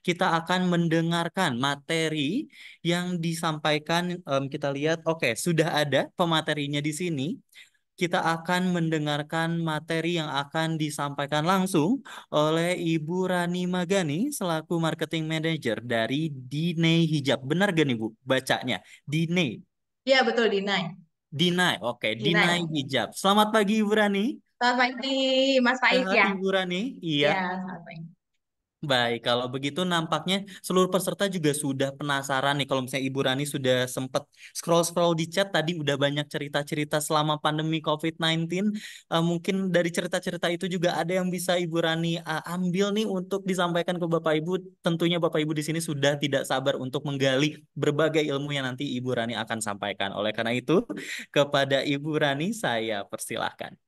kita akan mendengarkan materi yang disampaikan. Kita lihat, oke, sudah ada pematerinya di sini. Kita akan mendengarkan materi yang akan disampaikan langsung oleh Ibu Rani Magani selaku Marketing Manager dari Dinei Hijab. Benar gak nih Bu bacanya? Dinei. Iya, betul, Dinai. Dinai. Oke, Dinai Dinai. Hijab. Selamat pagi Ibu Rani. Selamat pagi, Mas Faiz Sehat ya? Ibu Rani? Iya. Ya, selamat pagi. Baik, kalau begitu nampaknya seluruh peserta juga sudah penasaran nih kalau misalnya Ibu Rani sudah sempat scroll-scroll di chat tadi udah banyak cerita-cerita selama pandemi COVID-19. Mungkin dari cerita-cerita itu juga ada yang bisa Ibu Rani ambil nih untuk disampaikan ke Bapak Ibu. Tentunya Bapak Ibu di sini sudah tidak sabar untuk menggali berbagai ilmu yang nanti Ibu Rani akan sampaikan. Oleh karena itu, kepada Ibu Rani saya persilahkan.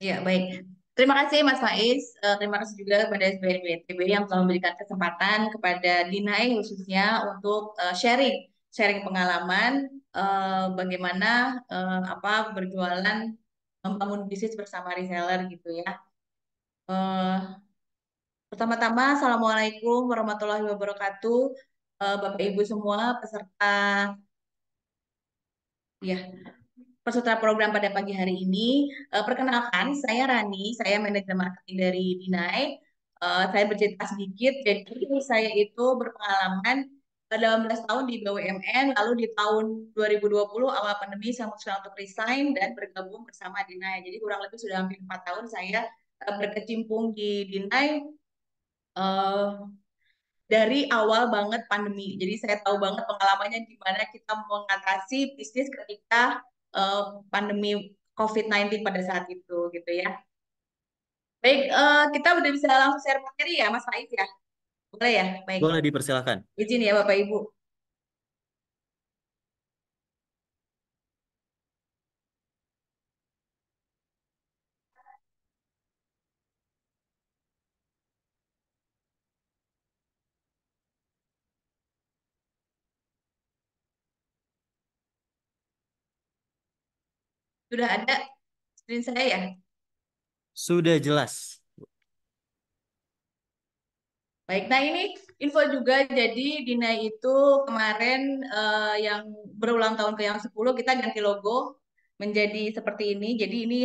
Ya, baik. Terima kasih Mas Faiz. Terima kasih juga kepada SBNPTB yang telah memberikan kesempatan kepada Dinai khususnya untuk sharing pengalaman bagaimana apa berjualan membangun bisnis bersama reseller gitu ya. Eh, Pertama-tama, Assalamualaikum warahmatullahi wabarakatuh, Bapak Ibu semua peserta ya peserta program pada pagi hari ini. Perkenalkan, saya Rani, saya manajer marketing dari Dinai. Saya bercerita sedikit, jadi saya itu berpengalaman 18 tahun di BUMN, lalu di tahun 2020 awal pandemi saya memutuskan untuk resign dan bergabung bersama Dinai. Jadi kurang lebih sudah hampir 4 tahun saya berkecimpung di Dinai. eh, dari awal banget pandemi. Jadi saya tahu banget pengalamannya gimana kita mengatasi bisnis ketika pandemi COVID-19 pada saat itu gitu ya. Baik, kita udah bisa langsung share materi ya Mas Faiz ya. Boleh ya? Baik. Boleh dipersilakan. Izin ya Bapak Ibu. Sudah ada screen saya ya? Sudah jelas. Baik, nah ini info juga, jadi Dina itu kemarin yang berulang tahun ke yang 10 kita ganti logo menjadi seperti ini. Jadi ini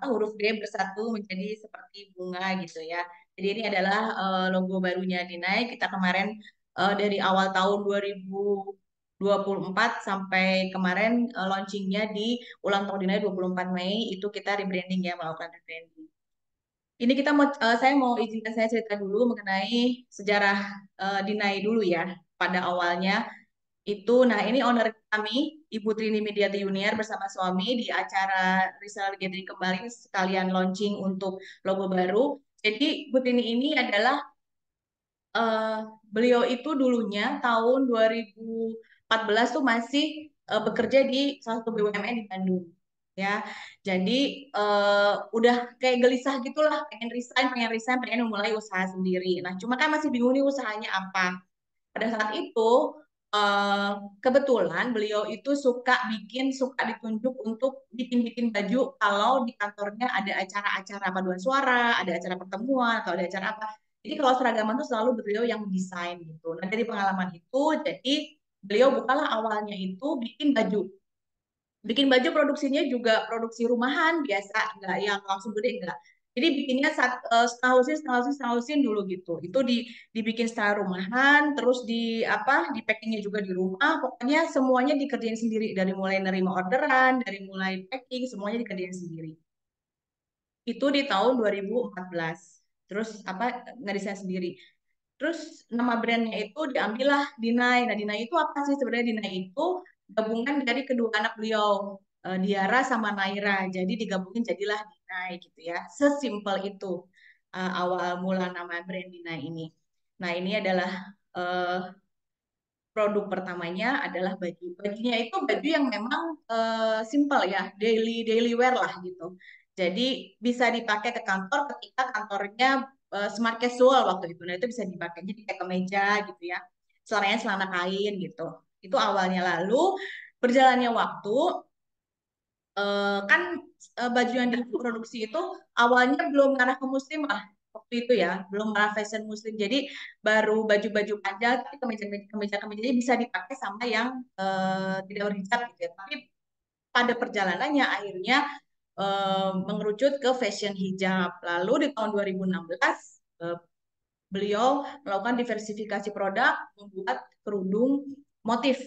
huruf D bersatu menjadi seperti bunga gitu ya. Jadi ini adalah logo barunya Dina. Kita kemarin dari awal tahun 2024 sampai kemarin launchingnya di ulang tahun Dina 24 Mei itu kita rebranding ya, melakukan rebranding. Ini saya mau izinkan saya cerita dulu mengenai sejarah Dinai dulu ya. Pada awalnya itu, nah ini owner kami, Ibu Trini Mediati Junior bersama suami di acara Reseller Gathering kembali sekalian launching untuk logo baru. Jadi Ibu Trini ini adalah eh, beliau itu dulunya tahun 2014 tuh masih bekerja di salah satu BUMN di Bandung. Ya, jadi udah kayak gelisah gitulah, pengen memulai usaha sendiri. Nah, cuma kan masih bingung nih usahanya apa. Pada saat itu eh, kebetulan beliau itu suka ditunjuk untuk bikin-bikin baju kalau di kantornya ada acara-acara paduan suara, ada acara pertemuan, atau ada acara apa. Jadi kalau seragaman tuh selalu beliau yang mendesain gitu. Nah dari pengalaman itu, jadi beliau bukalah awalnya itu bikin baju produksinya juga produksi rumahan biasa, nggak yang langsung gede, nggak. Jadi bikinnya setengah lusin dulu gitu. Itu dibikin secara rumahan, terus di apa, di packingnya juga di rumah. Pokoknya semuanya dikerjain sendiri, dari mulai nerima orderan, dari mulai packing, semuanya dikerjain sendiri. Itu di tahun 2014. Terus apa, ngedesain sendiri. Terus nama brandnya itu diambillah Dinai. Nah, Dinai itu apa sih sebenarnya? Dinai itu gabungan dari kedua anak beliau, Diara sama Naira. Jadi digabungin jadilah Dinai gitu ya. Sesimpel itu awal mula nama brand Dinai ini. Nah, ini adalah eh, produk pertamanya adalah baju. Bajunya itu baju yang memang simple ya, daily daily wear lah gitu. Jadi bisa dipakai ke kantor ketika kantornya smart casual waktu itu. Nah, itu bisa dipakai jadi kayak kemeja gitu ya. Celananya celana kain gitu. Itu awalnya. Lalu berjalannya waktu, kan baju yang diproduksi itu awalnya belum mengarah ke muslim lah. itu ya, belum malah fashion muslim. Jadi baru baju-baju aja, tapi kemeja-kemejanya bisa dipakai sama yang tidak berhijab gitu ya. Tapi pada perjalanannya akhirnya mengerucut ke fashion hijab. Lalu di tahun 2016 beliau melakukan diversifikasi produk, membuat kerudung motif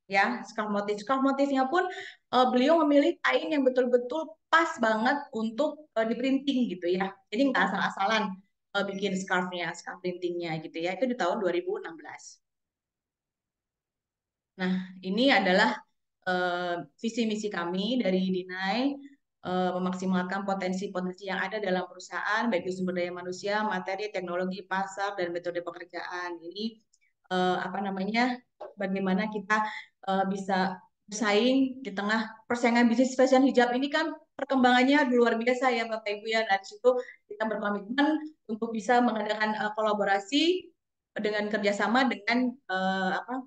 ya, scarf motif. Scarf motifnya pun beliau memilih kain yang betul-betul pas banget untuk di printing gitu ya. Jadi nggak asal-asalan bikin scarfnya, scarf printingnya gitu ya. Itu di tahun 2016. Nah, ini adalah visi misi kami dari Dinai, memaksimalkan potensi-potensi yang ada dalam perusahaan, baik itu sumber daya manusia, materi, teknologi, pasar, dan metode pekerjaan. Ini apa namanya? Bagaimana kita bisa bersaing di tengah persaingan bisnis fashion hijab ini kan perkembangannya luar biasa ya Bapak Ibu ya. Dari situ kita berkomitmen untuk bisa mengadakan kolaborasi dengan kerjasama dengan apa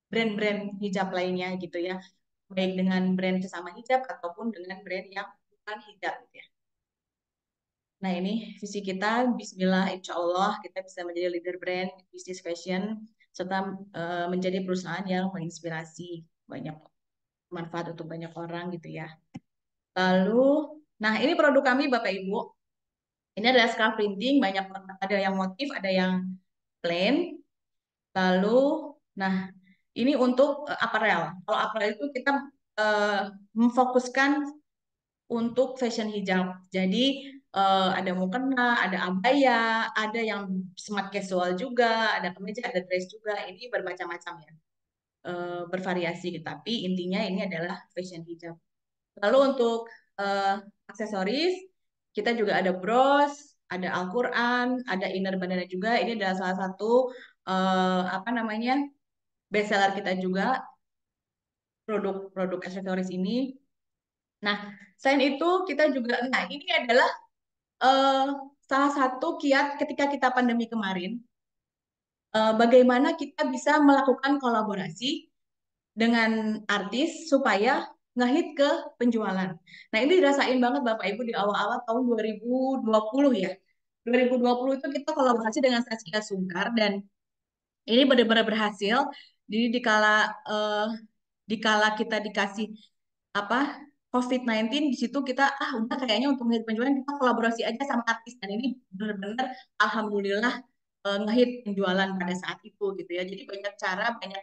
brand-brand hijab lainnya gitu ya, baik dengan brand sesama hijab ataupun dengan brand yang bukan hijab gitu ya. Nah ini visi kita, Bismillah, Insya Allah kita bisa menjadi leader brand bisnis fashion serta menjadi perusahaan yang menginspirasi banyak manfaat untuk banyak orang gitu ya. Lalu, nah ini produk kami Bapak Ibu. Ini adalah scarf printing, banyak ada yang motif, ada yang plain. Lalu, nah ini untuk apparel. Kalau apparel itu kita uh, memfokuskan untuk fashion hijab. Jadi ada mukena, ada abaya, ada yang smart casual juga, ada kemeja, ada dress juga. Ini bermacam-macam ya, bervariasi. Tapi intinya ini adalah fashion hijab. Lalu untuk aksesoris, kita juga ada bros, ada Al-Quran, ada inner bandana juga. Ini adalah salah satu apa namanya best seller kita juga, produk-produk aksesoris ini. Nah, selain itu kita juga, nah ini adalah eh, salah satu kiat ketika kita pandemi kemarin, bagaimana kita bisa melakukan kolaborasi dengan artis supaya ngehit ke penjualan. Nah, ini dirasain banget Bapak Ibu di awal-awal tahun 2020 ya. 2020 itu kita kolaborasi dengan Saskia Sungkar dan ini benar-benar berhasil. Jadi eh, dikala kita dikasih apa COVID-19 di situ kita udah kayaknya untuk ngehit penjualan kita kolaborasi aja sama artis dan ini benar-benar alhamdulillah ngehit penjualan pada saat itu gitu ya. Jadi banyak cara, banyak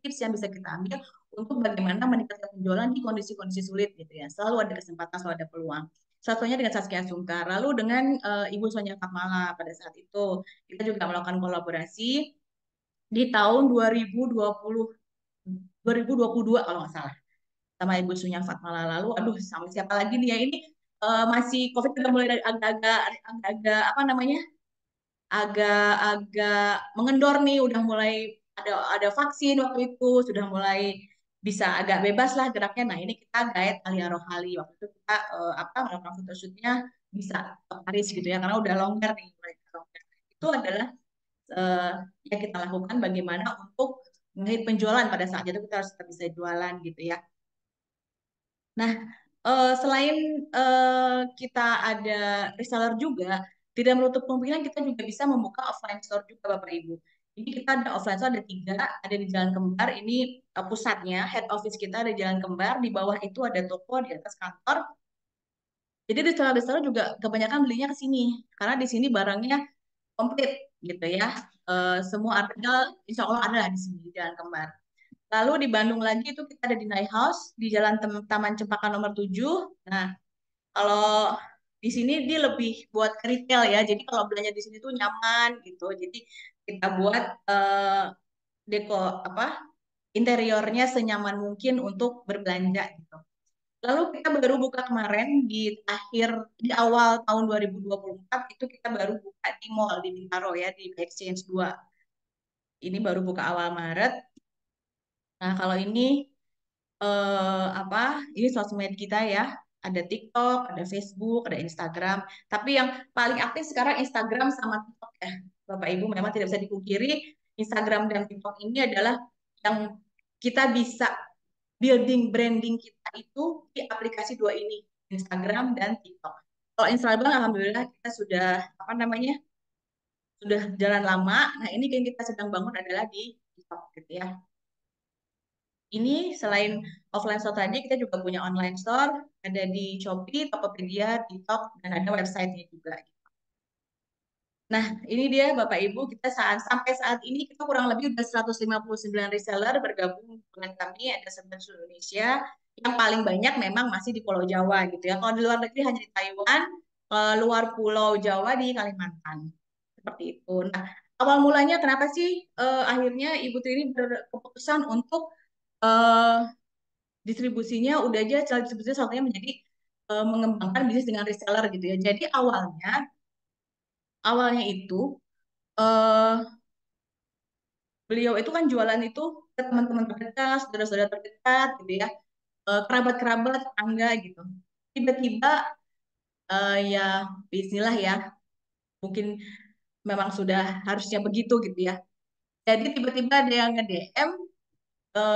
tips yang bisa kita ambil untuk bagaimana meningkatkan penjualan di kondisi-kondisi sulit gitu ya. Selalu ada kesempatan, selalu ada peluang. Satunya dengan Saskia Sungkar, lalu dengan Ibu Sonia Fatmala pada saat itu kita juga melakukan kolaborasi di tahun 2022 kalau nggak salah sama Ibu Sunya Fatmala. Lalu aduh sama siapa lagi nih ya ini masih COVID udah mulai dari agak-agak apa namanya agak-agak mengendor nih, udah mulai ada vaksin waktu itu, sudah mulai bisa agak bebas lah geraknya. Nah ini kita guide Alia Rohali waktu itu kita apa melakukan photoshootnya bisa ke Paris gitu ya karena udah longgar nih mulai longgar. Itu adalah eh, yang kita lakukan bagaimana untuk menghit penjualan pada saat itu kita harus tetap bisa jualan gitu ya. Nah, selain kita ada reseller juga, tidak menutup kemungkinan kita juga bisa membuka offline store juga, Bapak Ibu. Jadi kita ada offline store ada tiga, ada di Jalan Kembar. Ini pusatnya, head office kita ada di Jalan Kembar. Di bawah itu ada toko, di atas kantor. Jadi reseller-reseller juga kebanyakan belinya ke sini, karena di sini barangnya komplit gitu ya. Semua artikel insya Allah ada di sini di Jalan Kembar. Lalu di Bandung lagi itu kita ada di Night House di Jalan Taman Cempaka nomor 7. Nah, kalau di sini dia lebih buat ke retail ya. Jadi kalau belanja di sini tuh nyaman gitu. Jadi kita buat deko apa interiornya senyaman mungkin untuk berbelanja gitu. Lalu kita baru buka kemarin di awal tahun 2024 itu kita baru buka di mall di Bintaro ya di Exchange 2. Ini baru buka awal Maret. Nah, kalau ini apa ini sosmed kita ya, ada TikTok, ada Facebook, ada Instagram, tapi yang paling aktif sekarang Instagram sama TikTok ya Bapak Ibu, memang tidak bisa dipungkiri Instagram dan TikTok ini adalah yang kita bisa building branding kita itu di aplikasi dua ini, Instagram dan TikTok. Kalau Instagram alhamdulillah kita sudah apa namanya? Sudah jalan lama. Nah, ini yang kita sedang bangun adalah di TikTok gitu ya. Ini selain offline store tadi, kita juga punya online store, ada di Shopee, Tokopedia, TikTok, dan ada websitenya juga. Nah, ini dia Bapak Ibu, kita sampai saat ini kita kurang lebih udah 159 reseller bergabung dengan kami, ada seluruh Indonesia. Yang paling banyak memang masih di Pulau Jawa gitu ya. Kalau di luar negeri hanya di Taiwan, luar Pulau Jawa di Kalimantan. Seperti itu. Nah, awal mulanya kenapa sih akhirnya Ibu Trini berkeputusan untuk eh, distribusinya udah aja cara distribusinya satunya menjadi mengembangkan bisnis dengan reseller gitu ya. Jadi awalnya itu eh, beliau itu kan jualan itu ke teman-teman terdekat, saudara-saudara terdekat gitu ya, kerabat-kerabat, tetangga gitu. Tiba-tiba ya bismillah ya, mungkin memang sudah harusnya begitu gitu ya. Jadi tiba-tiba ada yang nge-DM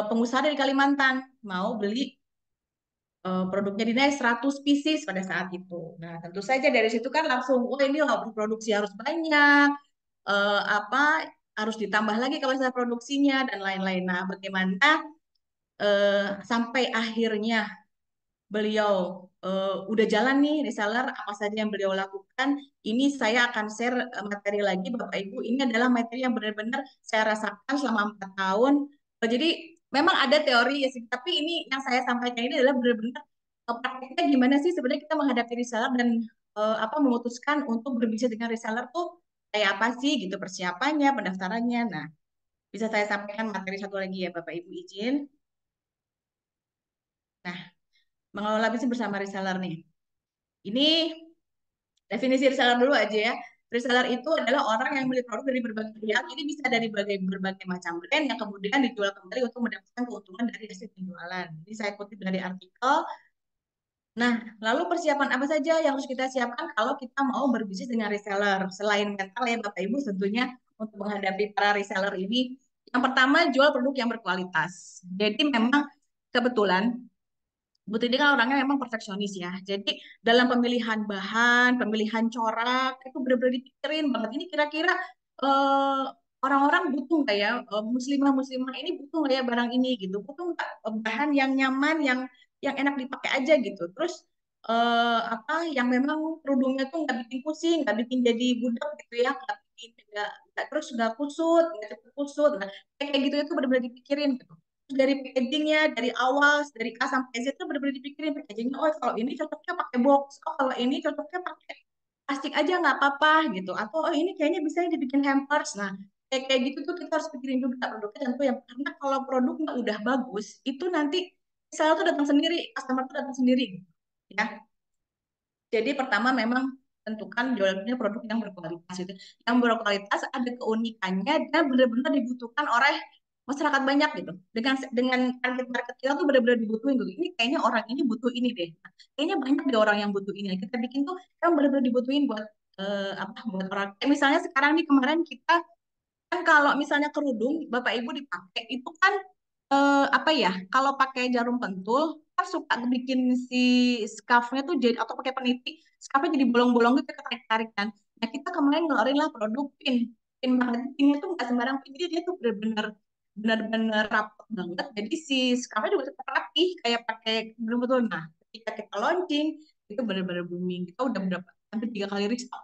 pengusaha dari Kalimantan mau beli produknya dinilai 100 pieces pada saat itu. Nah, tentu saja dari situ kan langsung, oh ini loh produksi harus banyak, apa harus ditambah lagi kapasitas produksinya dan lain-lain. Nah, bagaimana sampai akhirnya beliau udah jalan nih reseller apa saja yang beliau lakukan. Ini saya akan share materi lagi Bapak Ibu. Ini adalah materi yang benar-benar saya rasakan selama 4 tahun. Jadi memang ada teori ya sih, tapi ini yang saya sampaikan ini adalah benar-benar prakteknya gimana sih sebenarnya kita menghadapi reseller dan apa memutuskan untuk berbisnis dengan reseller tuh kayak apa sih gitu persiapannya, pendaftarannya. Nah, bisa saya sampaikan materi satu lagi ya Bapak Ibu izin. Nah, mengelola bisnis bersama reseller nih. Ini definisi reseller dulu aja ya. Reseller itu adalah orang yang beli produk dari berbagai pihak. Ini bisa dari berbagai macam brand yang kemudian dijual kembali untuk mendapatkan keuntungan dari hasil penjualan. Ini saya kutip dari artikel. Nah, lalu persiapan apa saja yang harus kita siapkan kalau kita mau berbisnis dengan reseller? Selain mental ya Bapak Ibu tentunya untuk menghadapi para reseller ini. Yang pertama, jual produk yang berkualitas. Jadi memang kebetulan Bu Titi kan orangnya memang perfeksionis ya. Jadi dalam pemilihan bahan, pemilihan corak itu benar-benar dipikirin banget. Ini kira-kira eh, orang-orang butuh nggak ya, muslimah-muslimah ini butuh nggak ya barang ini gitu. Butuh nggak bahan yang nyaman, yang enak dipakai aja gitu. Terus apa yang memang kerudungnya tuh nggak bikin pusing, nggak bikin jadi budak gitu ya, terus nggak kusut, nggak cepet kusut. Nah, kayak gitu itu benar-benar dipikirin gitu dari packagingnya dari awal dari A sampai Z itu benar-benar dipikirin packagingnya oh kalau ini cocoknya pakai box oh kalau ini cocoknya pakai plastik aja nggak apa-apa gitu atau oh ini kayaknya bisa dibikin hampers nah kayak gitu tuh kita harus pikirin juga produknya tentu yang karena kalau produknya udah bagus itu nanti seller tuh datang sendiri customer tuh datang sendiri ya jadi pertama memang tentukan jualnya produk yang berkualitas itu. Yang berkualitas ada keunikannya dan benar-benar dibutuhkan oleh masyarakat banyak gitu. Dengan target market kita tuh benar-benar dibutuhin gitu. Ini kayaknya orang ini butuh ini deh. Nah, kayaknya banyak deh orang yang butuh ini. Kita bikin tuh kan benar-benar dibutuhin buat apa buat orang. Kayak misalnya sekarang nih kemarin kita kan kalau misalnya kerudung Bapak Ibu dipakai itu kan apa ya? Kalau pakai jarum pentul kan suka bikin si scarfnya tuh jadi atau pakai peniti scarfnya jadi bolong-bolong gitu ketarik-tarik kan. Nah kita kemarin ngeluarin lah produk pin banget pinnya tuh nggak sembarang pin jadi dia tuh benar-benar rapat banget. Jadi si scarfnya juga tetap rapi kayak pakai jarum pentul. Nah ketika kita launching itu benar-benar booming. Kita udah berapa hampir 3 kali restock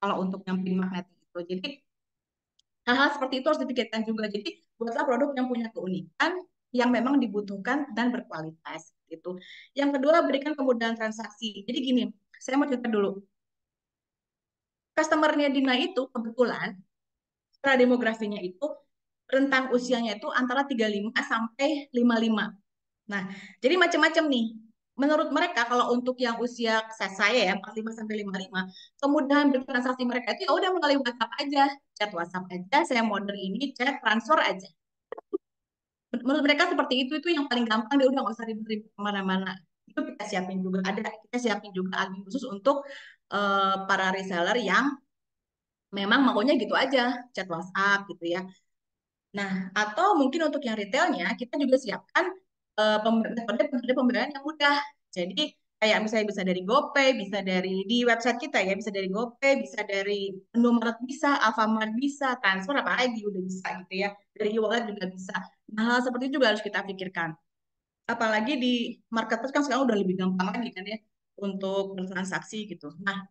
kalau untuk yang pin magnet itu. Jadi hal-hal seperti itu harus dipikirkan juga. Jadi buatlah produk yang punya keunikan, yang memang dibutuhkan dan berkualitas. Gitu. Yang kedua, berikan kemudahan transaksi. Jadi gini, saya mau cerita dulu. Customer-nya Dina itu kebetulan, secara demografinya itu, rentang usianya itu antara 35 sampai 55. Nah, jadi macam-macam nih. Menurut mereka kalau untuk yang usia saya ya 45 sampai 55, kemudahan bertransaksi mereka itu ya udah melalui WhatsApp aja, chat WhatsApp aja, saya mau order ini, chat transfer aja. Menurut mereka seperti itu yang paling gampang dia udah nggak usah ribet-ribet kemana-mana. Itu kita siapin juga kita siapin juga admin khusus untuk para reseller yang memang maunya gitu aja, chat WhatsApp gitu ya. Nah, atau mungkin untuk yang retailnya, kita juga siapkan metode pembayaran yang mudah. Jadi, Kayak misalnya bisa dari GoPay, bisa dari di website kita ya, bisa dari GoPay, bisa dari Indomaret bisa, Alfamart bisa, transfer apa lagi udah bisa gitu ya. Dari e-wallet juga bisa. Nah, hal seperti itu juga harus kita pikirkan. Apalagi di marketplace kan sekarang udah lebih gampang lagi kan ya untuk bertransaksi gitu. Nah,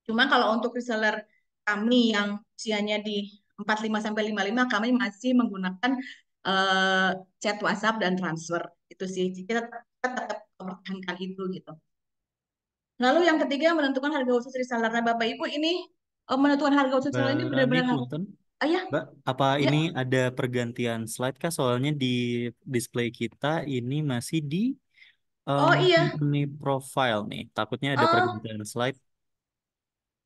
cuma kalau untuk reseller kami yang usianya di 45 sampai 55, kami masih menggunakan eh, chat WhatsApp dan transfer. Itu sih. Kita tetap mempertahankan itu gitu. Lalu yang ketiga menentukan harga khusus reseller. Nah, Bapak Ibu ini menentukan harga khusus Mbak reseller ini Rani, benar-benar harus. punten. Ah ya, Mbak, apa ya. ini ada pergantian slide kah? Soalnya di display kita ini masih di Oh iya. company profile nih. Takutnya ada Oh, pergantian slide.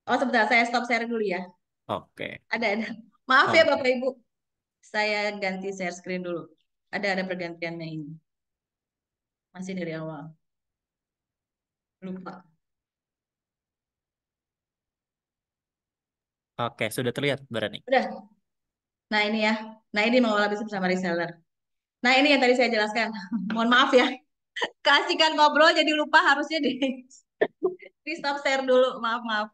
oh sebentar saya stop share dulu ya. Oke. Ada. Maaf ya Oke. Bapak Ibu. Saya ganti share screen dulu. Ada pergantiannya ini. Masih dari awal. Lupa. Oke, sudah terlihat, Mbak Rani. Udah. Nah ini ya. Nah ini mengolah bisnis bersama reseller. Nah ini yang tadi saya jelaskan. Mohon maaf ya. Kasihkan ngobrol jadi lupa harusnya di stop share dulu. Maaf maaf.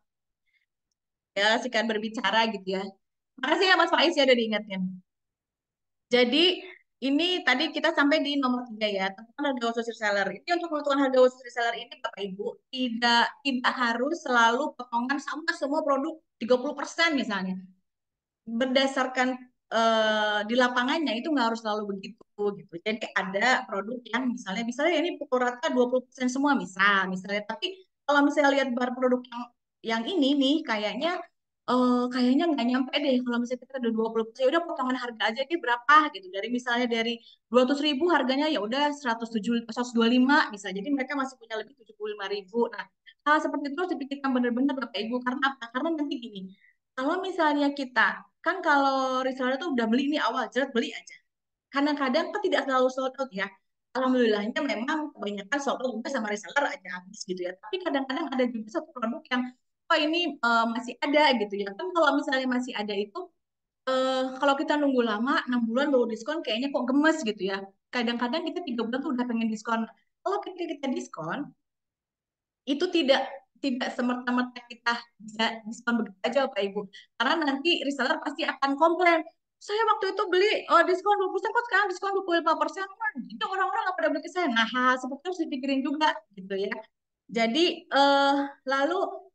Ya kasihkan berbicara gitu ya. Makasih ya Mas Faiz ya udah diingatkan. Jadi ini tadi kita sampai di nomor 3 ya, tentang harga khusus reseller. Ini untuk menentukan harga khusus reseller ini Bapak Ibu tidak harus selalu potongan sama semua produk 30% misalnya. Berdasarkan di lapangannya itu nggak harus selalu begitu gitu. Jadi ada produk yang misalnya ini pukul rata 20% semua misalnya tapi kalau misalnya lihat bar produk yang ini nih kayaknya nggak nyampe deh kalau misalnya kita ada 20%, ya udah potongan harga aja deh berapa gitu. Dari misalnya dari 200.000 harganya ya udah 125 misalnya. Jadi mereka masih punya lebih 75.000. Nah, hal seperti itu harus dipikirkan benar-benar Bapak Ibu. Karena apa? Karena nanti gini, kalau misalnya kita kan kalau reseller tuh udah beli ini awal jelas beli aja. Kadang-kadang kan tidak selalu sold out ya. Alhamdulillahnya memang kebanyakan sold out juga sama reseller aja habis gitu ya. Tapi kadang-kadang ada juga satu produk yang oh ini masih ada gitu ya. Kan kalau misalnya masih ada itu kalau kita nunggu lama 6 bulan baru diskon kayaknya kok gemes gitu ya. Kadang-kadang kita 3 bulan tuh udah pengen diskon. Kalau kita diskon itu tidak semerta-merta kita bisa diskon begitu aja Bapak Ibu. Karena nanti reseller pasti akan komplain. Saya waktu itu beli diskon 20% kok sekarang diskon 25%. Jadi orang-orang nggak pada beli ke saya. Nah, hal seperti itu harus dipikirin juga gitu ya. Jadi lalu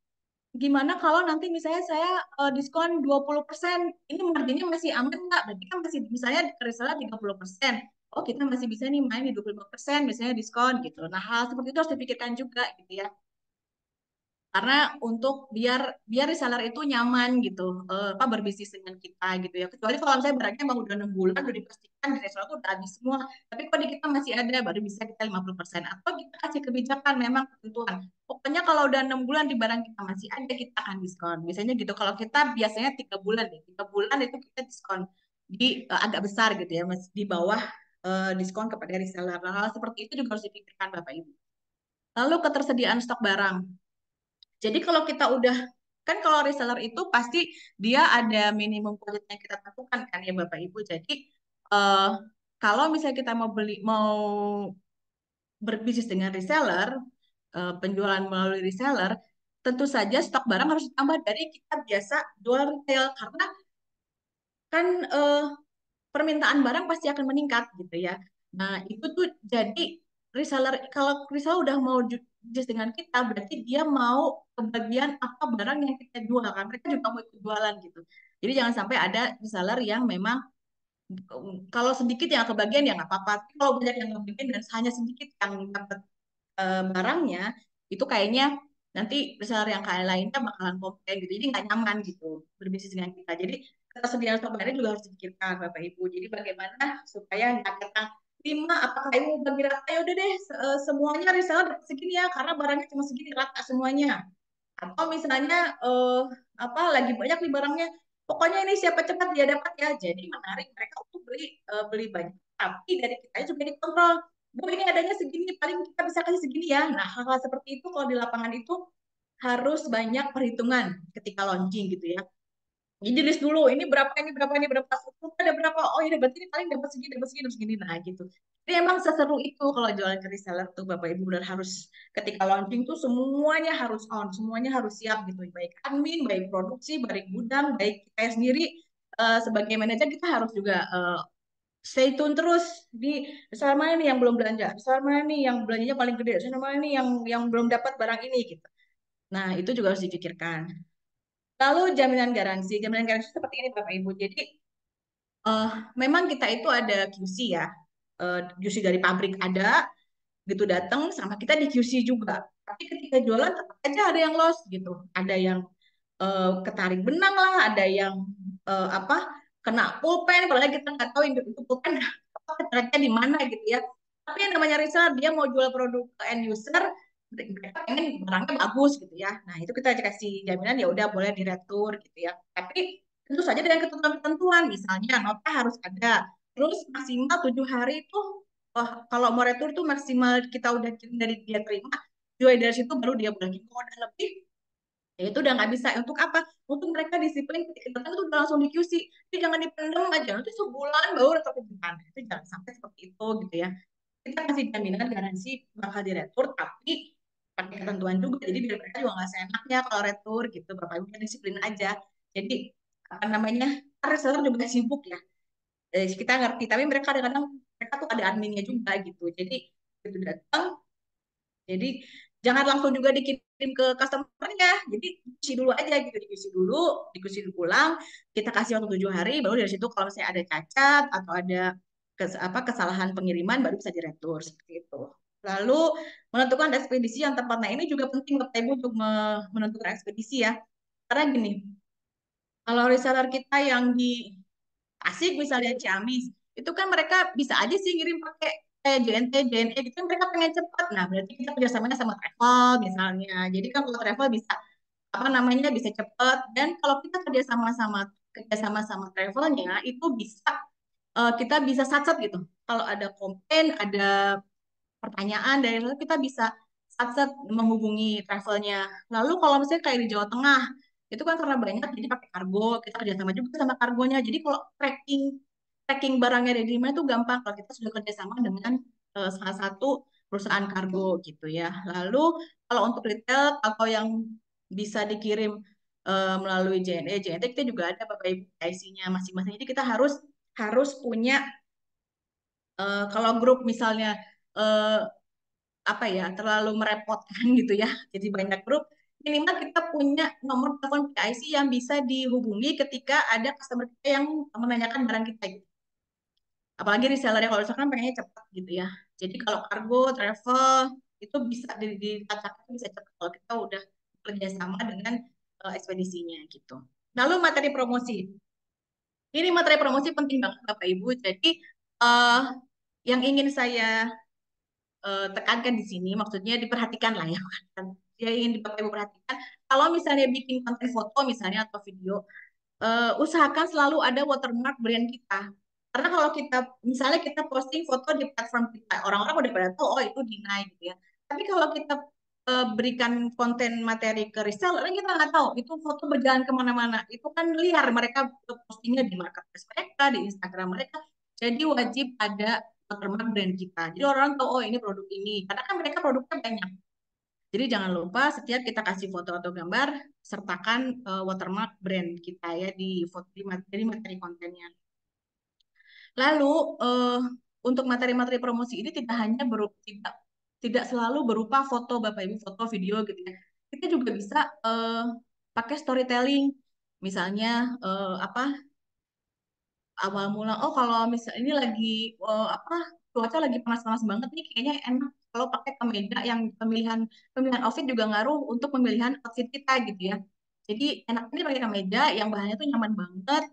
gimana kalau nanti misalnya saya diskon 20%, ini marginnya masih aman nggak? Berarti kan masih misalnya reseller 30%. Oh, kita masih bisa nih main di 25% misalnya diskon gitu. Nah, hal seperti itu harus dipikirkan juga gitu ya karena untuk biar biar reseller itu nyaman gitu apa berbisnis dengan kita gitu ya kecuali kalau misalnya barangnya emang udah 6 bulan udah dipastikan di reseller tuh udah habis semua tapi kalau di kita masih ada baru bisa kita 50% atau kita kasih kebijakan memang ketentuan pokoknya kalau udah 6 bulan di barang kita masih ada kita akan diskon biasanya gitu kalau kita biasanya 3 bulan deh 3 bulan itu kita diskon di agak besar gitu ya masih di bawah diskon kepada reseller hal seperti itu juga harus dipikirkan Bapak Ibu lalu ketersediaan stok barang jadi kalau kita udah kan kalau reseller itu pasti dia ada minimum budget yang kita tentukan kan ya Bapak Ibu. Jadi eh, kalau misalnya kita mau berbisnis dengan reseller, penjualan melalui reseller, tentu saja stok barang harus ditambah dari kita biasa jual retail karena kan permintaan barang pasti akan meningkat gitu ya. Nah, itu tuh jadi reseller kalau reseller udah mau bisnis dengan kita berarti dia mau kebagian apa barang yang kita jual kan. Mereka juga mau ikut jualan gitu. Jadi jangan sampai ada reseller yang memang kalau sedikit yang kebagian ya nggak apa-apa. Tapi kalau banyak yang kebagian dan hanya sedikit yang dapat barangnya itu kayaknya nanti reseller yang kayak lainnya bakalan komplain gitu. Jadi nggak nyaman gitu berbisnis dengan kita. Jadi ketersediaan stok barangnya juga harus dipikirkan Bapak Ibu. Jadi bagaimana supaya nggak kita lima apakah ibu bagi rata ya udah deh semuanya reseller dapat segini ya karena barangnya cuma segini rata semuanya atau misalnya apa lagi banyak nih barangnya pokoknya ini siapa cepat dia dapat ya jadi menarik mereka untuk beli banyak tapi dari kita juga dikontrol Bu ini adanya segini paling kita bisa kasih segini ya nah hal-hal seperti itu kalau di lapangan itu harus banyak perhitungan ketika launching gitu ya jadi list dulu ini berapa ini berapa ini berapa kan ada berapa, oh ya berarti ini paling dapat segini nah gitu. Jadi emang seseru itu kalau jualan ke reseller tuh Bapak Ibu, benar harus ketika launching tuh semuanya harus on, semuanya harus siap gitu, baik admin, baik produksi, baik gudang, baik kita sendiri sebagai manajer kita harus juga stay tune terus di reseller mana nih yang belum belanja, reseller mana nih yang belanjanya paling gede, reseller mana nih yang belum dapat barang ini gitu. Nah, itu juga harus dipikirkan. Lalu jaminan garansi seperti ini Bapak Ibu. Jadi eh, memang kita itu ada QC ya. QC dari pabrik ada, gitu datang sama kita di QC juga. Tapi ketika jualan tetap aja ada yang loss gitu. Ada yang ketarik benang lah, ada yang apa kena pulpen, padahal kita nggak tahu itu pulpen apa ketaraknya di mana gitu ya. Tapi yang namanya reseller dia mau jual produk ke end user, mereka pengen barangnya bagus gitu ya. Nah itu kita kasih jaminan ya udah boleh diretur gitu ya. Tapi tentu saja dengan ketentuan-ketentuan, misalnya nota harus ada. Terus maksimal 7 hari itu, kalau mau retur tuh maksimal kita udah kirim dari dia terima, 2 hari dari situ baru dia boleh kirim. Kalau udah lebih ya itu udah nggak bisa. Untuk apa? Untuk mereka disiplin ketika datang itu udah langsung di QC. Jadi jangan dipendam aja nanti sebulan baru retur ke depan, itu jangan sampai seperti itu gitu ya. Kita kasih jaminan garansi bakal diretur tapi pakai ketentuan juga, jadi biar mereka juga nggak seenaknya kalau retur gitu. Bapak ibu disiplin aja. Jadi apa namanya, reseller juga sibuk ya. Kita ngerti tapi mereka kadang-kadang mereka tuh ada adminnya juga gitu. Jadi itu datang, jadi jangan langsung juga dikirim ke customernya. Jadi dicuci dulu aja gitu, dicuci ulang. Kita kasih waktu 7 hari, baru dari situ kalau misalnya ada cacat atau ada kesalahan pengiriman baru bisa diretur seperti itu. Lalu menentukan ekspedisi yang tepat. Nah ini juga penting Bapak Ibu untuk menentukan ekspedisi ya. Karena gini, kalau reseller kita yang di Tasik misalnya Ciamis, itu kan mereka bisa aja sih ngirim pakai JNT, JNE gitu kan mereka pengen cepat. Nah, berarti kita kerjasamanya sama travel misalnya. Jadi kan kalau travel bisa apa namanya bisa cepat, dan kalau kita kerjasama sama travelnya itu bisa kita bisa satset gitu. Kalau ada komplain, ada pertanyaan dari lalu kita bisa satset menghubungi travelnya. Lalu kalau misalnya kayak di Jawa Tengah, itu kan karena banyak jadi pakai kargo, kita kerjasama juga sama kargonya. Jadi kalau tracking tracking barangnya dari mana itu gampang kalau kita sudah kerjasama dengan salah satu perusahaan kargo gitu ya. Lalu kalau untuk retail atau yang bisa dikirim melalui JNT kita juga ada Bapak Ibu IC-nya masing-masing. Jadi kita harus harus punya kalau grup misalnya eh, apa ya terlalu merepotkan gitu ya. Jadi banyak grup, minimal kita punya nomor telepon PIC yang bisa dihubungi ketika ada customer kita yang menanyakan barang kita gitu. Apalagi resellernya kalau misalkan pengennya cepat gitu ya. Jadi kalau kargo, travel itu bisa dilacak bisa cepat kalau kita udah kerja sama dengan ekspedisinya gitu. Lalu materi promosi. Ini materi promosi penting banget Bapak Ibu. Jadi eh, yang ingin saya tekankan di sini, maksudnya diperhatikan lah ya, kan? Dia ingin Bapak Ibu perhatikan. Kalau misalnya bikin konten foto misalnya atau video, usahakan selalu ada watermark brand kita. Karena kalau kita misalnya kita posting foto di platform kita, orang-orang udah pada tahu oh itu Dinai gitu ya. Tapi kalau kita berikan konten materi ke reseller, kita nggak tahu itu foto berjalan kemana-mana. Itu kan liar, mereka postingnya di marketplace mereka, di Instagram mereka. Jadi wajib ada watermark brand kita. Jadi orang tahu oh ini produk ini. Karena kan mereka produknya banyak. Jadi jangan lupa setiap kita kasih foto atau gambar, sertakan watermark brand kita ya di foto di materi kontennya. Lalu untuk materi-materi promosi ini tidak hanya tidak tidak selalu berupa foto Bapak Ibu, foto video gitu ya. Kita juga bisa pakai storytelling. Misalnya apa awal mula, oh kalau misalnya ini lagi apa cuaca lagi panas-panas banget nih, kayaknya enak kalau pakai kemeja. Yang pemilihan pemilihan outfit juga ngaruh untuk pemilihan outfit kita gitu ya. Jadi enaknya pakai kemeja yang bahannya tuh nyaman banget,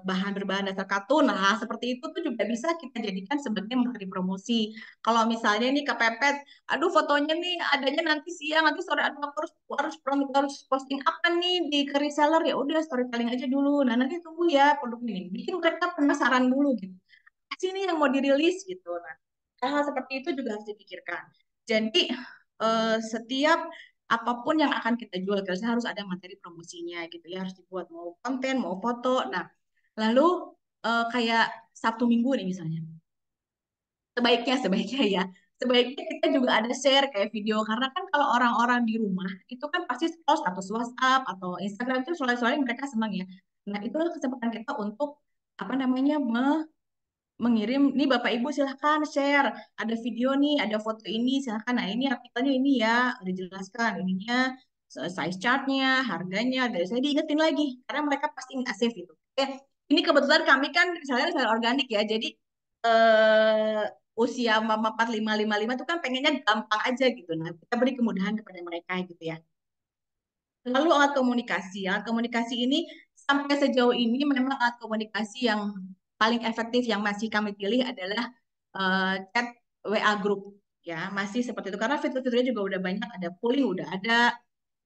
bahan berbahan dasar katun. Nah seperti itu tuh juga bisa kita jadikan sebagai materi promosi. Kalau misalnya ini kepepet, aduh fotonya nih adanya nanti siang, nanti sore, aduh aku harus posting apa nih di ke reseller, ya udah storytelling aja dulu. Nah nanti tunggu ya produk ini, bikin mereka penasaran dulu gitu. Sini yang mau dirilis gitu. Nah hal-hal seperti itu juga harus dipikirkan. Jadi setiap apapun yang akan kita jual, kita harus ada materi promosinya gitu ya, harus dibuat mau konten mau foto. Nah lalu kayak Sabtu Minggu nih misalnya. Sebaiknya ya. Sebaiknya kita juga ada share kayak video karena kan kalau orang-orang di rumah itu kan pasti scroll status WhatsApp atau Instagram itu soalnya mereka senang ya. Nah, itulah kesempatan kita untuk apa namanya mengirim nih Bapak Ibu silahkan share ada video nih ada foto ini silahkan nah ini artikelnya ini ya udah jelaskan ininya size chartnya harganya dari saya diingetin lagi karena mereka pasti nggak save itu ini kebetulan kami kan misalnya misalnya organik ya jadi eh, usia mama 4555 itu kan pengennya gampang aja gitu nah kita beri kemudahan kepada mereka gitu ya. Lalu alat komunikasi ini sampai sejauh ini memang alat komunikasi yang paling efektif yang masih kami pilih adalah chat WA group ya masih seperti itu karena fitur-fiturnya juga udah banyak ada polling udah ada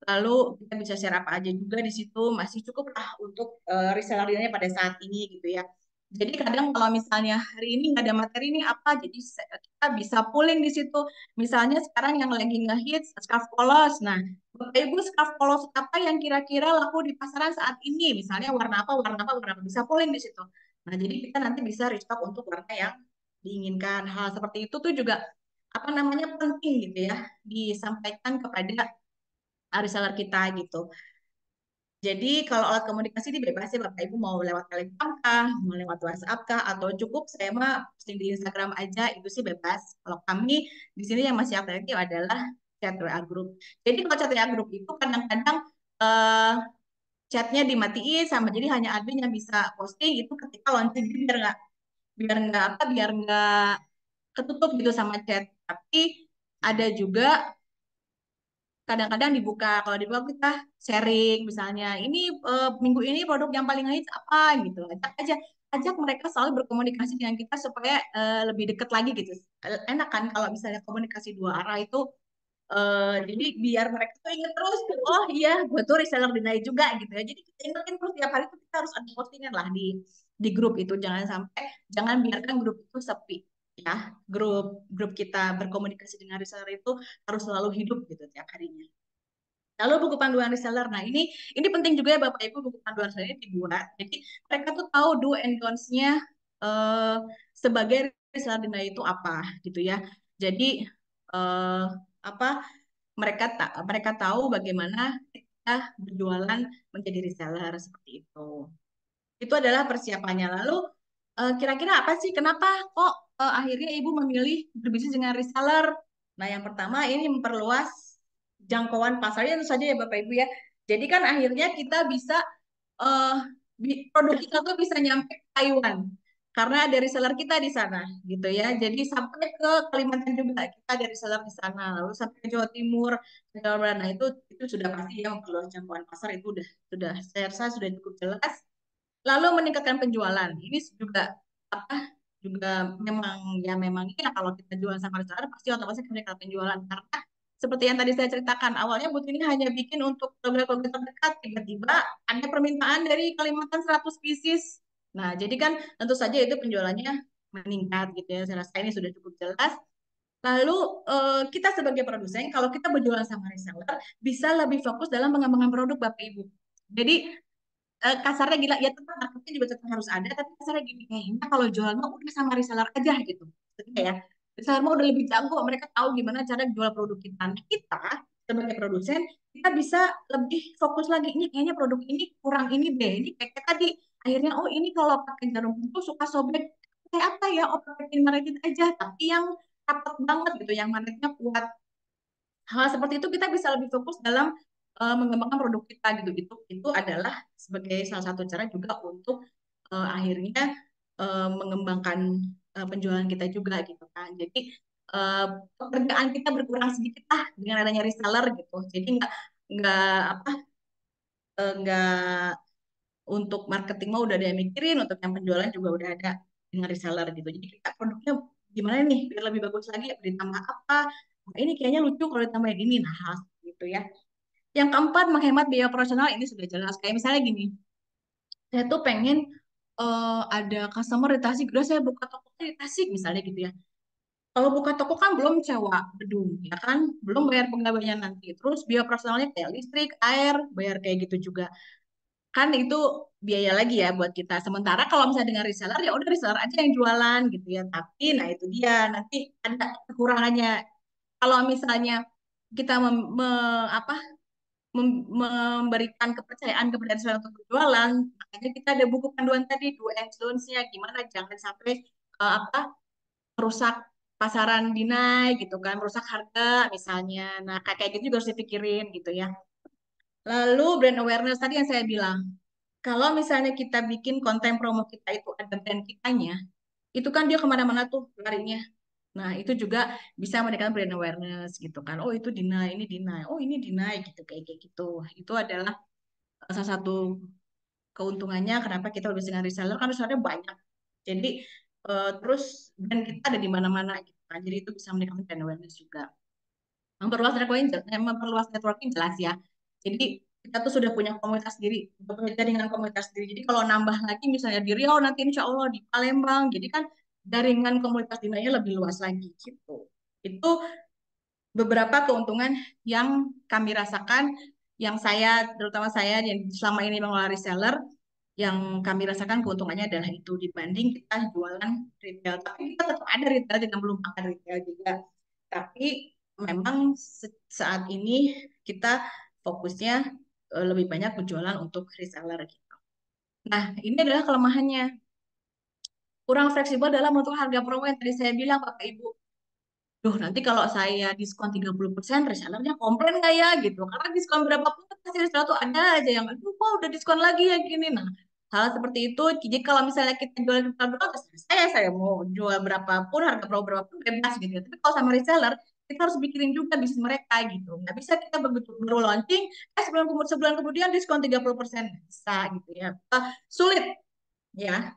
lalu kita bisa share apa aja juga di situ masih cukup lah untuk reseller-nya pada saat ini gitu ya. Jadi kadang kalau misalnya hari ini nggak ada materi ini apa, jadi kita bisa pooling di situ. Misalnya sekarang yang lagi ngehits scarf polos. Nah, Bapak Ibu scarf polos apa yang kira-kira laku di pasaran saat ini? Misalnya warna apa, warna apa, warna apa. Bisa pooling di situ. Nah, jadi kita nanti bisa restock untuk warna yang diinginkan. Hal seperti itu tuh juga apa namanya penting gitu ya disampaikan kepada reseller kita gitu. Jadi kalau alat komunikasi ini bebas ya Bapak Ibu mau lewat Telegram kah, mau lewat WhatsApp kah, atau cukup saya mah posting di Instagram aja itu sih bebas. Kalau kami di sini yang masih aktif adalah chat WA group. Jadi kalau chat WA group itu kadang-kadang eh, chatnya dimatiin sama jadi hanya admin yang bisa posting itu ketika launching jadi biar nggak apa biar nggak ketutup gitu sama chat. Tapi ada juga kadang-kadang dibuka kalau dibuka kita sharing misalnya ini minggu ini produk yang paling hits apa gitu ajak mereka selalu berkomunikasi dengan kita supaya lebih dekat lagi gitu enak kan kalau misalnya komunikasi dua arah itu jadi biar mereka tuh inget terus oh iya gue tuh reseller Dinai juga gitu ya jadi kita ingetin terus tiap hari tuh kita harus ada postingan lah di grup itu jangan biarkan grup itu sepi ya grup grup kita berkomunikasi dengan reseller itu harus selalu hidup gitu tiap harinya. Lalu buku panduan reseller. Nah, ini penting juga ya Bapak Ibu buku panduan reseller ini dibuat. Jadi mereka tuh tahu do and don'ts-nya eh, sebagai reseller denda itu apa gitu ya. Jadi eh, apa mereka tahu bagaimana kita berjualan menjadi reseller seperti itu. Itu adalah persiapannya. Lalu kira-kira apa sih kenapa kok akhirnya Ibu memilih berbisnis dengan reseller? Nah, yang pertama ini memperluas jangkauan pasarnya tentu saja ya Bapak Ibu ya. Jadi kan akhirnya kita bisa eh, produk kita tuh bisa nyampe ke Taiwan karena ada reseller kita di sana gitu ya. Jadi sampai ke Kalimantan juga kita ada reseller di sana. Lalu sampai ke Jawa Timur, ke Jawa Barat. Nah, itu sudah pasti ya memperluas jangkauan pasar itu sudah saya rasa sudah cukup jelas. Lalu meningkatkan penjualan. Ini juga apa juga memang ya kalau kita jual sama restoran pasti otomatis meningkatkan penjualan karena seperti yang tadi saya ceritakan awalnya Booth ini hanya bikin untuk keluarga-keluarga terdekat tiba-tiba ada permintaan dari Kalimantan 100 pieces. Nah, jadi kan tentu saja itu penjualannya meningkat gitu ya. Saya rasa ini sudah cukup jelas. Lalu kita sebagai produsen kalau kita berjualan sama reseller bisa lebih fokus dalam pengembangan produk Bapak Ibu. Jadi kasarnya gila ya tetap marketing juga tetap harus ada tapi kasarnya gini kayaknya kalau jual mah udah sama reseller aja gitu maksudnya ya reseller mah udah lebih jago mereka tahu gimana cara jual produk kita nah, kita sebagai produsen kita bisa lebih fokus lagi ini kayaknya produk ini kurang ini deh ini kayak tadi akhirnya oh ini kalau pakai jarum pentul suka sobek kayak apa ya oh pakai magnet aja tapi yang rapat banget gitu yang magnetnya kuat hal seperti itu kita bisa lebih fokus dalam mengembangkan produk kita gitu. Itu adalah sebagai salah satu cara juga untuk akhirnya mengembangkan penjualan kita juga gitu kan. Jadi uh, pekerjaan kita berkurang sedikit lah dengan adanya reseller gitu. Jadi nggak apa nggak untuk marketing mah udah ada yang mikirin, untuk yang penjualan juga udah ada dengan reseller gitu. Jadi kita produknya gimana nih biar lebih bagus lagi, ditambah apa? Nah, ini kayaknya lucu kalau ditambahin ini, nah gitu ya. Yang keempat, menghemat biaya operasional ini sudah jelas. Kayak misalnya gini, saya tuh pengen ada customer di Tasik, udah saya buka toko di Tasik misalnya gitu ya. Kalau buka toko kan belum sewa gedung, ya kan? Belum bayar pegawainya nanti. Terus biaya operasionalnya kayak listrik, air, bayar kayak gitu juga. kan itu biaya lagi ya buat kita. Sementara kalau misalnya dengan reseller ya udah reseller aja yang jualan gitu ya. Tapi nah itu dia nanti ada kekurangannya. Kalau misalnya kita apa memberikan kepercayaan kepada reseller untuk berjualan, makanya kita ada buku panduan tadi do and don'ts-nya gimana jangan sampai apa merusak pasaran dinai gitu kan, merusak harga misalnya. Nah, kayak gitu juga harus dipikirin gitu ya. Lalu brand awareness tadi yang saya bilang. Kalau misalnya kita bikin konten promo kita itu ada brand kitanya, itu kan dia kemana-mana tuh larinya. Nah, itu juga bisa meningkatkan brand awareness gitu kan. Oh, itu Dinai, ini Dinai. Oh, ini Dinai gitu kayak kayak gitu. Itu adalah salah satu keuntungannya kenapa kita lebih dengan reseller kan resellernya banyak. Jadi terus brand kita ada di mana-mana gitu kan. Jadi itu bisa meningkatkan brand awareness juga. Memperluas networking jelas ya. Jadi kita tuh sudah punya komunitas sendiri, sudah punya jaringan komunitas sendiri. Jadi kalau nambah lagi misalnya di Riau nanti insya Allah di Palembang, jadi kan jaringan komunitas dinanya lebih luas lagi gitu. Itu beberapa keuntungan yang kami rasakan, yang saya, terutama saya yang selama ini mengelola reseller, yang kami rasakan keuntungannya adalah itu dibanding kita jualan retail. Tapi kita tetap ada retail, tidak melupakan retail juga. Tapi memang saat ini kita fokusnya lebih banyak berjualan untuk reseller gitu. Nah, ini adalah kelemahannya. Kurang fleksibel dalam untuk harga promo yang tadi saya bilang, Bapak Ibu. Duh, nanti kalau saya diskon 30%, resellernya komplain nggak ya gitu. Karena diskon berapapun pasti reseller tuh ada aja yang, aduh kok udah diskon lagi ya gini. Nah, hal seperti itu, jadi kalau misalnya kita jual di berapa, saya mau jual berapapun, harga promo berapapun bebas gitu ya. Tapi kalau sama reseller, kita harus pikirin juga bisnis mereka gitu. Nggak bisa kita begitu baru launching, sebulan kemudian diskon 30%. Nggak bisa gitu ya. Sulit ya.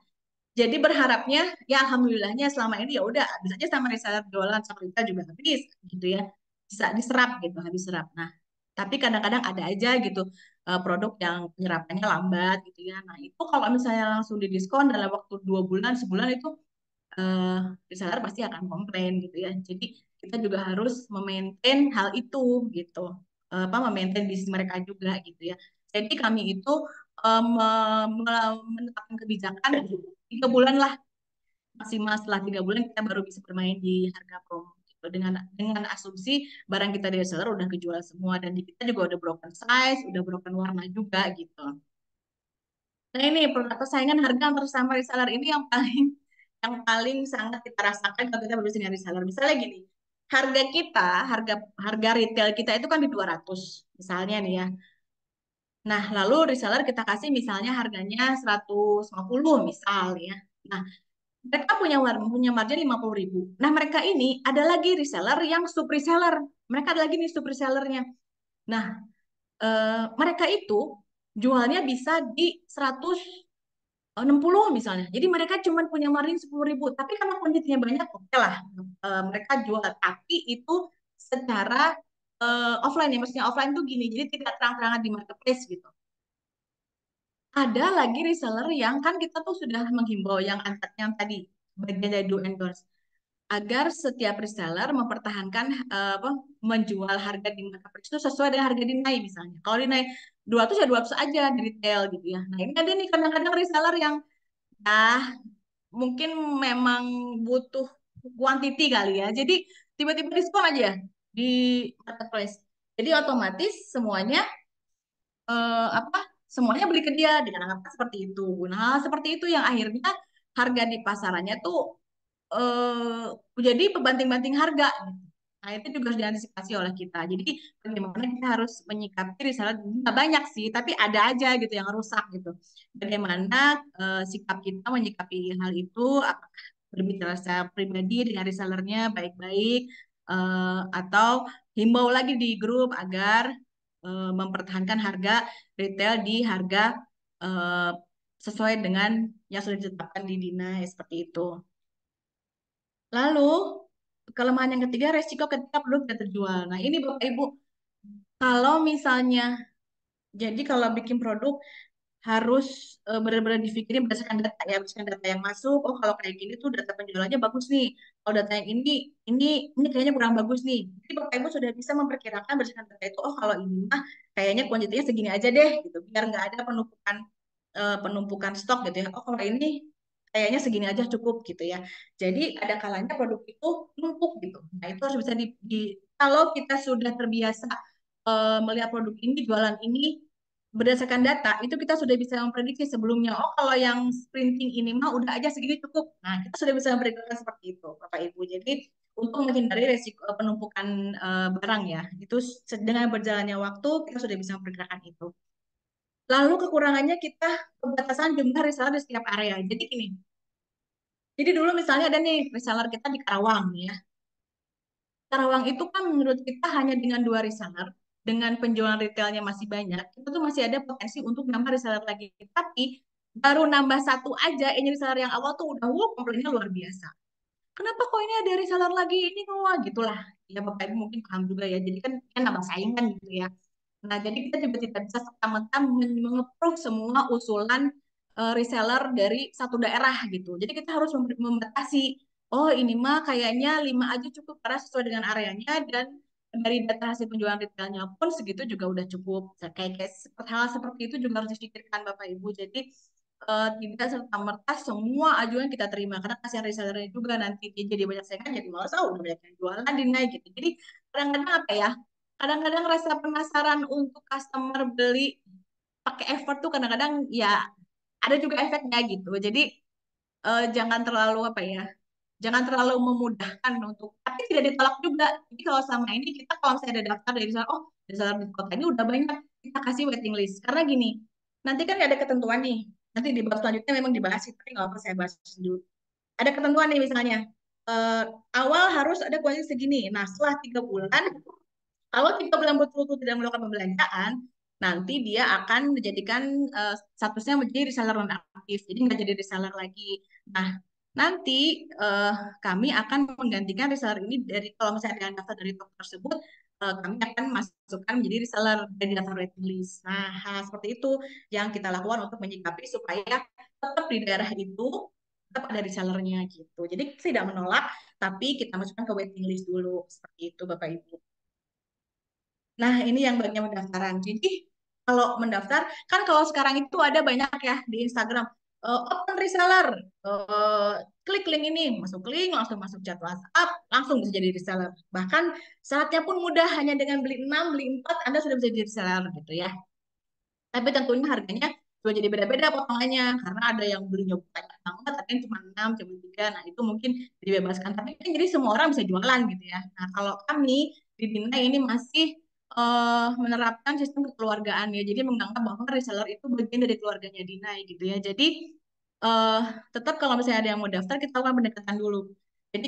Jadi berharapnya ya alhamdulillahnya selama ini ya udah bisa aja sama reseller jualan sama kita juga habis gitu ya. Bisa diserap gitu, habis serap. Nah, tapi kadang-kadang ada aja gitu produk yang penyerapannya lambat gitu ya. Nah, itu kalau misalnya langsung didiskon dalam waktu 2 bulan, sebulan itu eh, reseller pasti akan komplain gitu ya. Jadi kita juga harus memaintain hal itu gitu. Apa memaintain bisnis mereka juga gitu ya. Jadi kami itu menetapkan kebijakan 3 bulan lah maksimal, setelah 3 bulan kita baru bisa bermain di harga promo gitu. Dengan asumsi barang kita dari seller udah kejual semua dan di kita juga udah broken size, udah broken warna juga gitu. Nah ini persaingan harga antar sama reseller ini yang paling sangat kita rasakan kalau kita berbisnis dengan reseller. Misalnya gini, harga kita, harga retail kita itu kan di 200 misalnya nih ya. Nah, lalu reseller kita kasih misalnya harganya 150 misal ya. Nah, mereka punya margin 50.000. Nah, mereka ini ada lagi reseller yang sub reseller. Mereka ada lagi nih sub resellernya. Nah, mereka itu jualnya bisa di 160 misalnya. Jadi mereka cuma punya margin 10.000. Tapi karena kuantitinya banyak, oke lah. Mereka jual. Tapi itu secara offline ya. Maksudnya offline tuh gini. Jadi tidak terang-terangan di marketplace gitu. Ada lagi reseller yang kan kita tuh sudah menghimbau yang tadi bagian dari do and don'ts agar setiap reseller mempertahankan apa menjual harga di marketplace itu sesuai dengan harga dinai misalnya. Kalau dinai 200 ya 200 aja di retail gitu ya. Nah, ini ada nih kadang-kadang reseller yang ah mungkin memang butuh quantity kali ya. Jadi tiba-tiba diskon aja di marketplace. Jadi otomatis apa semuanya beli ke dia dengan angka seperti itu. Nah, seperti itu yang akhirnya harga di pasarannya tuh jadi pebanting-banting harga. Gitu. Nah, itu juga harus diantisipasi oleh kita. Jadi bagaimana kita harus menyikapi risalah nggak banyak sih, tapi ada aja gitu yang rusak gitu. Bagaimana sikap kita menyikapi hal itu, apakah berbicara secara pribadi dengan resellernya baik-baik, atau himbau lagi di grup agar mempertahankan harga retail di harga eh, sesuai dengan yang sudah ditetapkan di Dina seperti itu. Lalu, kelemahan yang ketiga, resiko ketika produk tidak terjual. Nah, ini Bapak Ibu, kalau misalnya, jadi kalau bikin produk, harus benar-benar dipikirin berdasarkan data ya, berdasarkan data yang masuk. Oh, kalau kayak gini tuh data penjualannya bagus nih. Kalau data yang ini kayaknya kurang bagus nih. Jadi Bapak Ibu sudah bisa memperkirakan berdasarkan data itu. Oh, kalau ini mah kayaknya kuantitinya segini aja deh, gitu. Biar nggak ada penumpukan stok gitu ya. Oh, kalau ini kayaknya segini aja cukup gitu ya. Jadi ada kalanya produk itu numpuk gitu. Nah, itu harus bisa kalau kita sudah terbiasa melihat produk ini, jualan ini berdasarkan data, itu kita sudah bisa memprediksi sebelumnya. Oh, kalau yang sprinting ini mah udah aja segini cukup. Nah, kita sudah bisa memperkirakan seperti itu, Bapak Ibu. Jadi untuk menghindari resiko penumpukan barang ya, itu dengan berjalannya waktu kita sudah bisa memperkirakan itu. Lalu kekurangannya kita pembatasan jumlah reseller di setiap area. Jadi gini, jadi dulu misalnya ada nih reseller kita di Karawang nih ya. Karawang itu kan menurut kita hanya dengan 2 reseller, dengan penjualan retailnya masih banyak, itu tuh masih ada potensi untuk nambah reseller lagi. Tapi baru nambah satu aja, ini reseller yang awal tuh udah komplainnya luar biasa. Kenapa kok ini ada reseller lagi ini wah gitulah. Ya Bapak Ibu mungkin paham juga ya. Jadi kan nambah saingan gitu ya. Nah, jadi kita juga tidak bisa serta-merta mengepruh semua usulan reseller dari satu daerah gitu. Jadi kita harus membatasi, oh ini mah kayaknya 5 aja cukup karena sesuai dengan areanya dan dari data hasil penjualan retailnya pun segitu juga udah cukup. Nah, kayak hal seperti itu juga harus difikirkan Bapak Ibu. Jadi tidak serta-merta semua ajuan kita terima karena kasihan resellernya juga nanti dia jadi banyak saingan jadi malas udah banyak yang jualan dinaik gitu. Jadi kadang-kadang apa ya? Kadang-kadang rasa penasaran untuk customer beli pakai effort tuh kadang-kadang ya ada juga efeknya gitu. Jadi jangan terlalu apa ya, jangan terlalu memudahkan untuk, tapi tidak ditolak juga. Jadi kalau selama ini kita kalau misalnya ada daftar dari sana, oh dari sana di kota ini udah banyak, kita kasih waiting list. Karena gini, nanti kan ada ketentuan nih. Nanti di bab selanjutnya memang dibahas, tapi nggak apa saya bahas dulu. Ada ketentuan nih misalnya, eh, awal harus ada kualitas segini. Nah setelah 3 bulan, kalau 3 bulan betul-betul tidak melakukan pembelanjaan, nanti dia akan menjadikan statusnya menjadi reseller non aktif, jadi nggak jadi reseller lagi. Nah, nanti kami akan menggantikan reseller ini dari kalau misalnya ada yang daftar dari toko tersebut, kami akan masukkan menjadi reseller dari daftar waiting list. Nah, hal seperti itu yang kita lakukan untuk menyikapi supaya tetap di daerah itu tetap ada resellernya gitu. Jadi tidak menolak, tapi kita masukkan ke waiting list dulu seperti itu, Bapak Ibu. Nah, ini yang bagian pendaftaran. Jadi, kalau mendaftar, kan kalau sekarang itu ada banyak ya di Instagram, open reseller, eh, klik link ini, masuk link, langsung masuk chat WhatsApp, langsung bisa jadi reseller. Bahkan syaratnya pun mudah, hanya dengan beli 6, beli 4, Anda sudah bisa jadi reseller gitu ya. Tapi tentunya harganya juga jadi beda-beda potongannya, karena ada yang belinya banyak banget, ada yang cuma 6, cuma 3. Nah, itu mungkin dibebaskan. Tapi kan jadi semua orang bisa jualan gitu ya. Nah, kalau kami di Dina ini masih menerapkan sistem kekeluargaan ya. Jadi menganggap bahwa reseller itu bagian dari keluarganya Dina gitu ya. Jadi eh, tetap kalau misalnya ada yang mau daftar, kita lakukan pendekatan dulu. Jadi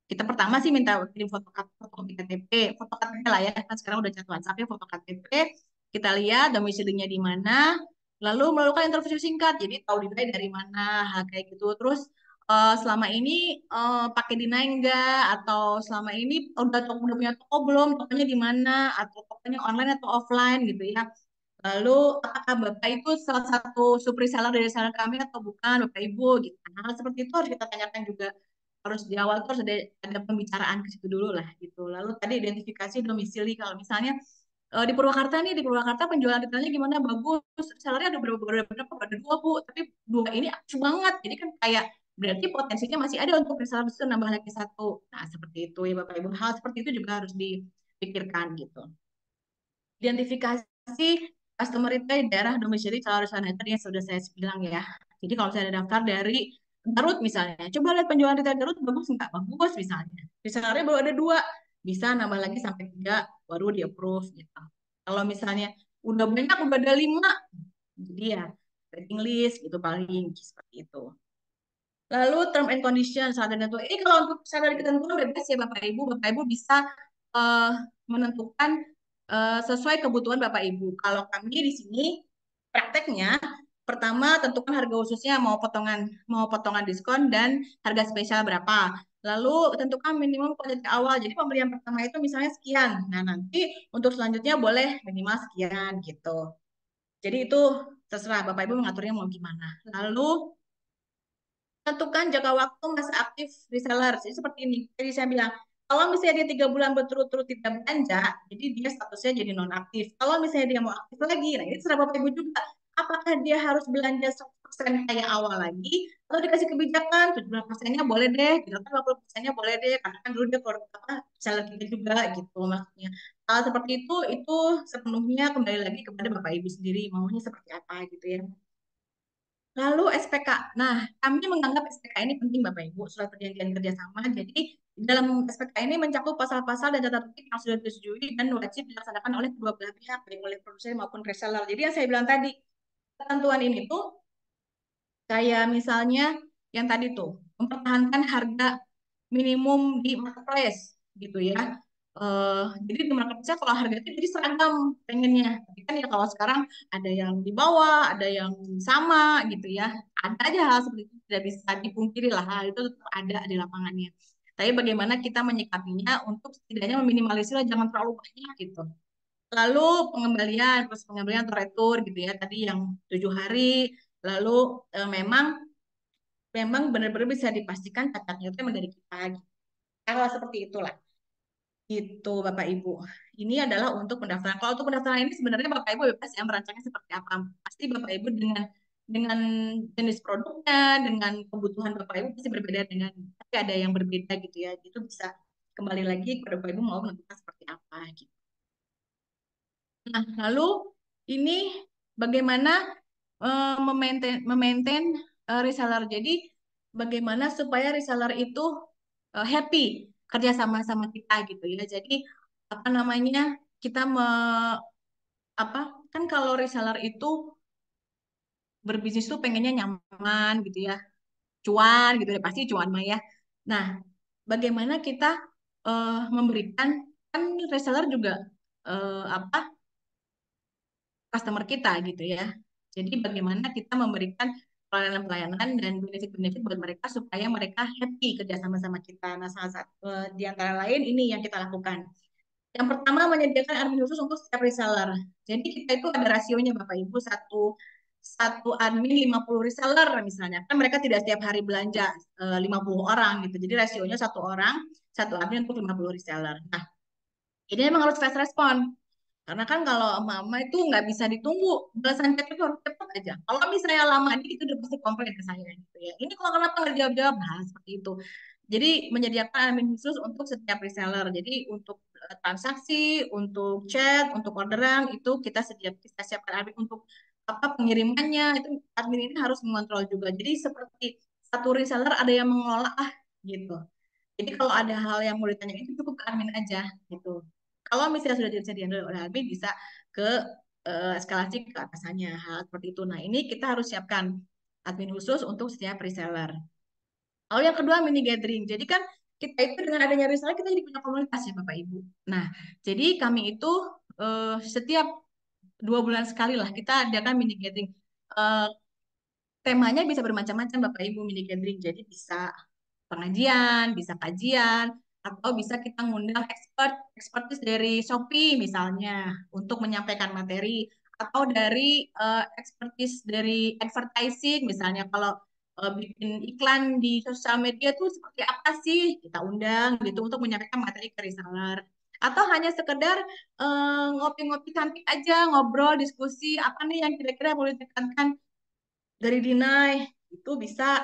kita pertama sih minta kirim foto KTP, foto KTP lah ya, kan sekarang udah chat WhatsApp ya, foto KTP, kita lihat domisilinya di mana, lalu melakukan interview singkat, jadi tahu dinilai dari mana, hal kayak gitu. Terus selama ini pakai Dinai enggak, atau selama ini udah punya toko belum, tokonya di mana, atau tokonya online atau offline gitu ya. Lalu apakah Bapak itu salah satu reseller dari reseller kami atau bukan, Bapak Ibu gitu. Nah, seperti itu harus kita tanyakan juga. Harus di awal tuh harus ada pembicaraan ke situ dulu lah gitu. Lalu tadi identifikasi domisili, kalau misalnya di Purwakarta nih, di Purwakarta penjualan detailnya gimana, bagus, sellernya ada berapa, ada 2 Bu, tapi 2 ini aktif banget. Jadi kan kayak berarti potensinya masih ada untuk reseller itu nambah lagi satu. Nah, seperti itu ya Bapak Ibu. Hal seperti itu juga harus dipikirkan gitu. Identifikasi customer itu di daerah domisili calon reseller tadi yang sudah saya bilang ya. Jadi kalau saya ada daftar dari Garut misalnya, coba lihat penjualan retail Garut bagus nggak? Bagus misalnya. Resellernya baru ada 2, bisa nambah lagi sampai 3, baru di approve gitu. Kalau misalnya udah banyak, udah ada 5, jadi ya waiting list gitu paling seperti itu. Lalu term and condition saat tentu. Ini kalau untuk syarat ketentuan bebas ya Bapak Ibu. Bapak Ibu bisa eh, menentukan sesuai kebutuhan Bapak Ibu. Kalau kami di sini prakteknya pertama tentukan harga khususnya mau potongan diskon dan harga spesial berapa. Lalu tentukan minimum kuantitas awal. Jadi pembelian pertama itu misalnya sekian. Nah, nanti untuk selanjutnya boleh minimal sekian gitu. Jadi itu terserah Bapak Ibu mengaturnya mau gimana. Lalu tentukan jangka waktu masa aktif reseller. Jadi seperti ini. Jadi saya bilang, kalau misalnya dia 3 bulan berturut-turut tidak belanja, jadi dia statusnya jadi nonaktif. Kalau misalnya dia mau aktif lagi, nah ini terserah Bapak Ibu juga. Apakah dia harus belanja 100% kayak awal lagi, atau dikasih kebijakan 70%-nya boleh deh, gitu kan 50%-nya boleh deh, karena kan dulu dia apa, seller kita juga gitu maksudnya. Hal seperti itu sepenuhnya kembali lagi kepada Bapak Ibu sendiri, maunya seperti apa gitu ya. Lalu SPK. Nah, kami menganggap SPK ini penting Bapak Ibu, surat perjanjian kerjasama. Jadi, dalam SPK ini mencakup pasal-pasal dan data tertib yang sudah disetujui dan wajib dilaksanakan oleh kedua belah pihak, baik oleh produsen maupun reseller. Jadi, yang saya bilang tadi, ketentuan ini tuh kayak misalnya yang tadi tuh, mempertahankan harga minimum di marketplace gitu ya. Jadi di marketplace kalau harga itu jadi seragam pengennya. Tapi kan ya kalau sekarang ada yang di bawah, ada yang sama gitu ya. Ada aja hal seperti itu tidak bisa dipungkiri lah, hal itu tetap ada di lapangannya. Tapi bagaimana kita menyikapinya untuk setidaknya meminimalisir jangan terlalu banyak gitu. Lalu pengembalian, proses pengembalian atau retur gitu ya. Tadi yang 7 hari, lalu memang memang benar-benar bisa dipastikan cacatnya itu memang dari kita gitu. Hal seperti itulah. Itu Bapak Ibu. Ini adalah untuk pendaftaran. Kalau untuk pendaftaran ini sebenarnya Bapak Ibu bebas ya merancangnya seperti apa. Pasti Bapak Ibu dengan jenis produknya, dengan kebutuhan Bapak Ibu pasti berbeda dengan tapi ada yang berbeda gitu ya. Itu bisa kembali lagi kepada Bapak Ibu mau menentukan seperti apa gitu. Nah, lalu ini bagaimana memaintain reseller. Jadi bagaimana supaya reseller itu happy kerja sama-sama kita gitu ya. Jadi apa namanya kita apa kan kalau reseller itu berbisnis tuh pengennya nyaman gitu ya, cuan gitu ya pasti cuan mah ya. Nah, bagaimana kita memberikan kan reseller juga apa customer kita gitu ya. Jadi bagaimana kita memberikan pelayanan-pelayanan dan benefit-benefit buat mereka supaya mereka happy kerja sama-sama kita. Nah, salah satu di antara lain ini yang kita lakukan. Yang pertama menyediakan admin khusus untuk setiap reseller. Jadi kita itu ada rasionya Bapak Ibu satu admin 50 reseller misalnya. Kan mereka tidak setiap hari belanja 50 orang gitu. Jadi rasionya satu orang, satu admin untuk 50 reseller. Nah, ini memang harus fast respon. Karena kan kalau mama itu nggak bisa ditunggu, belasan chat itu harus cepat aja. Kalau misalnya lama dikit itu udah pasti komplain ke saya gitu ya. Ini kok kenapa nggak jawab-jawab? Nah, seperti itu. Jadi menyediakan admin khusus untuk setiap reseller. Jadi untuk transaksi, untuk chat, untuk orderan itu kita siapkan admin untuk apa pengirimannya itu admin ini harus mengontrol juga. Jadi seperti satu reseller ada yang mengelola gitu. Jadi kalau ada hal yang mau ditanya itu cukup ke admin aja gitu. Kalau misalnya sudah bisa dihandle oleh admin bisa ke eskalasi ke atasannya hal seperti itu. Nah ini kita harus siapkan admin khusus untuk setiap reseller. Lalu yang kedua mini gathering. Jadi kan kita itu dengan adanya reseller kita jadi punya komunitas ya Bapak Ibu. Nah jadi kami itu setiap 2 bulan sekali lah kita adakan mini gathering. Eh, Temanya bisa bermacam-macam Bapak Ibu mini gathering. Jadi bisa pengajian, bisa kajian, atau bisa kita ngundang expertis dari Shopee misalnya untuk menyampaikan materi, atau dari expertise dari advertising misalnya kalau bikin iklan di sosial media tuh seperti apa sih kita undang gitu untuk menyampaikan materi ke reseller. Atau hanya sekedar ngopi-ngopi cantik aja, ngobrol, diskusi, apa nih yang kira-kira boleh ditekankan dari Dinai itu bisa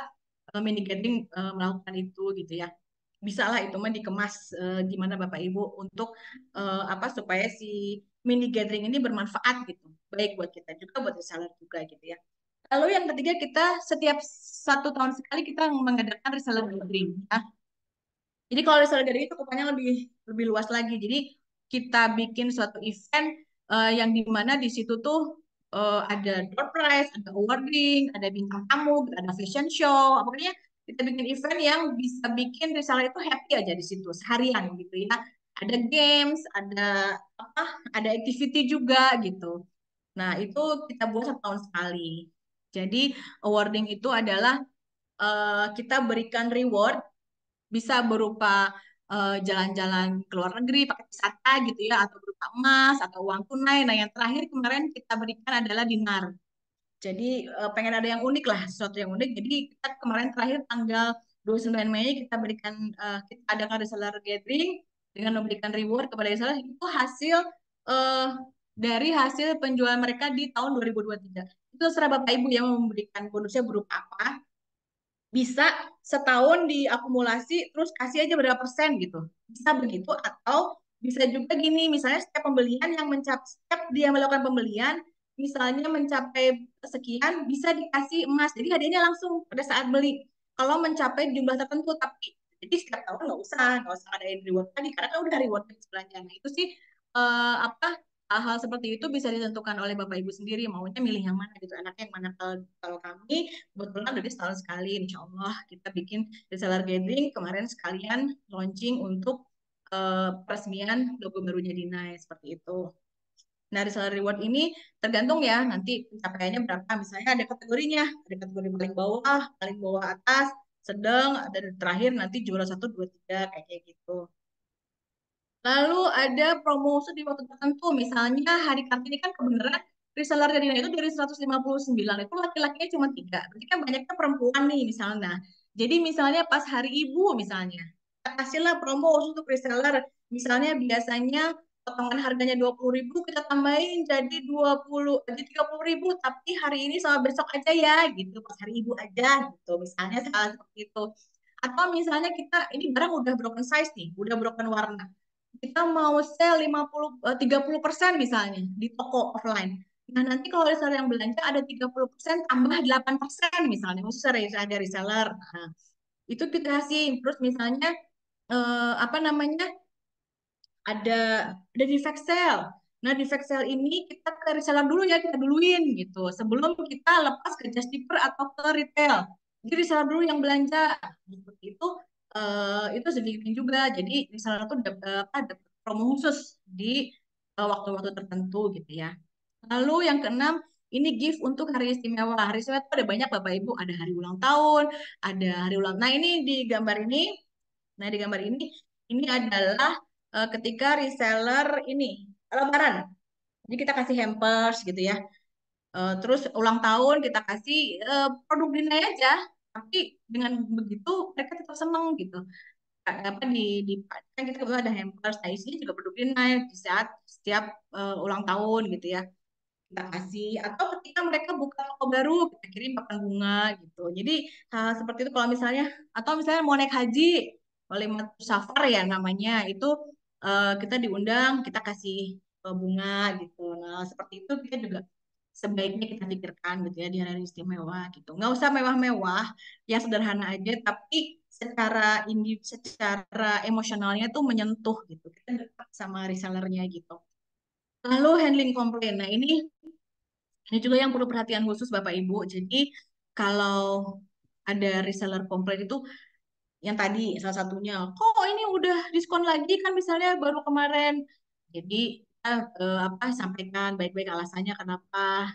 mini gathering melakukan itu gitu ya. Bisa lah itu mah dikemas gimana Bapak Ibu untuk apa supaya si mini gathering ini bermanfaat gitu. Baik buat kita juga buat reseller juga gitu ya. Lalu yang ketiga kita setiap 1 tahun sekali kita mengadakan reseller gathering ya. Jadi kalau reseller gathering itu cakupannya lebih lebih luas lagi. Jadi kita bikin suatu event yang dimana di situ tuh ada door prize, ada awarding, ada bintang tamu, ada fashion show. Pokoknya kita bikin event yang bisa bikin reseller itu happy aja di situ seharian gitu ya. Ada games, apa, ada activity juga gitu. Nah itu kita buat 1 tahun sekali. Jadi awarding itu adalah kita berikan reward bisa berupa jalan-jalan ke luar negeri pakai wisata gitu ya, atau berupa emas atau uang tunai. Nah, yang terakhir kemarin kita berikan adalah dinar. Jadi pengen ada yang unik lah, sesuatu yang unik. Jadi kita kemarin terakhir tanggal 29 Mei kita berikan, kita adakan reseller gathering dengan memberikan reward kepada reseller itu hasil eh, dari hasil penjualan mereka di tahun 2023. Itu serah Bapak Ibu yang memberikan bonusnya berupa apa. Bisa setahun diakumulasi terus kasih aja berapa persen gitu. Bisa begitu atau bisa juga gini, misalnya setiap pembelian yang mencapai, setiap dia melakukan pembelian misalnya mencapai sekian bisa dikasih emas. Jadi hadiahnya langsung pada saat beli. Kalau mencapai jumlah tertentu, tapi jadi setiap tahun nggak usah ngadain reward lagi karena kan udah reward belanja. Nah itu sih apa, hal-hal seperti itu bisa ditentukan oleh Bapak Ibu sendiri maunya milih yang mana gitu, enaknya yang mana. Kalau kami kebetulan dari setahun sekali, insya Allah kita bikin reseller gathering kemarin sekalian launching untuk peresmian logo barunya Dinai seperti itu. Nah, reseller reward ini tergantung ya nanti pencapaiannya berapa. Misalnya ada kategorinya, ada kategori paling bawah atas, sedang, dan terakhir nanti juara satu, dua, tiga kayak gitu. Lalu ada promo khusus di waktu tertentu, misalnya hari Kartini kan kebenaran reseller Dina itu dari 159, itu laki-lakinya cuma tiga, berarti kan banyaknya perempuan nih misalnya. Jadi misalnya pas hari ibu misalnya, kita kasihlah promo khusus untuk reseller, misalnya biasanya potongan harganya 20.000, kita tambahin jadi 20, jadi 30.000, tapi hari ini sama besok aja ya, gitu, pas hari ibu aja, gitu, misalnya sekali seperti itu. Atau misalnya kita, ini barang udah broken size nih, udah broken warna, kita mau sell 30% misalnya di toko offline. Nah, nanti kalau reseller yang belanja ada 30% tambah 8% misalnya, khusus ada reseller. Nah, itu kita kasih. Terus misalnya apa namanya? Ada di fake sale. Nah, di fake sale ini kita ke reseller dulu ya, kita duluin gitu. Sebelum kita lepas ke just tipper atau ke retail. Jadi reseller dulu yang belanja. Seperti itu signifikan juga. Jadi reseller tuh dapat promo khusus di waktu-waktu tertentu gitu ya. Lalu yang keenam, ini gift untuk hari istimewa. Hari istimewa itu ada banyak Bapak Ibu, ada hari ulang tahun, ada hari ulang. Nah, ini di gambar ini, nah di gambar ini adalah ketika reseller ini lebaran. Jadi kita kasih hampers gitu ya. Terus ulang tahun kita kasih produk Dinai aja. Tapi dengan begitu mereka tetap seneng gitu. Apa di kan kita kebetulan ada hampers, nah isinya juga produk Dinai di saat setiap ulang tahun gitu ya kita kasih, atau ketika mereka buka toko baru kita kirim papan bunga gitu. Jadi hal seperti itu kalau misalnya, atau misalnya mau naik haji Walimat Safar ya namanya itu, kita diundang kita kasih bunga gitu. Nah seperti itu kita juga sebaiknya kita pikirkan gitu ya di hari istimewa gitu. Nggak usah mewah-mewah, yang sederhana aja tapi secara emosionalnya tuh menyentuh gitu. Kita dekat sama resellernya gitu. Lalu handling komplain. Nah, ini juga yang perlu perhatian khusus Bapak Ibu. Jadi kalau ada reseller komplain itu yang tadi salah satunya, kok ini udah diskon lagi kan misalnya baru kemarin. Jadi kita apa sampaikan baik-baik alasannya kenapa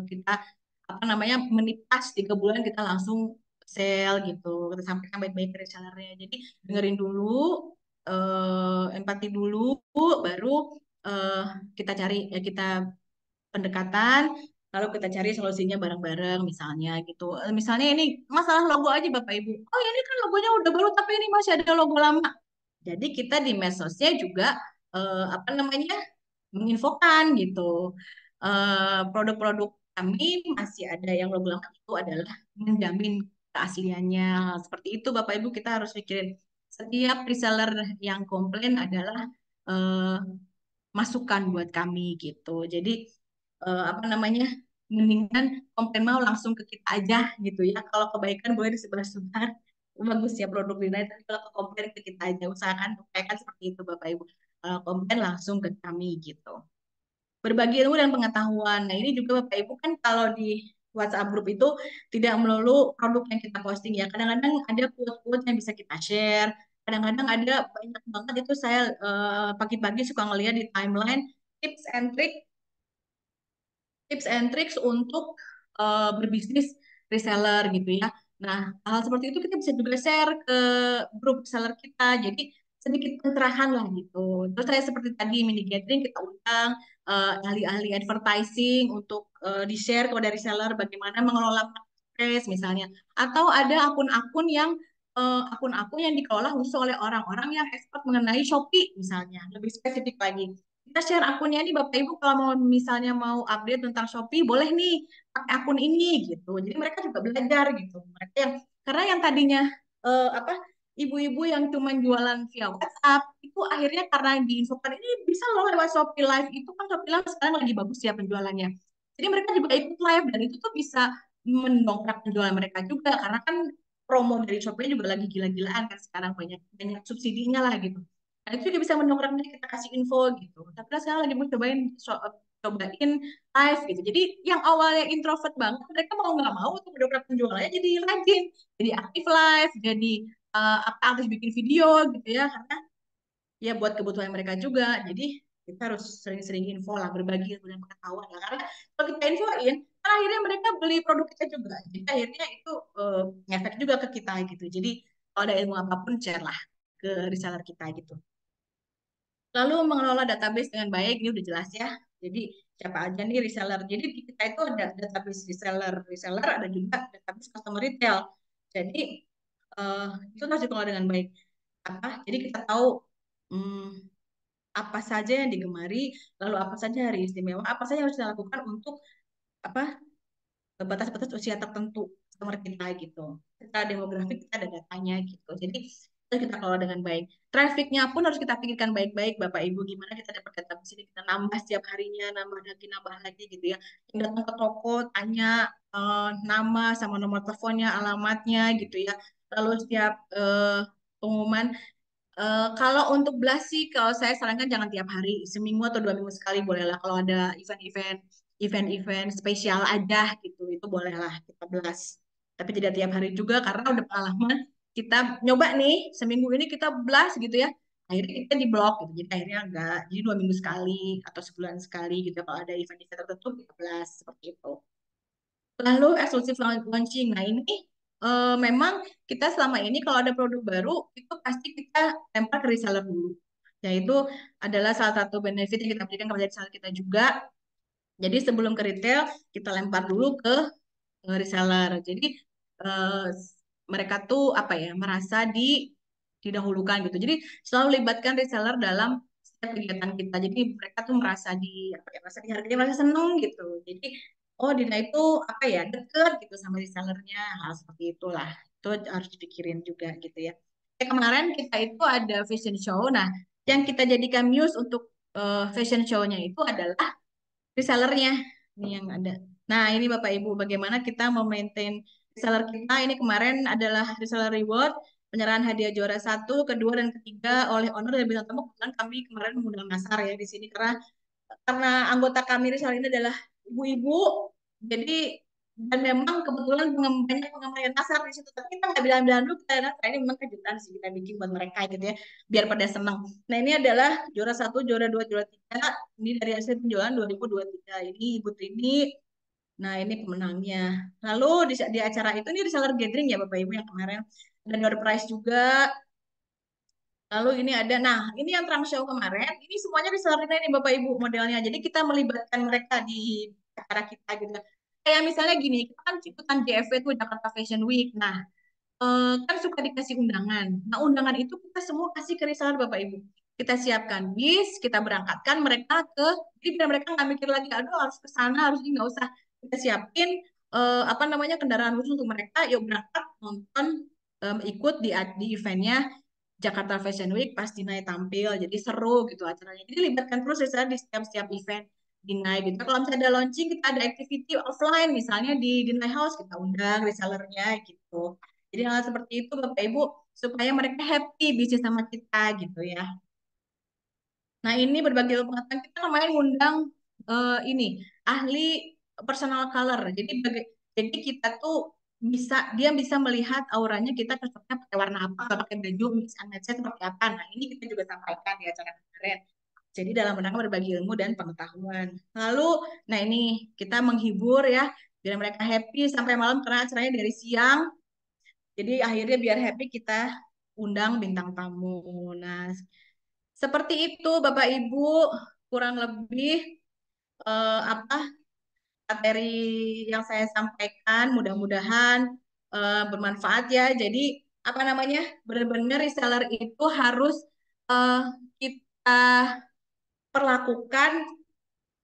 kita apa namanya menipas 3 bulan kita langsung sale gitu. Kita sampaikan baik-baik ke resellernya. Jadi dengerin dulu, empati dulu, baru eh, kita cari ya kita pendekatan, lalu kita cari solusinya bareng-bareng misalnya gitu. Misalnya ini masalah logo aja Bapak Ibu. Oh ini kan logonya udah baru tapi ini masih ada logo lama. Jadi kita di medsosnya juga apa namanya menginfokan gitu. Produk-produk kami masih ada yang logo lama itu adalah menjamin keasliannya. Seperti itu Bapak Ibu kita harus pikirin. Setiap reseller yang komplain adalah eh, masukan buat kami gitu. Jadi apa namanya mendingan komplain mau langsung ke kita aja gitu ya. Kalau kebaikan boleh disebar-sebar. Bagus ya produk Dina, tapi kalau komplain ke kita aja usahakan upayakan seperti itu Bapak Ibu. Kalau komplain langsung ke kami gitu. Berbagi ilmu dan pengetahuan. Nah, ini juga Bapak Ibu kan kalau di WhatsApp grup itu tidak melulu produk yang kita posting ya. Kadang-kadang ada quote-quote yang bisa kita share. Kadang-kadang ada banyak banget itu saya pagi-pagi suka ngeliat di timeline tips and trick untuk berbisnis reseller gitu ya. Nah, hal seperti itu kita bisa juga share ke grup reseller kita. Jadi sedikit pencerahan lah gitu. Terus saya seperti tadi mini gathering kita undang ahli-ahli advertising untuk di-share kepada reseller bagaimana mengelola marketplace misalnya. Atau ada akun-akun yang dikelola khusus oleh orang-orang yang expert mengenai Shopee misalnya, lebih spesifik lagi. Kita share akunnya nih Bapak Ibu kalau mau misalnya mau update tentang Shopee boleh nih pakai akun ini gitu. Jadi mereka juga belajar gitu. Mereka yang karena yang tadinya apa ibu-ibu yang cuma jualan via WhatsApp itu akhirnya karena diinfokan ini bisa loh lewat Shopee Live itu kan Shopee Live sekarang lagi bagus ya penjualannya. Jadi mereka juga ikut live dan itu tuh bisa mendongkrak penjualan mereka juga karena kan promo dari Shopee juga lagi gila-gilaan kan sekarang banyak banyak subsidinya lah gitu. Nah, itu juga bisa mendongkrak mereka kita kasih info gitu. Tapi kan sekarang lagi mau cobain live gitu. Jadi yang awalnya introvert banget mereka mau nggak mau untuk mendongkrak penjualannya jadi rajin, jadi aktif live, jadi apa harus bikin video gitu ya karena ya buat kebutuhan mereka juga jadi kita harus sering-sering info lah berbagi ilmu dan pengetahuan lah karena kalau kita infoin kan akhirnya mereka beli produk kita juga jadi akhirnya itu ngefek juga ke kita gitu jadi kalau ada ilmu apapun share lah ke reseller kita gitu lalu mengelola database dengan baik ini udah jelas ya jadi siapa aja nih reseller jadi di kita itu ada database reseller ada juga database customer retail jadi eh, itu harus dikelola dengan baik apa jadi kita tahu hmm, apa saja yang digemari, lalu apa saja hari istimewa, apa saja yang harus dilakukan untuk apa batas-batas usia tertentu customer kita gitu. Secara demografik kita ada datanya gitu. Jadi itu kita kelola dengan baik. Trafficnya pun harus kita pikirkan baik-baik, Bapak Ibu. Gimana kita dapat data di sini kita nambah setiap harinya, nambah lagi gitu ya. Yang datang ke toko tanya nama sama nomor teleponnya, alamatnya gitu ya. Lalu setiap pengumuman kalau untuk blast sih, kalau saya sarankan jangan tiap hari, seminggu atau 2 minggu sekali bolehlah. Kalau ada event-event spesial aja gitu, itu bolehlah kita blast. Tapi tidak tiap hari juga karena udah pengalaman kita nyoba nih seminggu ini kita blast gitu ya. Akhirnya kita di blok gitu, jadi akhirnya enggak. Jadi 2 minggu sekali atau sebulan sekali gitu. Kalau ada event-event tertentu kita blast seperti itu. Lalu eksklusif launching. Nah ini memang kita selama ini kalau ada produk baru itu pasti kita lempar ke reseller dulu. Yaitu adalah salah satu benefit yang kita berikan kepada reseller kita juga. Jadi sebelum ke retail kita lempar dulu ke reseller. Jadi eh, mereka tuh apa ya merasa didahulukan gitu. Jadi selalu libatkan reseller dalam setiap kegiatan kita. Jadi mereka tuh merasa apa ya merasa dihargai, merasa seneng gitu. Jadi oh Dina itu apa ya deket gitu sama resellernya, hal seperti itulah. Itu harus dipikirin juga gitu ya. Kemarin kita itu ada fashion show. Nah, yang kita jadikan muse untuk fashion show-nya itu adalah resellernya ini yang ada. Nah, ini Bapak Ibu, bagaimana kita memaintain reseller kita. Ini kemarin adalah reseller reward, penyerahan hadiah juara satu, kedua, dan ketiga oleh owner dan bintang tamu. Kebetulan kami kemarin mengundang Nasar ya di sini karena anggota kami reseller ini adalah ibu-ibu, jadi dan memang kebetulan banyak penggemar yang Nasar di situ. Tapi kita nggak bilang-bilang dulu karena ini memang kejutan sih kita bikin buat mereka gitu ya, biar pada senang. Nah ini adalah juara satu, juara dua, juara tiga. Ini dari hasil penjualan 2023. Ini Ibu Trini. Nah, ini pemenangnya. Lalu di acara itu ini reseller gathering ya Bapak Ibu yang kemarin. Dan door prize juga. Lalu ini ada, nah ini yang trunk show kemarin. Ini semuanya reseller ini Bapak Ibu modelnya. Jadi kita melibatkan mereka di acara kita gitu. Kayak misalnya gini, kita kan ikutan JFW itu Jakarta Fashion Week. Nah, kan suka dikasih undangan. Nah, undangan itu kita semua kasih ke reseller Bapak Ibu. Kita siapkan bis, kita berangkatkan mereka jadi biar mereka nggak mikir lagi, aduh harus ke sana, harus ini nggak usah. Kita siapin apa namanya kendaraan khusus untuk mereka, yuk berangkat nonton, ikut di eventnya Jakarta Fashion Week pas Dinai tampil, jadi seru gitu acaranya. Jadi libatkan terus reseller di setiap event Dinai gitu. Kalau misalnya ada launching, kita ada activity offline, misalnya di Dinai House, kita undang resellernya gitu. Jadi hal seperti itu Bapak Ibu supaya mereka happy bisnis sama kita gitu ya. Nah ini berbagi ilmu pengetahuan kita kemarin ngundang ini ahli personal color. Jadi kita tuh dia bisa melihat auranya kita cocoknya pakai warna apa, kalau pakai baju mix and match seperti apa. Nah ini kita juga sampaikan di acara kemarin. Jadi dalam rangka berbagi ilmu dan pengetahuan. Lalu, nah ini kita menghibur ya, biar mereka happy sampai malam karena acaranya dari siang jadi akhirnya biar happy kita undang bintang tamu. Nah, seperti itu Bapak Ibu, kurang lebih apa materi yang saya sampaikan. Mudah-mudahan bermanfaat ya. Jadi apa namanya, benar-benar reseller itu harus eh, kita perlakukan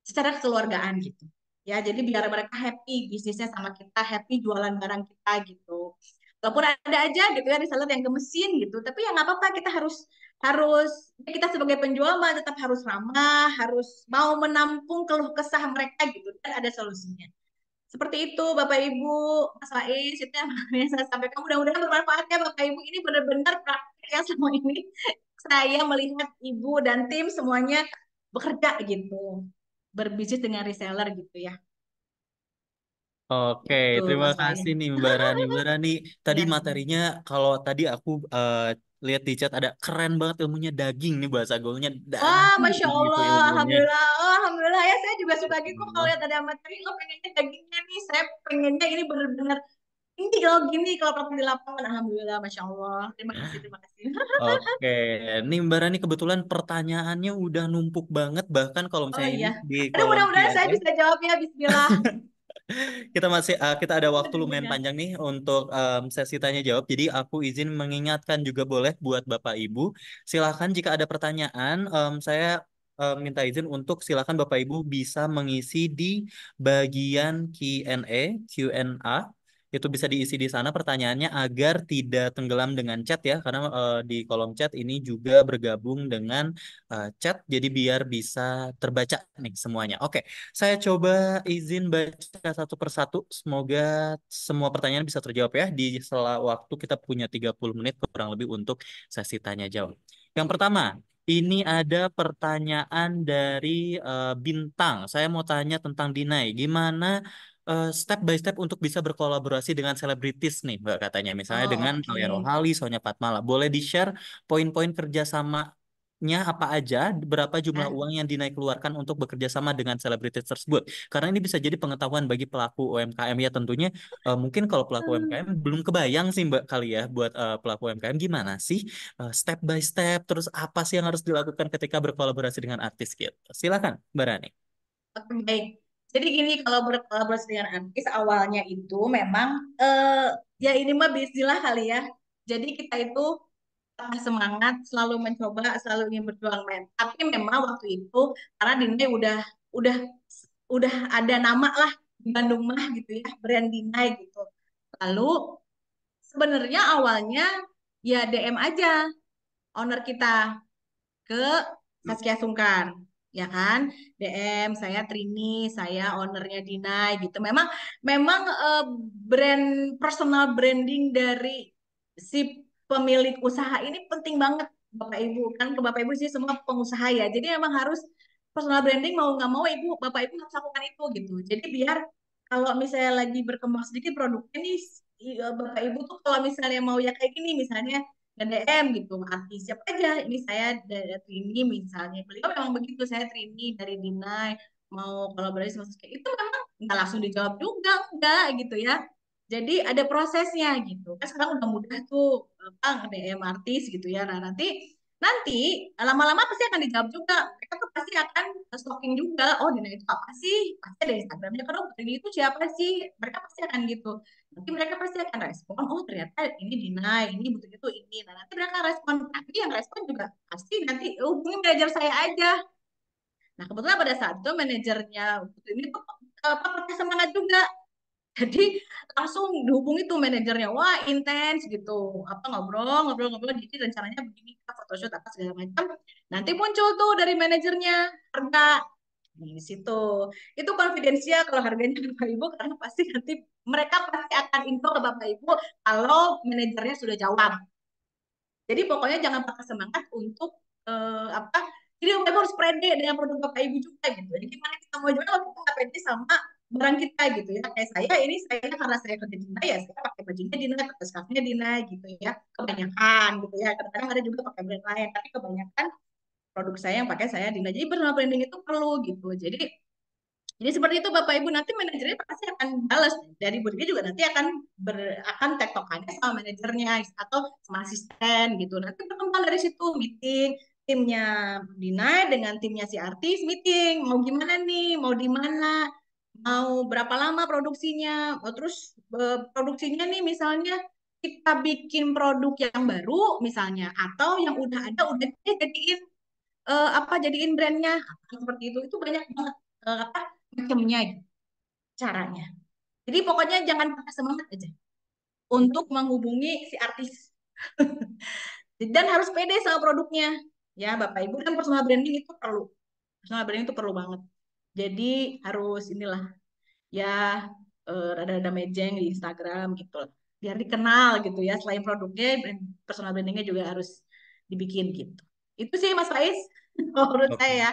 secara kekeluargaan gitu. Ya, jadi biar mereka happy bisnisnya sama kita, happy jualan barang kita gitu. Walaupun ada aja gitu ya reseller yang gemesin gitu, tapi ya nggak apa-apa, kita harus harus ya kita sebagai penjual mah tetap harus ramah, harus mau menampung keluh kesah mereka gitu dan ada solusinya. Seperti itu Bapak Ibu, Mas Faiz, itu yang saya sampaikan. Mudah-mudahan bermanfaat ya Bapak Ibu. Ini benar-benar praktek yang selama ini saya melihat Ibu dan tim semuanya bekerja gitu, berbisnis dengan reseller gitu ya. Oke, Itu terima Mas Faiz. kasih nih Mbak Rani. Mbak Rani, tadi Ya. materinya kalau tadi aku lihat di chat ada keren banget ilmunya daging nih bahasa gaulnya Wah, daging Masya gitu Allah, ilmunya. Alhamdulillah, oh, Alhamdulillah ya, saya juga suka gitu kalau Oh, lihat ada materi, oh pengennya dagingnya nih, saya pengennya ini benar-benar ini kalau gini, kalau praktek di lapangan, Alhamdulillah, Masya Allah. Terima kasih, terima kasih. oke, nih Mbak Rani kebetulan pertanyaannya udah numpuk banget bahkan kalau Oh misalnya ini iya. di Aduh, kolom mudah-mudahan saya Q&A. bisa jawab ya, Bismillah. Kita ada waktu lumayan Mudah-mudahan. panjang nih untuk sesi tanya jawab. Jadi aku izin mengingatkan juga boleh buat Bapak Ibu. Silakan jika ada pertanyaan, saya minta izin untuk silakan Bapak Ibu bisa mengisi di bagian Q&A, Q&A. Itu bisa diisi di sana pertanyaannya agar tidak tenggelam dengan chat ya, karena di kolom chat ini juga bergabung dengan chat, jadi biar bisa terbaca nih semuanya. Oke. Saya coba izin baca satu persatu. Semoga semua pertanyaan bisa terjawab ya. Di sela waktu kita punya 30 menit kurang lebih untuk sesi tanya jawab. Yang pertama, ini ada pertanyaan dari Bintang. Saya mau tanya tentang Dinai. Gimana step by step untuk bisa berkolaborasi dengan selebritis nih, Mbak katanya. Misalnya Oh, dengan oke. Alia Rohali, Sonya Patmala. Boleh di-share poin-poin kerjasama apa aja, berapa jumlah Nah, uang yang Dinai keluarkan untuk bekerja sama dengan selebritis tersebut. Karena ini bisa jadi pengetahuan bagi pelaku UMKM ya tentunya mungkin kalau pelaku UMKM belum kebayang sih Mbak kali ya buat pelaku UMKM gimana sih step by step terus apa sih yang harus dilakukan ketika berkolaborasi dengan artis gitu. Silakan Mbak Rani. oke, baik. Jadi gini, kalau berkolaborasi dengan artis, awalnya itu memang, ya ini mah bismillah kali ya. Jadi kita itu semangat, selalu mencoba, selalu ingin berjuang men. Tapi memang waktu itu karena Dinai udah udah ada nama lah di Bandung mah gitu ya, brand Dinai gitu. Lalu sebenarnya awalnya ya DM aja owner kita ke Saskia Sungkar, ya kan? DM saya Trini, saya ownernya Dinai gitu. Memang memang brand personal branding dari si pemilik usaha ini penting banget Bapak Ibu, kan ke Bapak Ibu sih semua pengusaha ya. Jadi memang harus personal branding, mau nggak mau Ibu Bapak Ibu harus lakukan itu gitu. Jadi biar kalau misalnya lagi berkembang sedikit produknya nih, Bapak Ibu tuh kalau misalnya mau ya kayak gini misalnya DM gitu artis siapa aja, ini saya dari Trini misalnya, beliau memang begitu, saya Trini dari Dinai mau kolaborasi sama kayak itu, memang nggak langsung dijawab juga, enggak gitu ya. Jadi ada prosesnya gitu kan, sekarang udah mudah tuh apa DM artis gitu ya. Nah, nanti nanti lama-lama pasti akan dijawab juga, mereka tuh pasti akan stalking juga, oh Dina itu apa sih, pasti ada Instagramnya kan, oh ini itu siapa sih, mereka pasti akan gitu. Nanti mereka pasti akan respon, oh ternyata ini Dina, ini butuh itu ini. Nah, nanti mereka respon, tapi yang respon juga pasti nanti hubungi manajer saya aja. Nah, kebetulan pada saat itu manajernya ini tuh apa pakai semangat juga. Jadi langsung dihubungi tuh manajernya, wah intens gitu, apa ngobrol-ngobrol, jadi rencananya begini, photoshoot apa segala macam. Nanti muncul tuh dari manajernya harga di situ. Itu konfidensial kalau harganya Bapak Ibu, karena pasti nanti mereka pasti akan info ke Bapak Ibu kalau manajernya sudah jawab. Jadi pokoknya jangan patah semangat untuk apa? Jadi Bapak Ibu harus pede dengan produk Bapak Ibu juga gitu. Jadi gimana kita mau jual kalau kita nggak pede sama barang kita gitu ya. Kayak saya ini, saya karena saya kerja di Dina ya, saya pakai bajunya Dina, pakai scarfnya Dina gitu ya. Kebanyakan gitu ya. Kadang-kadang ada juga pakai brand lain, tapi kebanyakan produk saya yang pakai saya Dina. Jadi personal branding itu perlu gitu. Jadi Jadi seperti itu Bapak Ibu, nanti manajernya pasti akan balas, dari Bu juga nanti akan tektokannya sama manajernya atau sama asisten gitu. Nanti berkembang dari situ, meeting timnya Dina dengan timnya si artis, meeting mau gimana nih, mau di mana, mau berapa lama produksinya. Terus produksinya nih misalnya kita bikin produk yang baru misalnya, atau yang udah ada udah jadiin jadiin brandnya seperti itu banyak banget apa macamnya gitu, caranya. Jadi pokoknya jangan patah semangat aja untuk menghubungi si artis dan harus pede sama produknya ya Bapak Ibu, kan personal branding itu perlu, personal branding itu perlu banget. Jadi harus inilah ya, rada-rada mejeng di Instagram gitu lah, biar dikenal gitu ya, selain produknya personal brandingnya juga harus dibikin gitu. Itu sih Mas Faiz menurut Oke. saya ya.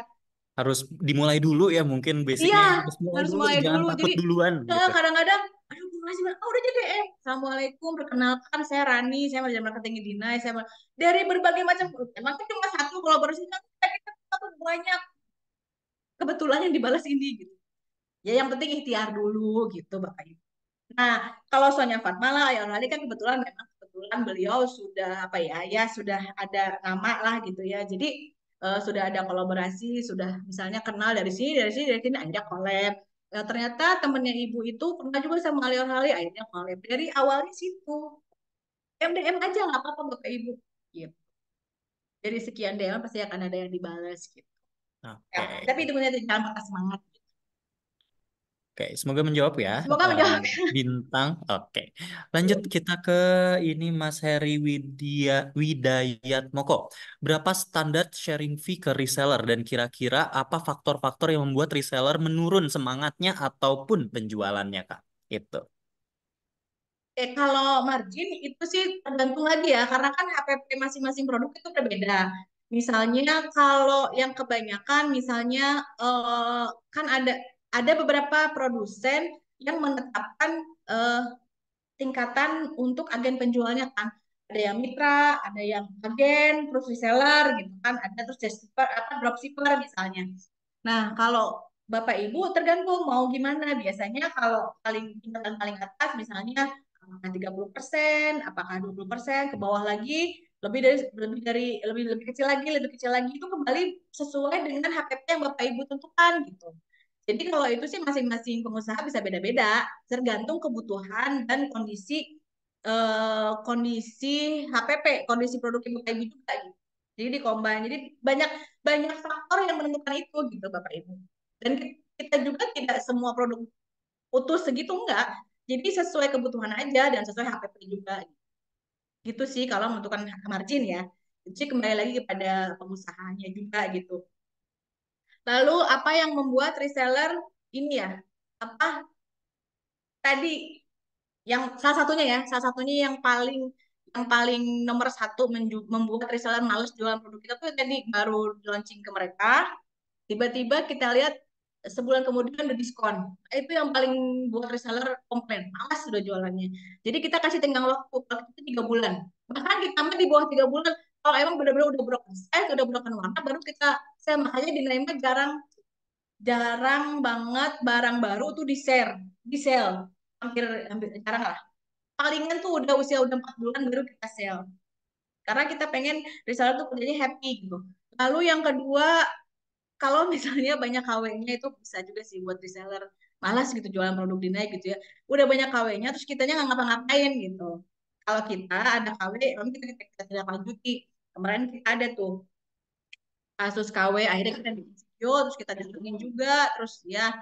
Harus dimulai dulu ya, mungkin Iya, basicnya ya harus mulai harus dulu, mulai jangan dulu. takut Jadi duluan gitu. kadang-kadang, aduh masih oh, udah jadi Assalamualaikum, perkenalkan saya Rani, saya manajer marketing Dinai, dari berbagai macam, emang itu cuma satu kolaborasi, kita dapat banyak, kebetulan yang dibalas ini gitu. Ya yang penting ikhtiar dulu gitu Bapak Ibu. Nah, kalau Sonya Fatmala ya Ali kan kebetulan, memang kebetulan beliau sudah apa ya, ya sudah ada nama lah gitu ya. Jadi sudah ada kolaborasi, sudah misalnya kenal dari sini, akhirnya collab. Ternyata temennya ibu itu pernah juga sama Ali Ali, akhirnya collab. Dari awalnya situ, DM aja nggak apa-apa Bapak Ibu. Gitu. Dari sekian DM pasti akan ada yang dibalas gitu. Ya, Oke. tapi itu punya jangan patah semangat. Oke, semoga menjawab ya, Semoga eh, menjawab. Bintang. Oke, lanjut kita ke ini Mas Heri Widayat Moko. Berapa standar sharing fee ke reseller dan kira-kira apa faktor-faktor yang membuat reseller menurun semangatnya ataupun penjualannya, Kak? Itu. Kalau margin itu sih tergantung lagi ya, karena kan HPP masing-masing produk itu berbeda. Misalnya kalau yang kebanyakan, misalnya kan ada beberapa produsen yang menetapkan eh, tingkatan untuk agen penjualnya kan. Ada yang mitra, ada yang agen, terus reseller gitu kan, ada terus dropshipper, dropshipper misalnya. Nah, kalau Bapak Ibu tergantung mau gimana. Biasanya kalau tingkatan paling atas misalnya apakah 30%, apakah 20%, ke bawah lagi lebih kecil lagi itu kembali sesuai dengan HPP yang Bapak Ibu tentukan gitu. Jadi kalau itu sih masing-masing pengusaha bisa beda-beda, tergantung kebutuhan dan kondisi HPP, kondisi produk yang Bapak Ibu juga gitu. Jadi dikombin. Jadi banyak banyak faktor yang menentukan itu gitu Bapak Ibu. Dan kita juga tidak semua produk utuh segitu enggak. Jadi sesuai kebutuhan aja dan sesuai HPP juga. Gitu sih kalau menentukan margin ya. Jadi kembali lagi kepada pengusahanya juga gitu. Lalu apa yang membuat reseller ini ya? Apa tadi yang salah satunya yang paling nomor satu membuat reseller males jualan produk kita tuh tadi baru launching ke mereka, tiba-tiba kita lihat sebulan kemudian udah diskon. Itu yang paling buat reseller komplain, malas sudah jualannya. Jadi kita kasih tenggang waktu, kalau itu 3 bulan. Bahkan kita mah di bawah 3 bulan, kalau emang benar-benar udah broken size, udah broken warna, baru kita saya makanya di Naima jarang jarang banget barang baru tuh di sale. Hampir hampir jarang lah. Palingan tuh udah 4 bulan baru kita sale. Karena kita pengen reseller tuh kerjanya happy gitu. Lalu yang kedua, kalau misalnya banyak KW-nya itu bisa juga sih buat reseller malas gitu jualan produk dinaik gitu ya. Udah banyak KW-nya terus kitanya nggak ngapa-ngapain gitu. Kalau kita ada KW, nanti kita tidak lanjuti. Kemarin kita ada tuh kasus KW, akhirnya kita bikin video, terus kita datengin juga, terus ya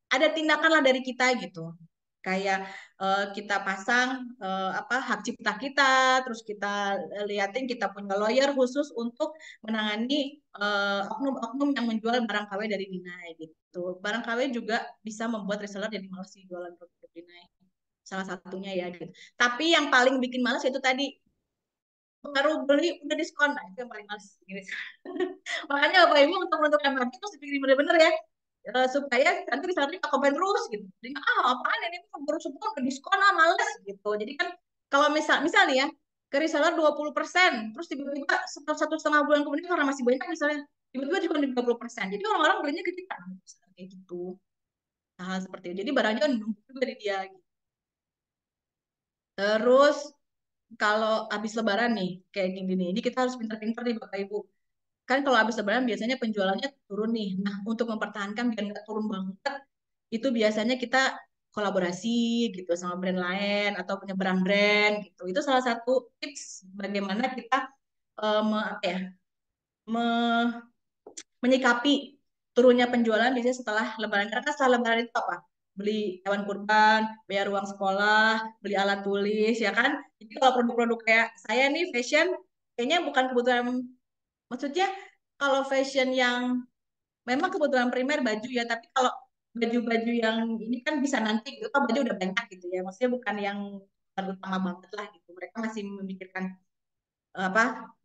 ada tindakan lah dari kita gitu. Kayak kita pasang hak cipta kita, terus kita liatin kita punya lawyer khusus untuk menangani oknum-oknum yang menjual barang KW dari Dinai gitu. Barang KW juga bisa membuat reseller jadi malas sih jualan produk Dinai. Salah satunya ya gitu. Tapi yang paling bikin malas itu tadi baru beli udah diskon, nah itu yang paling males gitu. Makanya Bapak Ibu untuk menentukan harga itu harus dipikirin bener-bener ya. Supaya nanti misalnya nggak komplain terus gitu. Jadi apaan ini baru sebulan udah diskon males gitu. Jadi kan kalau misal nih ya ke reseller 20%, terus tiba-tiba setelah 1,5 bulan kemudian karena masih banyak misalnya tiba-tiba diskon 30%. Jadi orang-orang belinya ke kita kayak gitu. hal seperti itu. Jadi barangnya numpuk juga di dia. Terus kalau habis Lebaran nih kayak gini nih, ini kita harus pinter-pinter nih Bapak Ibu. Kan kalau habis Lebaran biasanya penjualannya turun nih. Nah, untuk mempertahankan biar nggak turun banget, itu biasanya kita kolaborasi gitu sama brand lain atau penyeberang brand gitu. Itu salah satu tips bagaimana kita apa ya, me- menyikapi turunnya penjualan biasanya setelah Lebaran. Karena kan setelah Lebaran itu apa? Beli hewan kurban, bayar uang sekolah, beli alat tulis, ya kan? Jadi kalau produk-produk kayak saya nih fashion, kayaknya bukan kebutuhan, maksudnya kalau fashion yang memang kebutuhan primer baju ya, tapi kalau baju-baju yang ini kan bisa nanti, itu kan baju udah banyak gitu ya, maksudnya bukan yang utama banget lah gitu. Mereka masih memikirkan apa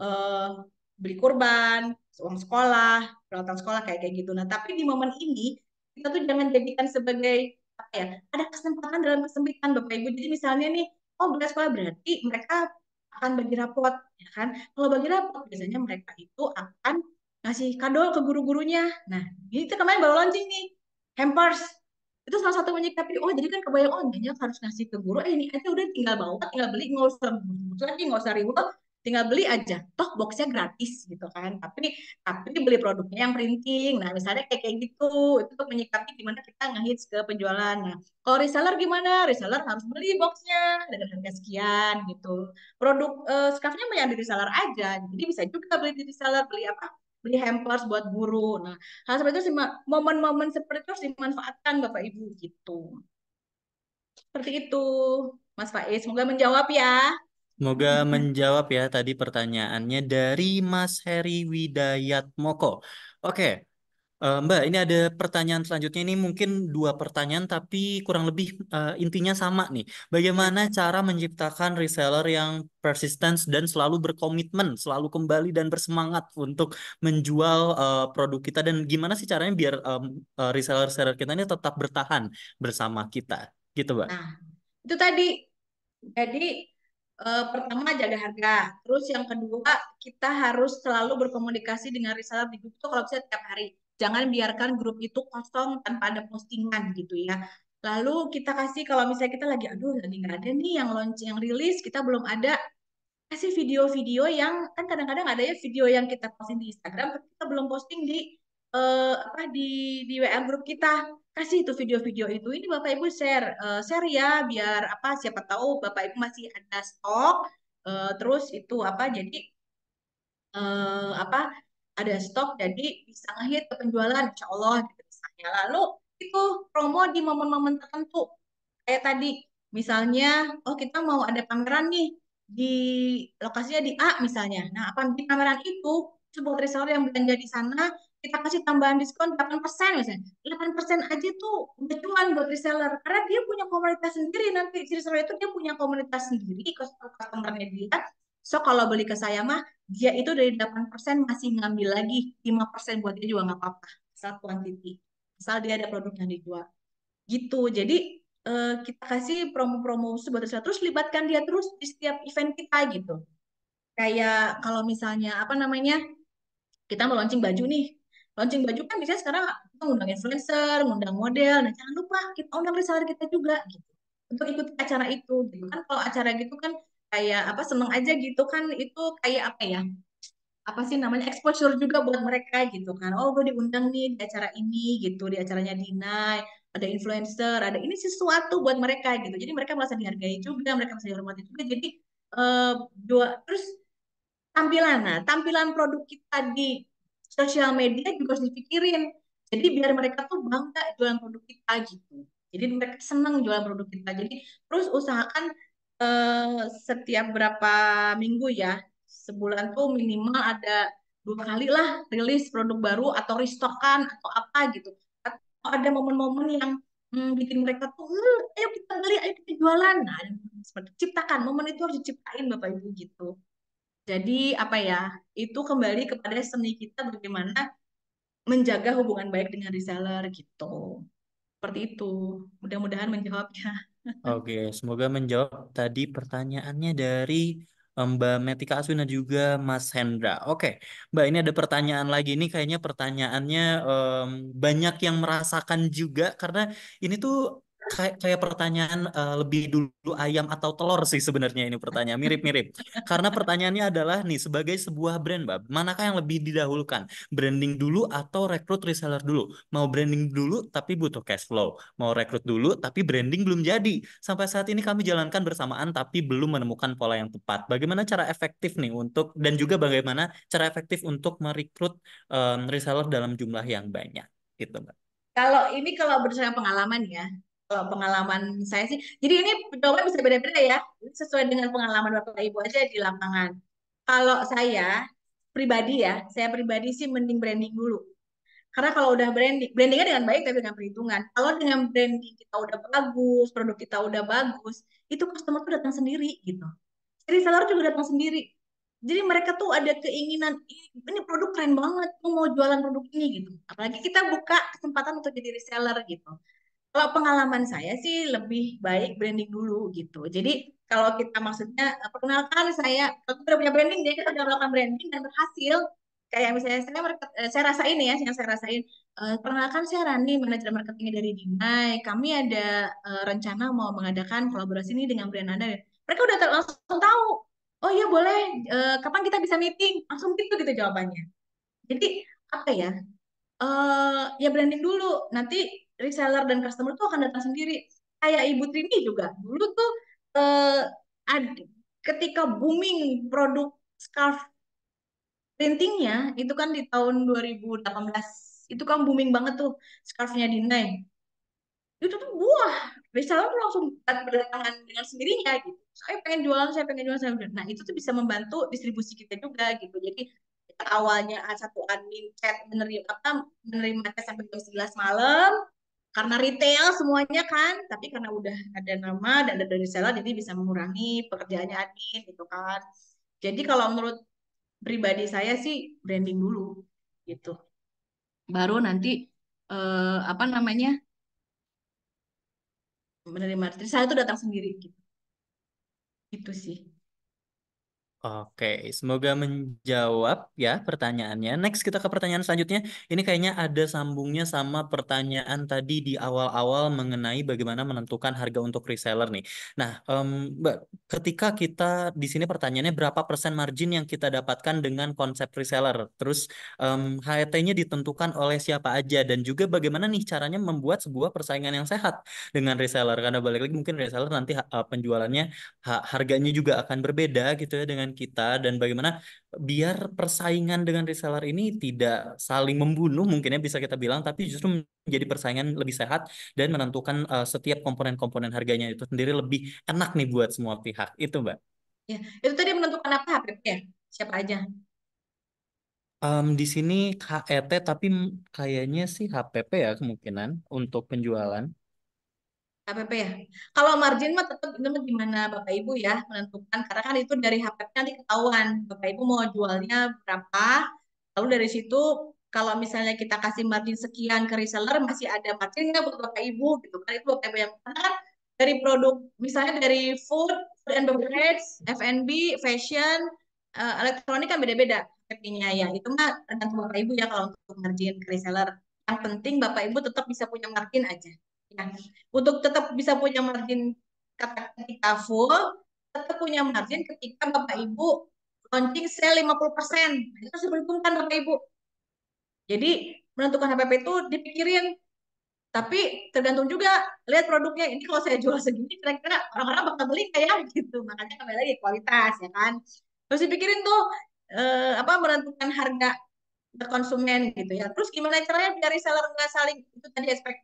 beli kurban, uang sekolah, peralatan sekolah kayak kayak gitu. Nah, tapi di momen ini kita tuh jangan jadikan sebagai apa ya, ada kesempatan dalam kesempitan Bapak Ibu. Jadi misalnya nih, oh beras sekolah berarti mereka akan bagi rapot, ya kan? Kalau bagi rapot biasanya mereka itu akan ngasih kado ke guru-gurunya. Nah, ini kita kemarin baru launching nih, hampers. Itu salah satu menyikapi, oh jadi kan kebayang, oh banyak harus ngasih ke guru, ini aja udah tinggal bawa, tinggal beli, nggak usah lagi, nggak usah ribut, tinggal beli aja toh boxnya gratis gitu kan, tapi beli produknya yang printing. Nah misalnya kayak kayak gitu, itu untuk menyikapi gimana kita ngehits ke penjualan. Nah kalau reseller gimana, reseller harus beli boxnya dengan harga sekian gitu. Produk scarfnya yang di reseller aja, jadi bisa juga beli di reseller, beli apa, beli hampers buat guru. Nah hal seperti itu sih, momen-momen seperti itu harus dimanfaatkan Bapak Ibu gitu, seperti itu Mas Faiz, semoga menjawab ya. Semoga menjawab ya tadi pertanyaannya dari Mas Heri Widayat Moko. Oke, Mbak, ini ada pertanyaan selanjutnya. Ini mungkin dua pertanyaan tapi kurang lebih intinya sama nih. Ya. Bagaimana cara menciptakan reseller yang persisten dan selalu berkomitmen, selalu kembali dan bersemangat untuk menjual produk kita, dan gimana sih caranya biar reseller-reseller kita ini tetap bertahan bersama kita, gitu, Mbak? Nah itu tadi. Jadi pertama jaga harga. Terus yang kedua kita harus selalu berkomunikasi dengan reseller di grup itu kalau bisa tiap hari. Jangan biarkan grup itu kosong tanpa ada postingan gitu ya. Lalu kita kasih kalau misalnya kita lagi aduh lagi nggak ada nih yang launch yang rilis, kita belum ada, kasih video-video yang kan kadang-kadang ada ya video yang kita posting di Instagram tapi kita belum posting di apa di WA grup kita. Kasih itu video-video itu, ini Bapak Ibu share ya biar apa, siapa tahu Bapak Ibu masih ada stok. Terus itu apa, jadi apa, ada stok jadi bisa ngehit ke penjualan insya Allah gitu misalnya. Lalu itu promo di momen-momen tertentu kayak tadi, misalnya oh kita mau ada pameran nih di lokasinya di A misalnya. Nah apa di pameran itu buat reseller yang belanja di sana kita kasih tambahan diskon 8% misalnya. 8% aja tuh udah cuan buat reseller karena dia punya komunitas sendiri, nanti si reseller itu dia punya komunitas sendiri customer-nya dia. So kalau beli ke saya mah dia itu dari 8% masih ngambil lagi 5% buat dia juga nggak apa-apa, asal quantity, asal dia ada produk yang dijual gitu. Jadi kita kasih promo-promo buat reseller, terus libatkan dia terus di setiap event kita gitu. Kayak kalau misalnya apa namanya, kita mau launching baju nih. Launching baju kan biasanya sekarang kita ngundang influencer, ngundang model. Nah, jangan lupa kita undang reseller kita juga gitu. Untuk ikut acara itu gitu kan. Kalau acara gitu kan kayak apa, seneng aja gitu kan, itu kayak apa ya, apa sih namanya, exposure juga buat mereka gitu kan. Oh gue diundang nih di acara ini gitu, di acaranya Dinai, ada influencer, ada ini sesuatu buat mereka gitu, jadi mereka merasa dihargai juga, mereka merasa dihormati juga. Jadi eh, terus tampilan, nah tampilan produk kita di sosial media juga harus dipikirin, jadi biar mereka tuh bangga jualan produk kita gitu, jadi mereka senang jualan produk kita. Jadi terus usahakan setiap berapa minggu ya, sebulan tuh minimal ada 2 kali lah rilis produk baru atau restokan atau apa gitu, atau ada momen-momen yang bikin mereka tuh ayo kita beli, ayo kita jualan. Nah seperti ciptakan momen itu, harus diciptain Bapak Ibu gitu. Jadi apa ya, itu kembali kepada seni kita bagaimana menjaga hubungan baik dengan reseller gitu. Seperti itu. Mudah-mudahan menjawabnya. Oke, semoga menjawab tadi pertanyaannya dari Mbak Metika Aswina juga Mas Hendra. Oke, Mbak, ini ada pertanyaan lagi. Ini kayaknya pertanyaannya banyak yang merasakan juga karena ini tuh kayak pertanyaan lebih dulu ayam atau telur sih sebenarnya ini pertanyaan mirip-mirip. Karena pertanyaannya adalah nih sebagai sebuah brand, Mbak, manakah yang lebih didahulukan? Branding dulu atau rekrut reseller dulu? Mau branding dulu tapi butuh cash flow. Mau rekrut dulu tapi branding belum jadi. Sampai saat ini kami jalankan bersamaan tapi belum menemukan pola yang tepat. Bagaimana cara efektif nih untuk dan juga bagaimana cara efektif untuk merekrut reseller dalam jumlah yang banyak gitu, Mbak. Kalau berdasarkan pengalaman ya, kalau pengalaman saya sih, jadi ini jawaban bisa beda-beda ya, ini sesuai dengan pengalaman Bapak Ibu aja di lapangan. Kalau saya pribadi sih mending branding dulu. Karena kalau udah brandingnya dengan baik tapi dengan perhitungan. Kalau dengan branding kita udah bagus, produk kita udah bagus, itu customer tuh datang sendiri gitu. Reseller juga datang sendiri. Jadi mereka tuh ada keinginan, ini produk keren banget, aku mau jualan produk ini gitu. Apalagi kita buka kesempatan untuk jadi reseller gitu. Kalau pengalaman saya sih lebih baik branding dulu gitu. Jadi kalau kita maksudnya perkenalkan kalau kita udah punya branding, jadi kita udah melakukan branding dan berhasil. Kayak misalnya saya rasain ya, yang saya rasain. Perkenalkan saya Rani, manajer marketing dari Dinai. Kami ada rencana mau mengadakan kolaborasi ini dengan brand Anda. Mereka udah langsung tahu. Oh iya boleh, kapan kita bisa meeting? Langsung gitu jawabannya. Jadi apa ya? Ya branding dulu. Nanti reseller dan customer tuh akan datang sendiri. Kayak Ibu Trini juga. Dulu tuh eh, ad- ketika booming produk scarf printingnya, itu kan di tahun 2018. Itu kan booming banget tuh scarfnya Dinai. Itu tuh buah. Reseller tuh langsung berdatangan dengan sendirinya gitu. Saya pengen jualan, saya pengen. Nah, itu tuh bisa membantu distribusi kita juga gitu. Jadi awalnya satu admin chat menerima chat sampai jam 11 malam karena retail semuanya kan, tapi karena udah ada nama dan ada dari reseller jadi bisa mengurangi pekerjaannya admin gitu kan. Jadi kalau menurut pribadi saya sih branding dulu gitu. Baru nanti apa namanya? Menerima reseller itu datang sendiri gitu. Itu sih. Oke, semoga menjawab ya pertanyaannya. Next kita ke pertanyaan selanjutnya. Ini kayaknya ada sambungnya sama pertanyaan tadi di awal-awal mengenai bagaimana menentukan harga untuk reseller nih. Nah, Mbak, ketika kita di sini pertanyaannya berapa persen margin yang kita dapatkan dengan konsep reseller? Terus HET-nya ditentukan oleh siapa aja dan juga bagaimana nih caranya membuat sebuah persaingan yang sehat dengan reseller? Karena balik lagi mungkin reseller nanti penjualannya harganya juga akan berbeda gitu ya dengan kita dan bagaimana biar persaingan dengan reseller ini tidak saling membunuh mungkin ya bisa kita bilang tapi justru menjadi persaingan lebih sehat dan menentukan setiap komponen-komponen harganya itu sendiri lebih enak nih buat semua pihak itu Mbak. Ya, itu tadi menentukan apa HPP ya? Siapa aja? Di sini HET tapi kayaknya sih HPP ya kemungkinan untuk penjualan. HPP ya. Kalau margin mah tetap itu mah gimana Bapak Ibu ya menentukan karena kan itu dari HPP nanti ketahuan Bapak Ibu mau jualnya berapa. Lalu dari situ kalau misalnya kita kasih margin sekian ke reseller masih ada margin nggak buat Bapak Ibu gitu kan itu Bapak Ibu yang karena kan dari produk misalnya dari food and beverage, F&B, fashion, elektronik kan beda-beda HPP-nya ya. Itu mah tergantung Bapak Ibu ya kalau untuk margin ke reseller. Yang penting Bapak Ibu tetap bisa punya margin aja. Ya, untuk tetap bisa punya margin ketika full, tetap punya margin ketika Bapak Ibu launching sale 50%. Nah, itu harus diperhitungkan Bapak Ibu. Jadi menentukan HPP itu dipikirin, tapi tergantung juga lihat produknya. Ini kalau saya jual segini, kira-kira orang-orang bakal beli kayak gitu. Makanya kembali lagi kualitas ya kan. Harus dipikirin tuh apa menentukan harga ke konsumen gitu ya. Terus gimana caranya biar reseller nggak saling itu tadi SPK.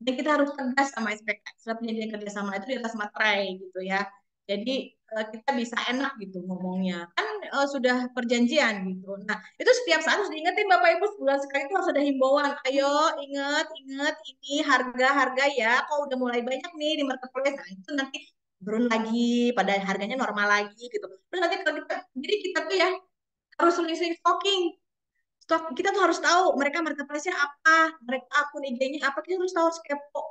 Dan kita harus tegas sama SPK. Setelah perjanjian kerjasama itu di atas materai gitu ya. Jadi kita bisa enak gitu ngomongnya. Kan sudah perjanjian gitu. Nah, itu setiap saat harus diingetin Bapak Ibu sebulan sekali itu harus ada himbauan. Ayo inget, inget ini harga-harga ya. Kok udah mulai banyak nih di marketplace. Nah, itu nanti turun lagi pada harganya normal lagi gitu. Terus nanti kalau kita jadi kita tuh ya harus sering-sering stalking stok kita tuh harus tahu mereka marketplace-nya apa, mereka akun IG-nya apa, kita harus tahu harus kepo.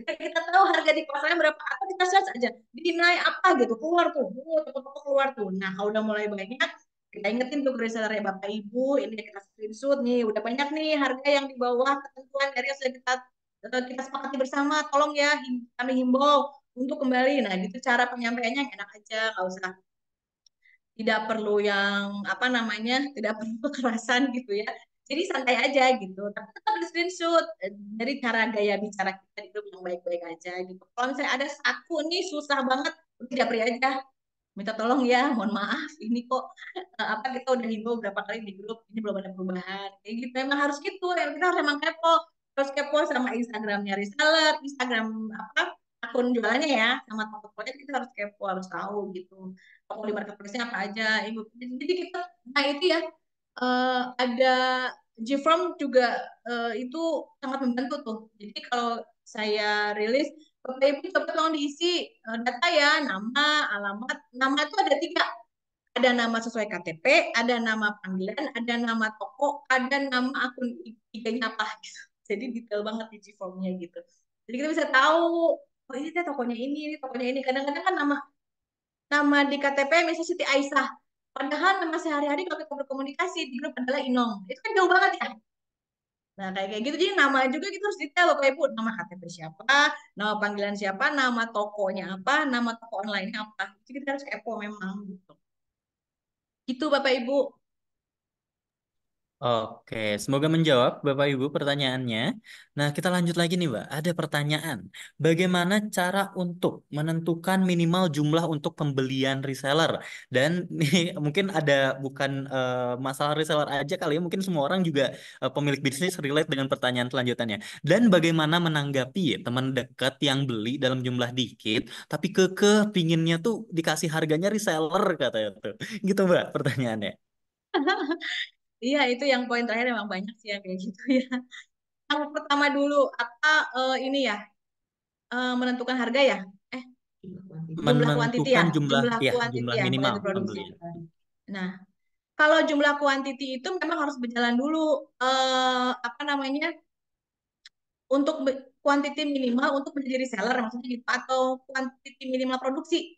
Kita tahu harga di pasarnya berapa, atau kita search aja dinilai apa gitu, keluar tuh, toko-toko keluar tuh. Nah kalau udah mulai banyak, kita ingetin tuh ke resellernya, bapak ibu ini kita screenshot nih, udah banyak nih harga yang di bawah ketentuan dari yang sudah kita sepakati bersama, tolong ya kami himbau untuk kembali. Nah gitu cara penyampaiannya yang enak aja, nggak usah, tidak perlu yang apa namanya, tidak perlu kekerasan gitu ya, jadi santai aja gitu, tapi tetap di screenshot dari cara gaya bicara kita di grup yang baik-baik aja gitu. Kalau misalnya ada satu nih susah banget, udah japri aja, minta tolong ya, mohon maaf ini kok apa kita udah himbau berapa kali di grup ini belum ada perubahan kayak gitu. Memang harus gitu ya, kita harus emang kepo, terus kepo sama Instagramnya reseller, Instagram apa akun jualannya ya, sama toko-tokonya kita harus kepo, harus tahu gitu toko di marketplace-nya apa aja ibu. Jadi kita, nah itu ya, ada GFrom juga, itu sangat membantu tuh. Jadi kalau saya rilis, Bapak Ibu coba tolong diisi data ya, nama, alamat. Nama itu ada tiga, ada nama sesuai KTP, ada nama panggilan, ada nama toko, ada nama akun IG-nya apa gitu. Jadi detail banget di G-formnya gitu. Jadi kita bisa tahu, oh ini teh tokonya ini tokonya ini. Kadang-kadang kan nama nama di KTP misalnya Siti Aisyah. Padahal nama sehari-hari kalau kita berkomunikasi di grup adalah Inong. Itu kan jauh banget ya. Nah, kayak gitu. Jadi nama juga kita harus detail Bapak Ibu. Nama KTP siapa, nama panggilan siapa, nama tokonya apa, nama toko online-nya apa. Jadi kita harus kepo memang gitu. Itu Bapak Ibu. Oke, semoga menjawab Bapak Ibu pertanyaannya. Nah, kita lanjut lagi nih, Mbak. Ada pertanyaan. Bagaimana cara untuk menentukan minimal jumlah untuk pembelian reseller? Dan nih mungkin ada bukan masalah reseller aja kali ya, mungkin semua orang juga pemilik bisnis relate dengan pertanyaan selanjutnya. Dan bagaimana menanggapi teman dekat yang beli dalam jumlah dikit, tapi kekeh pinginnya tuh dikasih harganya reseller katanya tuh. Gitu, Mbak, pertanyaannya. Iya, itu yang poin terakhir memang banyak sih yang kayak gitu ya. Yang pertama dulu, apa ini ya, menentukan harga ya? Eh, jumlah kuantiti ya, Menentukan jumlah jumlah ya kuantiti jumlah ya, minimal kuantiti produksi. pembelian. Nah, kalau jumlah kuantiti itu memang harus berjalan dulu, apa namanya, untuk kuantiti minimal untuk menjadi reseller maksudnya gitu, atau kuantiti minimal produksi.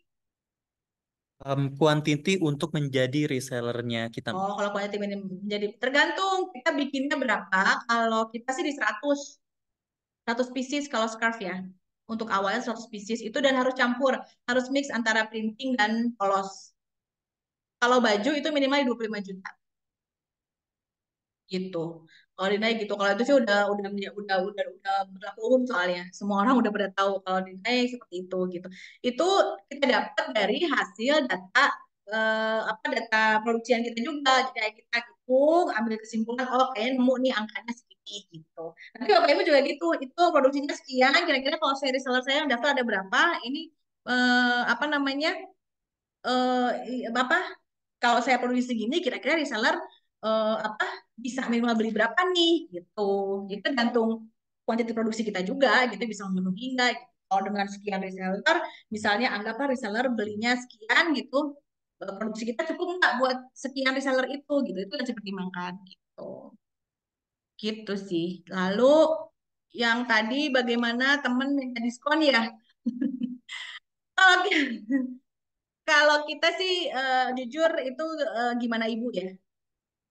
Quantity untuk menjadi resellernya kita. Oh, kalau kuantiti minimal jadi tergantung kita bikinnya berapa. Kalau kita sih di 100 pieces kalau scarf ya. Untuk awalnya 100 pieces itu, dan harus campur, harus mix antara printing dan polos. Kalau baju itu minimal 25 juta gitu. Kalau dinai gitu, kalau itu sih udah berlaku umum soalnya. Semua orang udah pada tahu kalau dinai seperti itu gitu. Itu kita dapat dari hasil data, apa data produksian kita juga. Jadi kayak kita hitung, ambil kesimpulan, oh kayaknya nemu nih angkanya segini gitu. Nanti Bapak Ibu juga gitu, itu produksinya sekian, kira-kira kalau saya reseller saya yang daftar ada berapa, ini apa namanya, apa kalau saya produksi segini kira-kira reseller apa bisa minimal beli berapa nih gitu. Jadi tergantung kuantiti produksi kita juga gitu, bisa memenuhi enggak gitu. Kalau dengan sekian reseller, misalnya anggaplah reseller belinya sekian gitu, produksi kita cukup nggak buat sekian reseller itu yang harus dipertimbangkan gitu. Gitu sih. Lalu yang tadi bagaimana temen minta diskon ya? Kalau kalau kita sih jujur itu gimana ibu ya.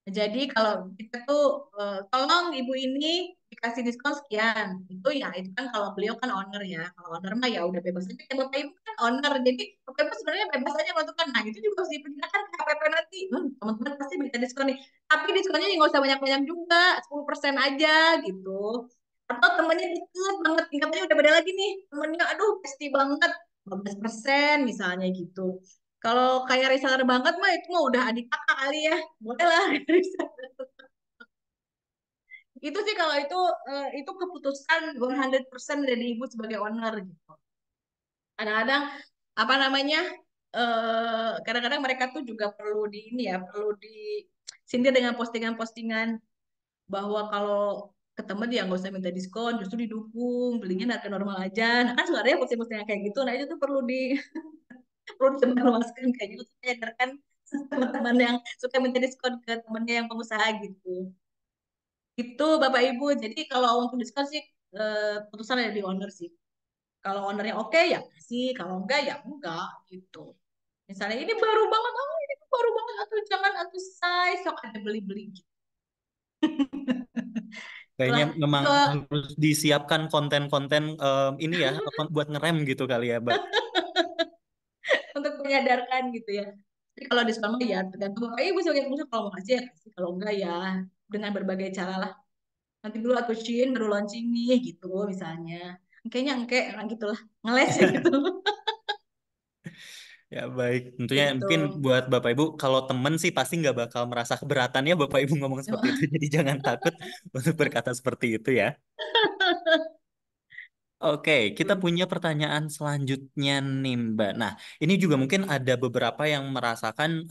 Jadi kalau kita tuh tolong ibu ini dikasih diskon sekian. Itu ya itu kan kalau beliau kan owner ya. Kalau owner mah ya udah bebas aja. Kan Bapak Ibu kan owner. Jadi Bapak Ibu sebenarnya bebas aja menentukan. Nah itu juga harus diperkirakan ke HPP nanti. Teman-teman pasti minta diskon nih. Tapi diskonnya nggak usah banyak-banyak juga. 10% aja gitu. Atau temennya deket banget. Tingkatnya udah beda lagi nih. Temennya aduh pasti banget. 15% misalnya gitu. Kalau kayak reseller banget mah itu mah udah adik kakak kali ya. Boleh lah. Itu sih kalau itu keputusan 100% dari ibu sebagai owner gitu. Kadang-kadang apa namanya, kadang-kadang mereka tuh juga perlu di ini ya, perlu disindir dengan postingan-postingan bahwa kalau ke temen ya nggak usah minta diskon, justru didukung, belinya harga normal aja. Nah kan sebenarnya posting-postingan kayak gitu, nah itu tuh perlu perlu disebarluaskan kayak gitu, menyadarkan teman-teman yang suka minta diskon ke temennya yang pengusaha gitu. Itu Bapak Ibu. Jadi kalau untuk diskon sih keputusan ada di owner sih. Kalau ownernya oke ya kasih, kalau enggak ya enggak gitu. Misalnya ini baru banget, oh ini baru banget atau jangan atau size sok ada beli-beli gitu. Kayaknya Itulah memang itu harus disiapkan konten-konten ini ya buat ngerem gitu kali ya, Mbak. untuk menyadarkan gitu ya. Tapi kalau diskon mah ya tergantung bapak ibu sebagai pengusaha kalau mau kasih ya kasih, kalau enggak ya dengan berbagai cara lah. Nanti dulu aku Shin baru launching nih gitu misalnya. Kayaknya engke nah, gitulah ngeles ya gitu. Ya baik, tentunya Gitu. mungkin buat Bapak Ibu, kalau temen sih pasti nggak bakal merasa keberatan ya Bapak Ibu ngomong seperti itu, jadi jangan takut untuk berkata seperti itu ya. Oke, kita punya pertanyaan selanjutnya nih Mbak. Nah, ini juga mungkin ada beberapa yang merasakan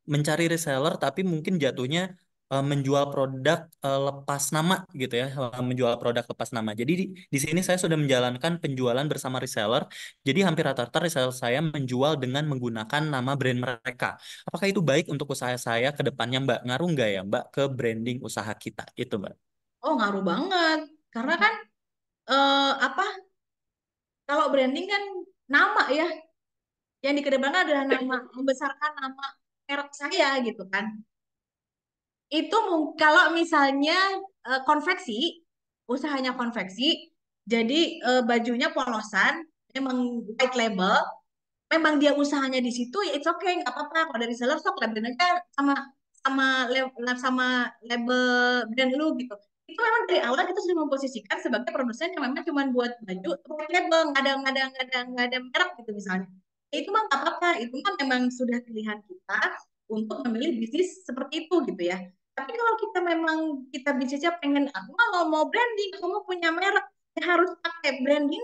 mencari reseller, tapi mungkin jatuhnya menjual produk lepas nama gitu ya, menjual produk lepas nama. Jadi di sini saya sudah menjalankan penjualan bersama reseller. Jadi hampir rata-rata reseller saya menjual dengan menggunakan nama brand mereka. Apakah itu baik untuk usaha saya ke depannya Mbak? Ngaruh nggak ya Mbak ke branding usaha kita? Itu Mbak. Oh, ngaruh banget. Karena kan apa? Kalau branding kan nama ya, yang dikedepankan adalah nama, membesarkan nama merek saya gitu kan. Itu kalau misalnya konveksi, usahanya konveksi, jadi bajunya polosan, memang white label, memang dia usahanya di situ ya it's okay nggak apa-apa kalau dari seller sok labelnya sama sama sama label brand lu gitu itu memang dari awal kita sudah memposisikan sebagai produsen yang memang cuma buat baju pakai label nggak ada merek gitu misalnya. Itu mah nggak apa-apa itu mah memang sudah pilihan kita untuk memilih bisnis seperti itu gitu ya. Tapi kalau kita memang kita bisnisnya pengen aku mah mau branding aku mau punya merek ya harus pakai branding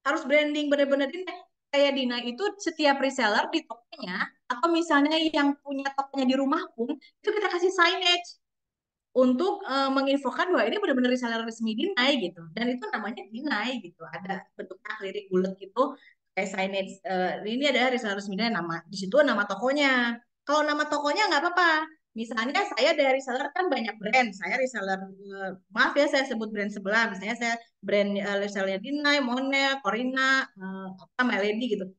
harus branding bener-bener ini kayak Dina itu setiap reseller di tokonya atau misalnya yang punya tokonya di rumah pun itu kita kasih signage untuk menginfokan bahwa ini benar-benar reseller resmi Dinai gitu dan itu namanya Dinai gitu ada bentuknya lirik bulat gitu kayak signage ini adalah reseller resmi Dinai nama di situ nama tokonya kalau nama tokonya nggak apa-apa misalnya saya dari reseller kan banyak brand saya reseller maaf ya saya sebut brand sebelah misalnya saya brand resellernya Dinai, Monel, Corina, apa My Lady gitu.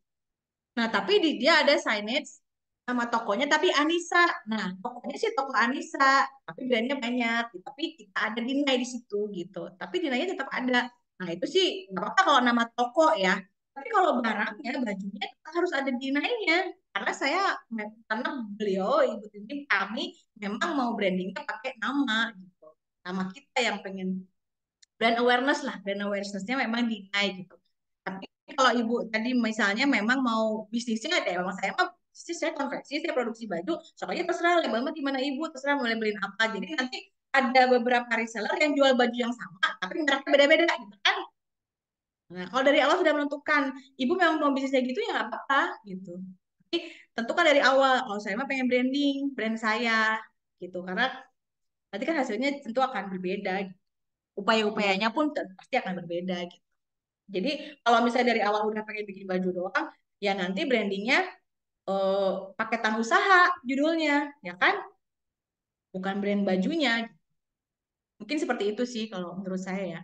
Nah, tapi di dia ada signage sama tokonya tapi Anissa. Nah, tokonya sih toko Anissa, tapi brandnya banyak. Tapi kita ada Dinai di situ gitu. Tapi Dinainya tetap ada. Nah, itu sih nggak apa-apa kalau nama toko ya. Tapi kalau barangnya, bajunya tetap harus ada Dinainya. Karena karena beliau, ibu ini kami memang mau brandingnya pakai nama gitu. Nama kita yang pengen brand awareness lah, brand awarenessnya memang dinaik gitu. Tapi kalau ibu tadi misalnya memang mau bisnisnya ada, memang saya mah bisnis saya konveksi, saya produksi baju, soalnya terserah labelnya gimana ibu, terserah mau labelin apa. Jadi nanti ada beberapa reseller yang jual baju yang sama, tapi mereknya beda-beda gitu kan. Nah, kalau dari awal sudah menentukan, ibu memang mau bisnisnya gitu ya nggak apa-apa gitu. Tapi tentukan dari awal, kalau saya mah pengen branding, brand saya gitu. Karena nanti kan hasilnya tentu akan berbeda. Upaya-upayanya pun pasti akan berbeda gitu. Jadi kalau misalnya dari awal udah pengen bikin baju doang, ya nanti brandingnya eh, paketan usaha judulnya, ya kan? Bukan brand bajunya. Mungkin seperti itu sih kalau menurut saya ya.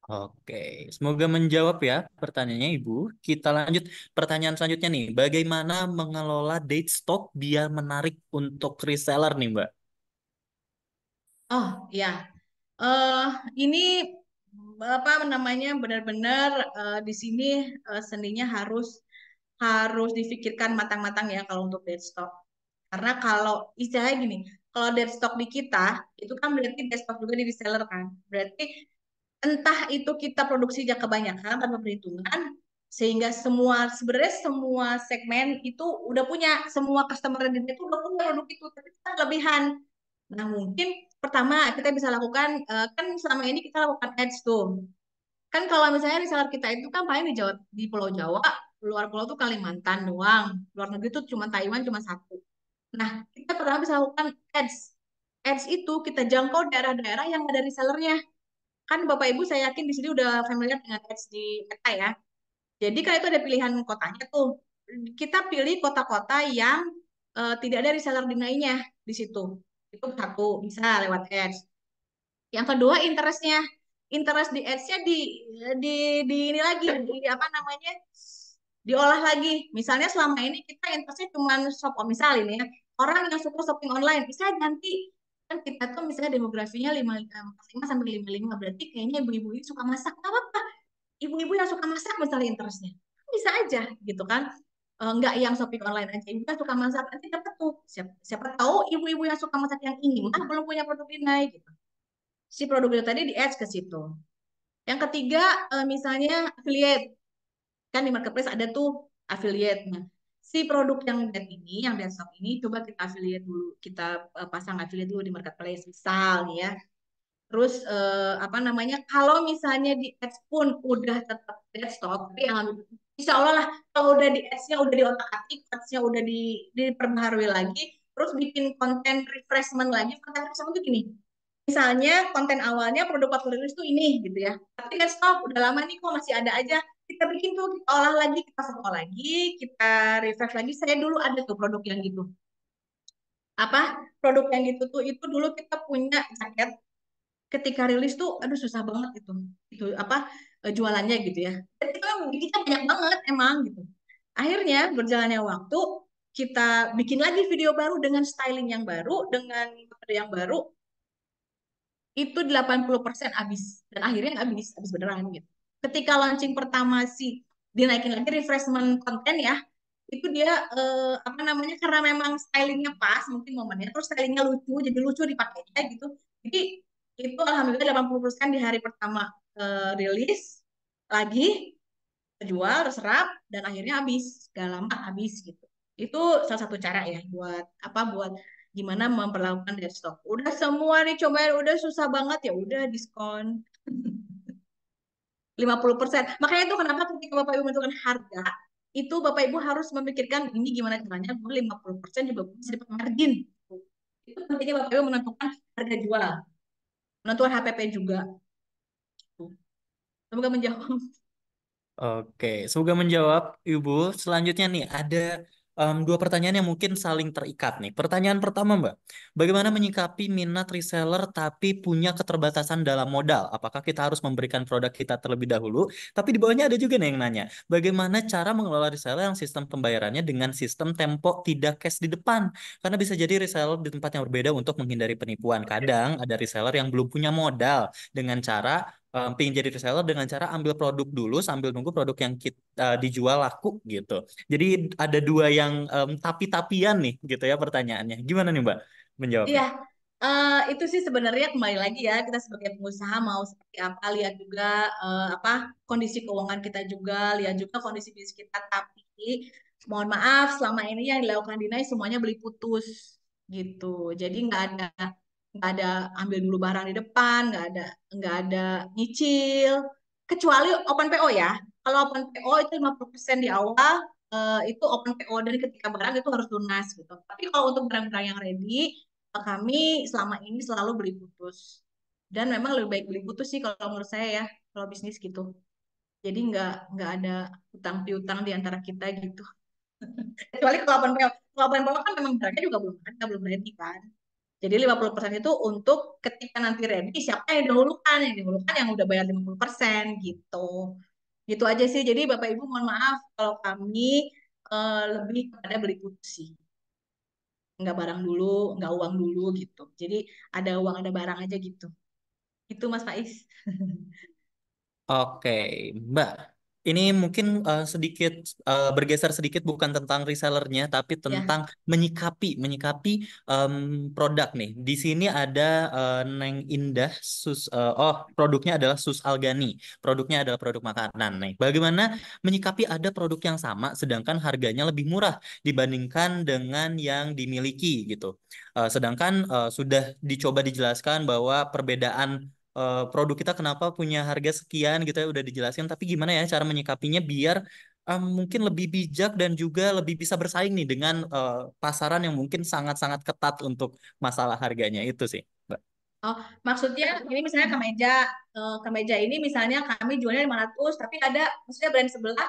Oke, semoga menjawab ya pertanyaannya Ibu. Kita lanjut pertanyaan selanjutnya nih. Bagaimana mengelola date stock biar menarik untuk reseller nih, Mbak? Oh ya, eh ini apa namanya benar-benar di sini seninya harus harus difikirkan matang-matang ya kalau untuk dead stock. Karena kalau istilahnya gini, kalau dead stock di kita itu kan berarti dead stock juga di reseller kan. Berarti entah itu kita produksinya kebanyakan tanpa perhitungan sehingga sebenarnya semua segmen itu udah punya semua customer di itu udah punya produk itu tapi kita kelebihan. Nah, mungkin pertama kita bisa lakukan kan selama ini kita lakukan ads tuh. Kan kalau misalnya reseller kita itu kan paling di Jawa di Pulau Jawa, luar pulau tuh Kalimantan doang. Luar negeri tuh cuma Taiwan cuma satu. Nah, kita pertama bisa lakukan ads. Ads itu kita jangkau daerah-daerah yang ada resellernya. Kan Bapak Ibu saya yakin di sini udah familiar dengan ads di Meta ya. Jadi kan itu ada pilihan kotanya tuh. Kita pilih kota-kota yang tidak ada reseller dinainya di situ. Itu satu, bisa lewat ads. Yang kedua interestnya. interest di ads-nya di ini lagi, di apa namanya, diolah lagi. Misalnya selama ini kita interestnya cuma shop, misal ini ya, orang yang suka shopping online bisa ganti, kan kita tuh misalnya demografinya 45 sampai 55, berarti kayaknya ibu-ibu ini suka masak, nggak apa-apa, ibu-ibu yang suka masak misalnya interestnya bisa aja gitu kan. Nggak yang shopping online aja, ibu yang suka masak nanti dapat tuh, siapa tahu ibu-ibu yang suka masak yang ini mah belum punya produk ini gitu, si produk itu tadi di ads ke situ. Yang ketiga, misalnya affiliate, kan di marketplace ada tuh affiliate. Nah, si produk yang dead ini, yang dead stock ini, coba kita affiliate dulu, kita pasang affiliate dulu di marketplace, misal nih ya. Terus apa namanya? Kalau misalnya di ads pun udah tetap dead stock, tapi yang insya Allah lah, kalau udah di ads-nya udah diotak-atik, ads-nya udah diperbaharui lagi, terus bikin konten refreshment lagi. Konten refreshment itu gini, misalnya konten awalnya produk favorit itu ini gitu ya, tapi kan stop udah lama nih kok masih ada aja, kita bikin tuh, kita olah lagi, kita foto lagi, kita refresh lagi. Saya dulu ada tuh produk yang gitu, apa, produk yang gitu tuh, itu dulu kita punya jaket, ketika rilis tuh aduh susah banget itu apa, jualannya gitu ya, dan kita kan bikinnya banyak banget emang gitu. Akhirnya berjalannya waktu, kita bikin lagi video baru dengan styling yang baru, dengan metode yang baru, itu 80% habis, dan akhirnya habis beneran gitu. Ketika launching pertama sih dinaikin lagi refreshment konten ya, itu dia apa namanya, karena memang stylingnya pas mungkin momennya, terus stylingnya lucu, jadi lucu dipakainya gitu. Jadi itu alhamdulillah 80% di hari pertama rilis lagi terjual, terserap, dan akhirnya habis, gak lama habis gitu. Itu salah satu cara ya buat apa, buat gimana memperlakukan deadstock. Udah semua nih cobain, udah susah banget, ya udah diskon 50%. Makanya itu kenapa ketika Bapak Ibu menentukan harga, itu Bapak Ibu harus memikirkan ini gimana caranya gue 50% juga bisa dapat margin. Itu pentingnya Bapak Ibu menentukan harga jual, menentukan HPP juga. Semoga menjawab. Oke, semoga menjawab Ibu. Selanjutnya nih ada dua pertanyaan yang mungkin saling terikat nih. Pertanyaan pertama, Mbak, bagaimana menyikapi minat reseller tapi punya keterbatasan dalam modal? Apakah kita harus memberikan produk kita terlebih dahulu? Tapi di bawahnya ada juga nih yang nanya, bagaimana cara mengelola reseller yang sistem pembayarannya dengan sistem tempo tidak cash di depan? Karena bisa jadi reseller di tempat yang berbeda untuk menghindari penipuan. Kadang ada reseller yang belum punya modal dengan cara pengen jadi reseller dengan cara ambil produk dulu sambil nunggu produk yang kita dijual laku gitu. Jadi ada dua yang tapi-tapian nih gitu ya pertanyaannya. Gimana nih Mbak Iya, menjawabnya? itu sih sebenarnya kembali lagi ya, kita sebagai pengusaha mau seperti apa, lihat juga apa kondisi keuangan kita juga, lihat juga kondisi bisnis kita. Tapi mohon maaf, selama ini yang dilakukan Dinai semuanya beli putus gitu. Jadi nggak ada ambil dulu barang di depan, nggak ada nyicil, kecuali open PO ya. Kalau open PO itu 50% di awal, itu open PO, dan ketika barang itu harus lunas gitu. Tapi kalau untuk barang-barang yang ready, kami selama ini selalu beli putus. Dan memang lebih baik beli putus sih kalau menurut saya ya, kalau bisnis gitu. Jadi nggak ada utang piutang di antara kita gitu. Kecuali kalau open PO. Kalau open PO kan memang barangnya juga belum ada, belum ready kan. Jadi 50% itu untuk ketika nanti ready, siapa yang didahulukan? Yang didahulukan yang udah bayar 50% gitu. Gitu aja sih. Jadi Bapak Ibu mohon maaf kalau kami lebih kepada beli putus sih. Nggak barang dulu, nggak uang dulu gitu. Jadi ada uang ada barang aja gitu. Itu Mas Faiz. Oke, Mbak. Ini mungkin sedikit bergeser sedikit bukan tentang resellernya, tapi Ya. tentang menyikapi em, produk nih. Di sini ada Neng Indah produknya adalah Sus Algani. Produknya adalah produk makanan nih. Bagaimana menyikapi ada produk yang sama sedangkan harganya lebih murah dibandingkan dengan yang dimiliki gitu. Sedangkan sudah dicoba dijelaskan bahwa perbedaan produk kita kenapa punya harga sekian gitu ya udah dijelasin, tapi gimana ya cara menyikapinya biar mungkin lebih bijak dan juga lebih bisa bersaing nih dengan pasaran yang mungkin sangat-sangat ketat untuk masalah harganya itu sih, Mbak. Oh, maksudnya ini misalnya kemeja ini misalnya kami jualnya 500, tapi ada maksudnya brand sebelah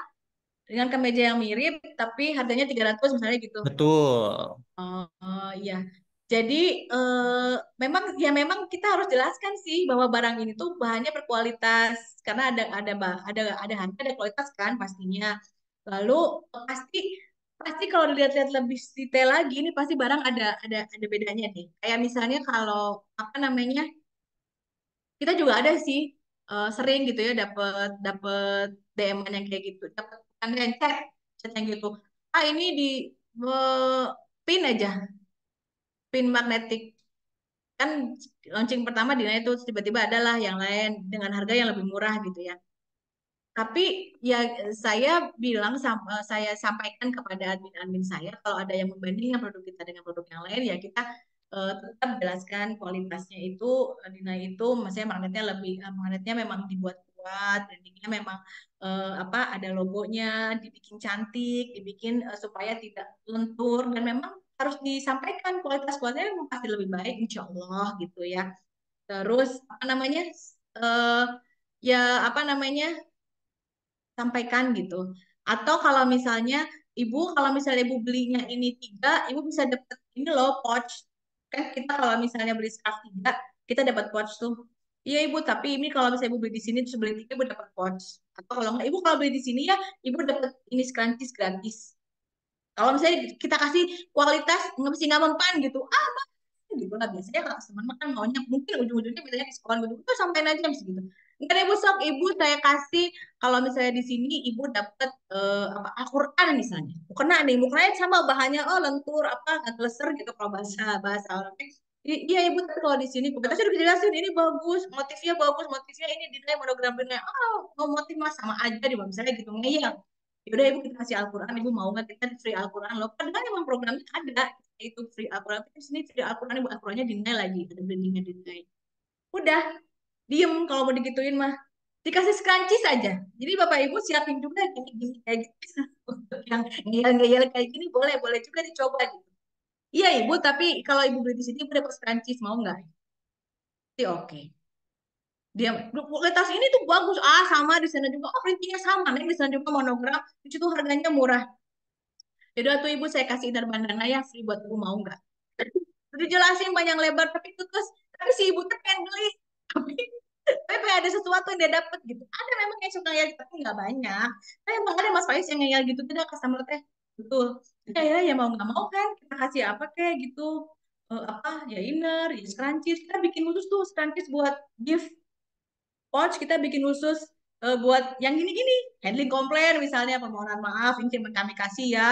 dengan kemeja yang mirip tapi harganya 300 misalnya gitu. Betul. Oh, iya. Jadi memang ya memang kita harus jelaskan sih bahwa barang ini tuh bahannya berkualitas karena ada harga ada kualitas kan pastinya. Lalu pasti pasti kalau dilihat-lihat lebih detail lagi ini pasti barang ada bedanya nih. Kayak misalnya kalau apa namanya kita juga ada sih sering gitu ya dapat dapat DM yang kayak gitu dapat yang chat yang gitu ini di pin aja pin magnetik kan launching pertama di itu tiba-tiba adalah yang lain dengan harga yang lebih murah gitu ya. Tapi ya saya saya sampaikan kepada admin-admin saya kalau ada yang membandingkan produk kita dengan produk yang lain ya kita tetap jelaskan kualitasnya itu Dina itu maksudnya magnetnya memang dibuat kuat, brandingnya memang apa ada logonya, dibikin cantik, dibikin supaya tidak lentur dan memang harus disampaikan kualitasnya memang pasti lebih baik insya Allah gitu ya. Terus apa namanya eh ya apa namanya sampaikan gitu. Atau kalau misalnya ibu belinya ini tiga, ibu bisa dapat ini loh pouch. Kan kita kalau misalnya beli scarf tiga, kita dapat pouch tuh. Iya ibu, tapi ini kalau misalnya ibu beli di sini terus beli tiga, ibu dapat pouch. Atau kalau nggak, ibu kalau beli di sini ya, ibu dapat ini scrunchies gratis. Kalau misalnya kita kasih kualitas nggak mempan gitu, gitu lah biasanya kalau customer makan maunya mungkin ujung-ujungnya minta diskon gitu udah sampein aja misalnya gitu enggak ibu sok ibu saya kasih kalau misalnya di sini ibu dapat apa Al-Quran misalnya mukena nih mukena sama bahannya oh lentur apa nggak geleser gitu kalau bahasa bahasa orangnya iya ibu tapi kalau di sini kualitasnya udah dijelasin ini bagus motifnya ini dinilai monogram dinilai mau motif mas sama aja di misalnya gitu ngeyel yaudah ibu kita kasih Al-Quran ibu mau nggak kita free Al-Quran loh padahal emang programnya ada itu free Al-Quran tapi di sini free Al-Quran ibu Al-Qurannya dinilai lagi ada brandingnya dinilai udah diem kalau mau digituin mah dikasih scrunchies aja jadi bapak ibu siapin juga gini kayak gitu untuk yang ngeyel-ngeyel kayak gini boleh boleh juga dicoba gitu iya ibu tapi kalau ibu beli di sini ibu dapat scrunchies mau nggak sih oke dia kualitas ini tuh bagus sama di sana juga oh printingnya sama nih di sana juga monogram di situ harganya murah. Jadi waktu ibu saya kasih inner bandana ya free buat ibu mau nggak? Udah jelasin panjang lebar tapi si ibu tuh pengen beli tapi tapi pengen ada sesuatu yang dia dapat gitu. Ada memang yang suka ngeyel tapi nggak banyak. Tapi emang ada Mas Faiz yang ngeyel gitu tidak customer teh betul. Ya mau nggak mau kan kita kasih apa kayak gitu apa ya inner ya scrunchies kita bikin khusus tuh scrunchies buat gift pouch kita bikin khusus buat yang gini-gini handling komplain misalnya permohonan maaf ini kami kasih ya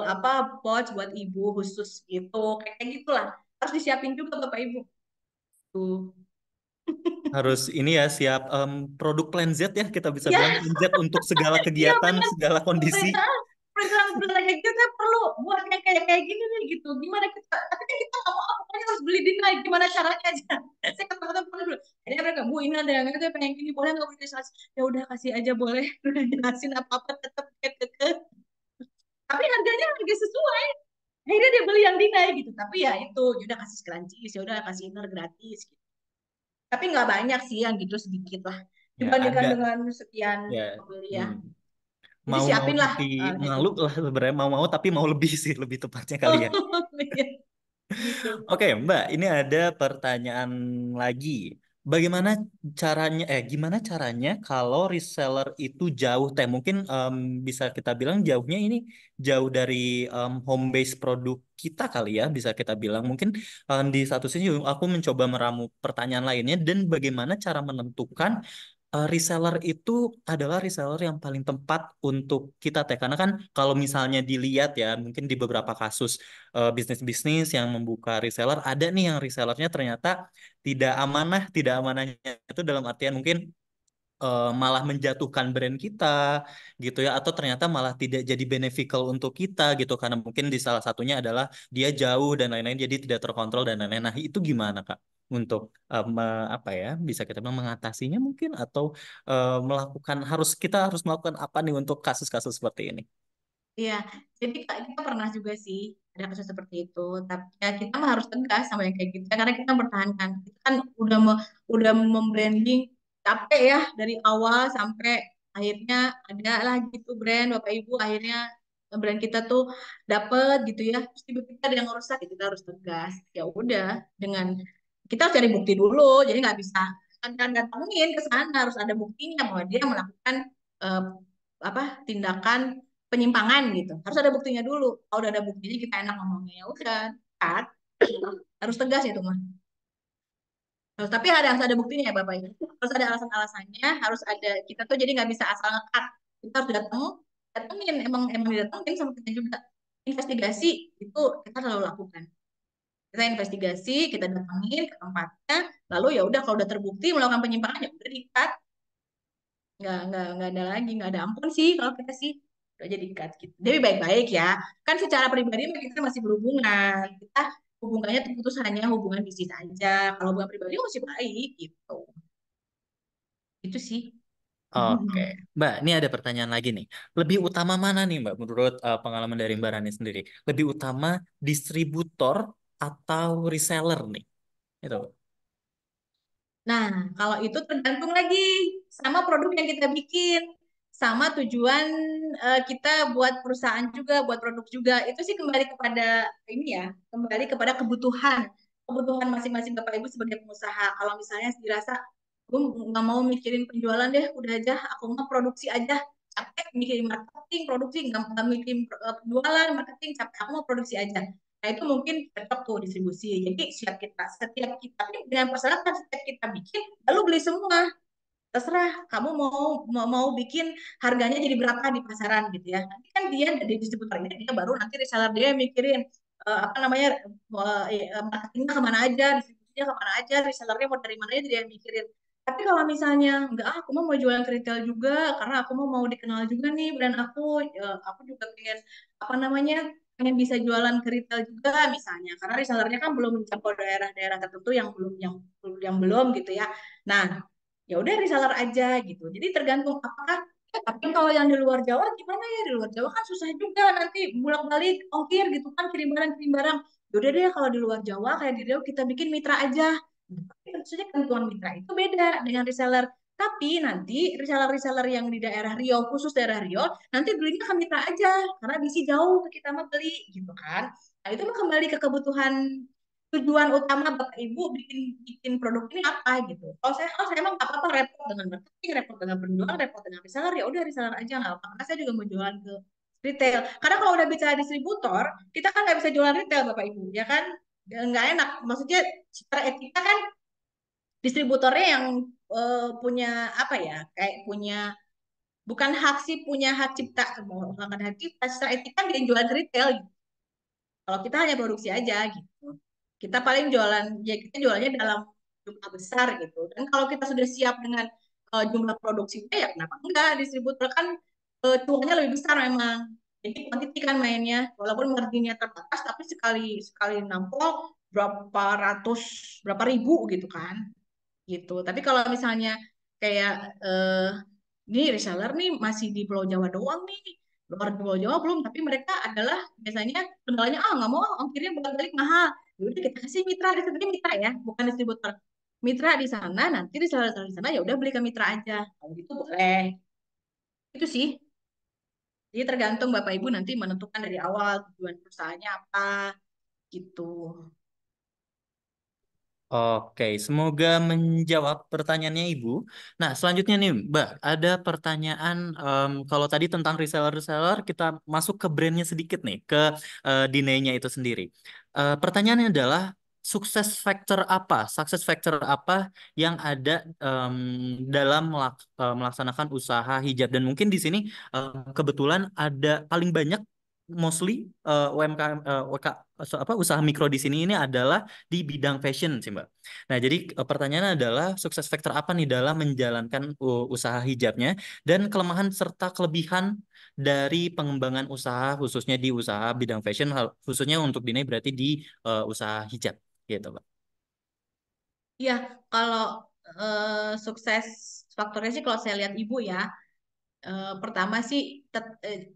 apa pouch buat ibu khusus gitu kayak gitulah harus disiapin juga bapak ibu tuh Harus ini ya siap produk plan Z ya kita bisa ya bilang plan Z untuk segala iya kegiatan, benar segala kondisi. pemerintah program-program kayak gitu saya perlu buat yang kayak kayak gini nih gitu gimana kita tapi kan kita nggak mau pokoknya harus beli dinai gimana caranya aja saya kata-kata dulu ini mereka bu ini ada yang itu pengen gini boleh nggak beli diskon ya udah kasih aja boleh udah jelasin apa apa tetap ke tapi harganya harga sesuai akhirnya dia beli yang dinai gitu tapi ya itu ya udah kasih scrunchies ya udah kasih inner gratis gitu. Tapi nggak banyak sih yang gitu sedikit lah Ya dibandingkan ada dengan sekian ya. pembeli ya Hmm. jadi Mau-mau siapin lah tapi itu malu lah sebenarnya mau-mau tapi mau lebih sih lebih tepatnya kali ya. gitu. Oke, Mbak, ini ada pertanyaan lagi. Bagaimana gimana caranya kalau reseller itu jauh teh? Mungkin bisa kita bilang jauhnya ini jauh dari home base produk kita kali ya, bisa kita bilang. Mungkin di satu sisi aku mencoba meramu pertanyaan lainnya dan bagaimana cara menentukan reseller itu adalah reseller yang paling tepat untuk kita teh. Karena kan kalau misalnya dilihat ya, mungkin di beberapa kasus bisnis-bisnis yang membuka reseller ada nih yang resellernya ternyata tidak amanahnya itu dalam artian mungkin malah menjatuhkan brand kita gitu ya atau ternyata malah tidak jadi beneficial untuk kita gitu karena mungkin di salah satunya adalah dia jauh dan lain-lain jadi tidak terkontrol dan lain-lain. Nah, itu gimana Kak? Untuk apa ya bisa kita bilang mengatasinya mungkin atau kita harus melakukan apa nih untuk kasus-kasus seperti ini? Iya, jadi kita pernah juga sih ada kasus seperti itu. Tapi ya kita mah harus tegas sama yang kayak gitu. Karena kita mempertahankan. Kita kan udah membranding capek ya dari awal sampai akhirnya ada lah gitu brand Bapak Ibu akhirnya brand kita tuh dapet gitu ya, terus tiba-tiba ada yang rusak, ya kita harus tegas. Ya udah, dengan kita harus cari bukti dulu, jadi nggak bisa kan datangin ke sana, harus ada buktinya bahwa dia melakukan eh, apa tindakan penyimpangan gitu. Harus ada buktinya dulu. Kalau udah ada buktinya kita enak ngomongnya, ya udah, kan? Harus tegas itu mah. Harus, tapi harus ada buktinya ya Bapak Ibu. Harus ada alasan-alasannya, harus ada, kita tuh jadi nggak bisa asal ngekat. Kita harus datengin, emang emang didatengin sama kita juga. Investigasi itu kita selalu lakukan. Kita investigasi, kita datengin ke tempatnya, lalu ya udah kalau udah terbukti melakukan penyimpangan ya udah dikat, nggak ada lagi, nggak ada ampun sih kalau kita sih, udah jadi cut gitu. Jadi baik-baik ya, kan secara pribadi mah kita masih berhubungan, kita hubungannya terputus hanya hubungan bisnis aja, kalau hubungan pribadi masih baik gitu, itu sih. Oke, Mbak, ini ada pertanyaan lagi nih. Lebih utama mana nih, Mbak, menurut pengalaman dari Mbak Rani sendiri? Lebih utama distributor atau reseller nih? Itu. Nah, kalau itu tergantung lagi sama produk yang kita bikin, sama tujuan kita buat perusahaan juga, buat produk juga. Itu sih kembali kepada ini ya, kembali kepada kebutuhan masing-masing Bapak Ibu sebagai pengusaha. Kalau misalnya dirasa, gue nggak mau mikirin penjualan deh, udah aja, aku mau produksi aja. Capek mikirin marketing, produksi, nggak mikirin penjualan, marketing, capek, aku mau produksi aja. Nah, itu mungkin cocok tuh distribusi. Jadi setiap kita dengan persyaratan setiap kita bikin, lalu beli semua. Terserah kamu mau bikin harganya jadi berapa di pasaran gitu ya. Nanti kan dia di distributor ini dia baru nanti reseller dia yang mikirin apa namanya marketingnya kemana aja, distribusinya kemana aja, resellernya mau dari mana aja dia yang mikirin. Tapi kalau misalnya enggak, aku mau jualan ke retail juga karena aku mau dikenal juga nih brand aku juga pengen apa namanya pengen bisa jualan ke retail juga misalnya karena resellernya kan belum mencapai daerah-daerah tertentu yang belum gitu ya. Nah, ya udah reseller aja gitu. Jadi tergantung apakah tapi kalau yang di luar Jawa gimana ya? Di luar Jawa kan susah juga nanti bolak-balik ongkir gitu kan kirim barang. Yaudah deh kalau di luar Jawa kayak di Riau kita bikin mitra aja. Tapi maksudnya ketentuan mitra itu beda dengan reseller. Tapi nanti reseller-reseller yang di daerah Riau, khusus daerah Riau, nanti belinya ke mitra aja. Karena bisa jauh ke kita mah beli gitu kan. Nah itu mah kembali ke kebutuhan tujuan utama Bapak Ibu bikin bikin produk ini apa gitu. Kalau saya emang nggak apa-apa repot dengan marketing, repot dengan penjual, repot dengan reseller, ya udah reseller aja nggak apa-apa. Karena saya juga mau jualan ke retail. Karena kalau udah bicara distributor, kita kan nggak bisa jualan retail Bapak Ibu, ya kan? Nggak enak. Maksudnya secara etika kan distributornya yang punya apa ya? Kayak punya bukan hak sih, punya hak cipta, bukan hak cipta. Secara etika dia yang jualan ke retail. Gitu. Kalau kita hanya produksi aja gitu. Kita paling jualan, ya kita jualannya dalam jumlah besar gitu. Dan kalau kita sudah siap dengan jumlah produksinya, ya kenapa enggak? Distributor kan cuannya lebih besar memang. Jadi quantity kan mainnya, walaupun marginnya terbatas, tapi sekali sekali nampol berapa ratus, berapa ribu gitu kan, gitu. Tapi kalau misalnya kayak ini reseller nih masih di Pulau Jawa doang nih, luar Pulau Jawa belum, tapi mereka adalah biasanya kendalanya nggak mau ongkirnya bolak-balik mahal. Ya udah kita kasih mitra, disebutnya mitra ya, bukan distributor. Mitra di sana, nanti reseller di sana ya udah beli ke mitra aja. Kalau gitu boleh. Itu sih. Jadi tergantung Bapak Ibu nanti menentukan dari awal tujuan perusahaannya apa gitu. Oke, semoga menjawab pertanyaannya Ibu. Nah, selanjutnya nih, Mbak, ada pertanyaan kalau tadi tentang reseller-reseller, kita masuk ke brandnya sedikit nih, ke Dinei-nya itu sendiri. Pertanyaannya adalah sukses factor apa yang ada dalam melaksanakan usaha hijab dan mungkin di sini kebetulan ada paling banyak mostly UMKM usaha mikro di sini ini adalah di bidang fashion sih Mbak. Nah jadi pertanyaannya adalah sukses factor apa nih dalam menjalankan usaha hijabnya dan kelemahan serta kelebihan dari pengembangan usaha khususnya di usaha bidang fashion khususnya untuk Dine berarti di usaha hijab gitu Mbak. Iya, kalau sukses faktornya sih kalau saya lihat Ibu ya, pertama sih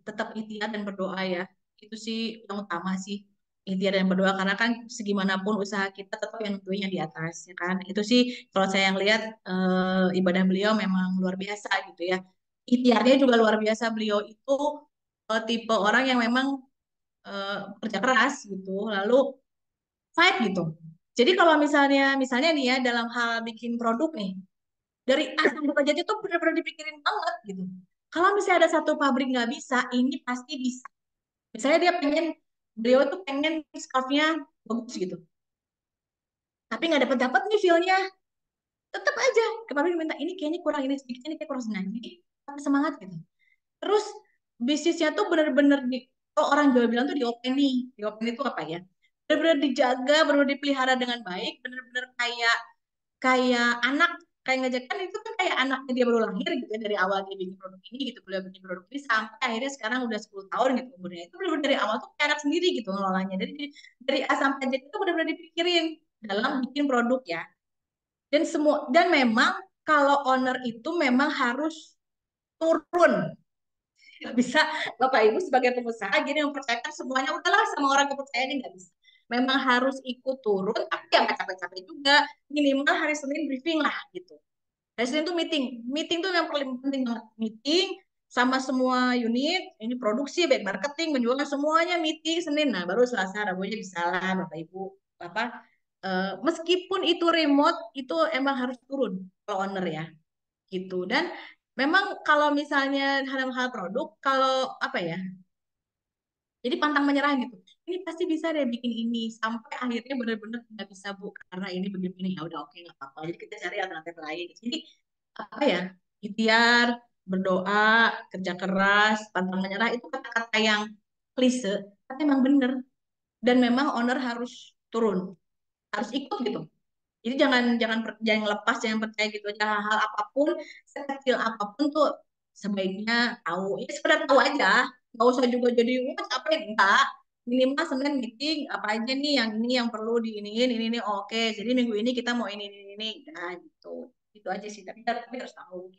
tetap ikhtiar dan berdoa ya. Itu sih yang utama sih. Ikhtiar dan berdoa karena kan segimanapun usaha kita tetap yang tentunya di atas ya kan. Itu sih kalau saya yang lihat ibadah beliau memang luar biasa gitu ya. Ikhtiarnya juga luar biasa beliau itu tipe orang yang memang kerja keras gitu, lalu fight gitu. Jadi kalau misalnya nih ya dalam hal bikin produk nih, dari A sampai Z itu benar-benar dipikirin banget gitu. Kalau misalnya ada satu pabrik nggak bisa, ini pasti bisa. Misalnya beliau tuh pengen scarf-nya bagus gitu, tapi nggak dapat dapat nih feel-nya, tetap aja ke pabrik minta ini kayaknya kurang ini sedikit, ini kayak kurang sedikit. Jadi semangat gitu. Terus bisnisnya tuh benar-benar kalau orang Jawa bilang tuh di open itu apa ya? Benar-benar dijaga, benar-benar dipelihara dengan baik, benar-benar kayak kayak anak, kayak ngajak kan itu kan kayak anaknya dia baru lahir gitu ya, dari awal dia bikin produk ini gitu, beliau bikin produk ini sampai akhirnya sekarang udah 10 tahun gitu umurnya, itu benar-benar dari awal tuh kayak anak sendiri gitu ngelolanya, dari A sampai Z itu benar-benar dipikirin dalam bikin produk ya. Dan memang kalau owner itu memang harus turun, nggak bisa bapak ibu sebagai pengusaha gini mempercayakan semuanya udahlah sama orang kepercayaan, nggak bisa. Memang harus ikut turun, tapi yang nggak capek-capek juga, minimal hari Senin briefing lah gitu. Hari Senin tuh meeting tuh yang paling penting banget, meeting sama semua unit, ini produksi, baik marketing, penjualan, semuanya meeting Senin. Nah baru Selasa Rabunya bisa lah bapak ibu apa, meskipun itu remote itu emang harus turun kalau owner ya gitu. Dan memang kalau misalnya hal-hal produk, kalau apa ya, jadi pantang menyerah gitu, ini pasti bisa deh bikin ini, sampai akhirnya benar-benar nggak bisa bu karena ini begini, ya udah oke nggak apa-apa, jadi kita cari alternatif lain. Jadi apa ya, ikhtiar, berdoa, kerja keras, pantang menyerah itu kata-kata yang klise tapi emang bener. Dan memang owner harus turun, harus ikut gitu. Jadi jangan jangan jangan lepas, jangan percaya gitu aja, hal-hal apapun, sekecil apapun tuh sebaiknya tahu. Ya sekedar tahu aja, nggak usah juga jadi wah apa ya, enggak. Minimal Senin meeting apa aja nih yang ini yang perlu diiniin, ini oke. Jadi minggu ini kita mau ini, nah gitu. Itu aja sih, tapi harus tahu.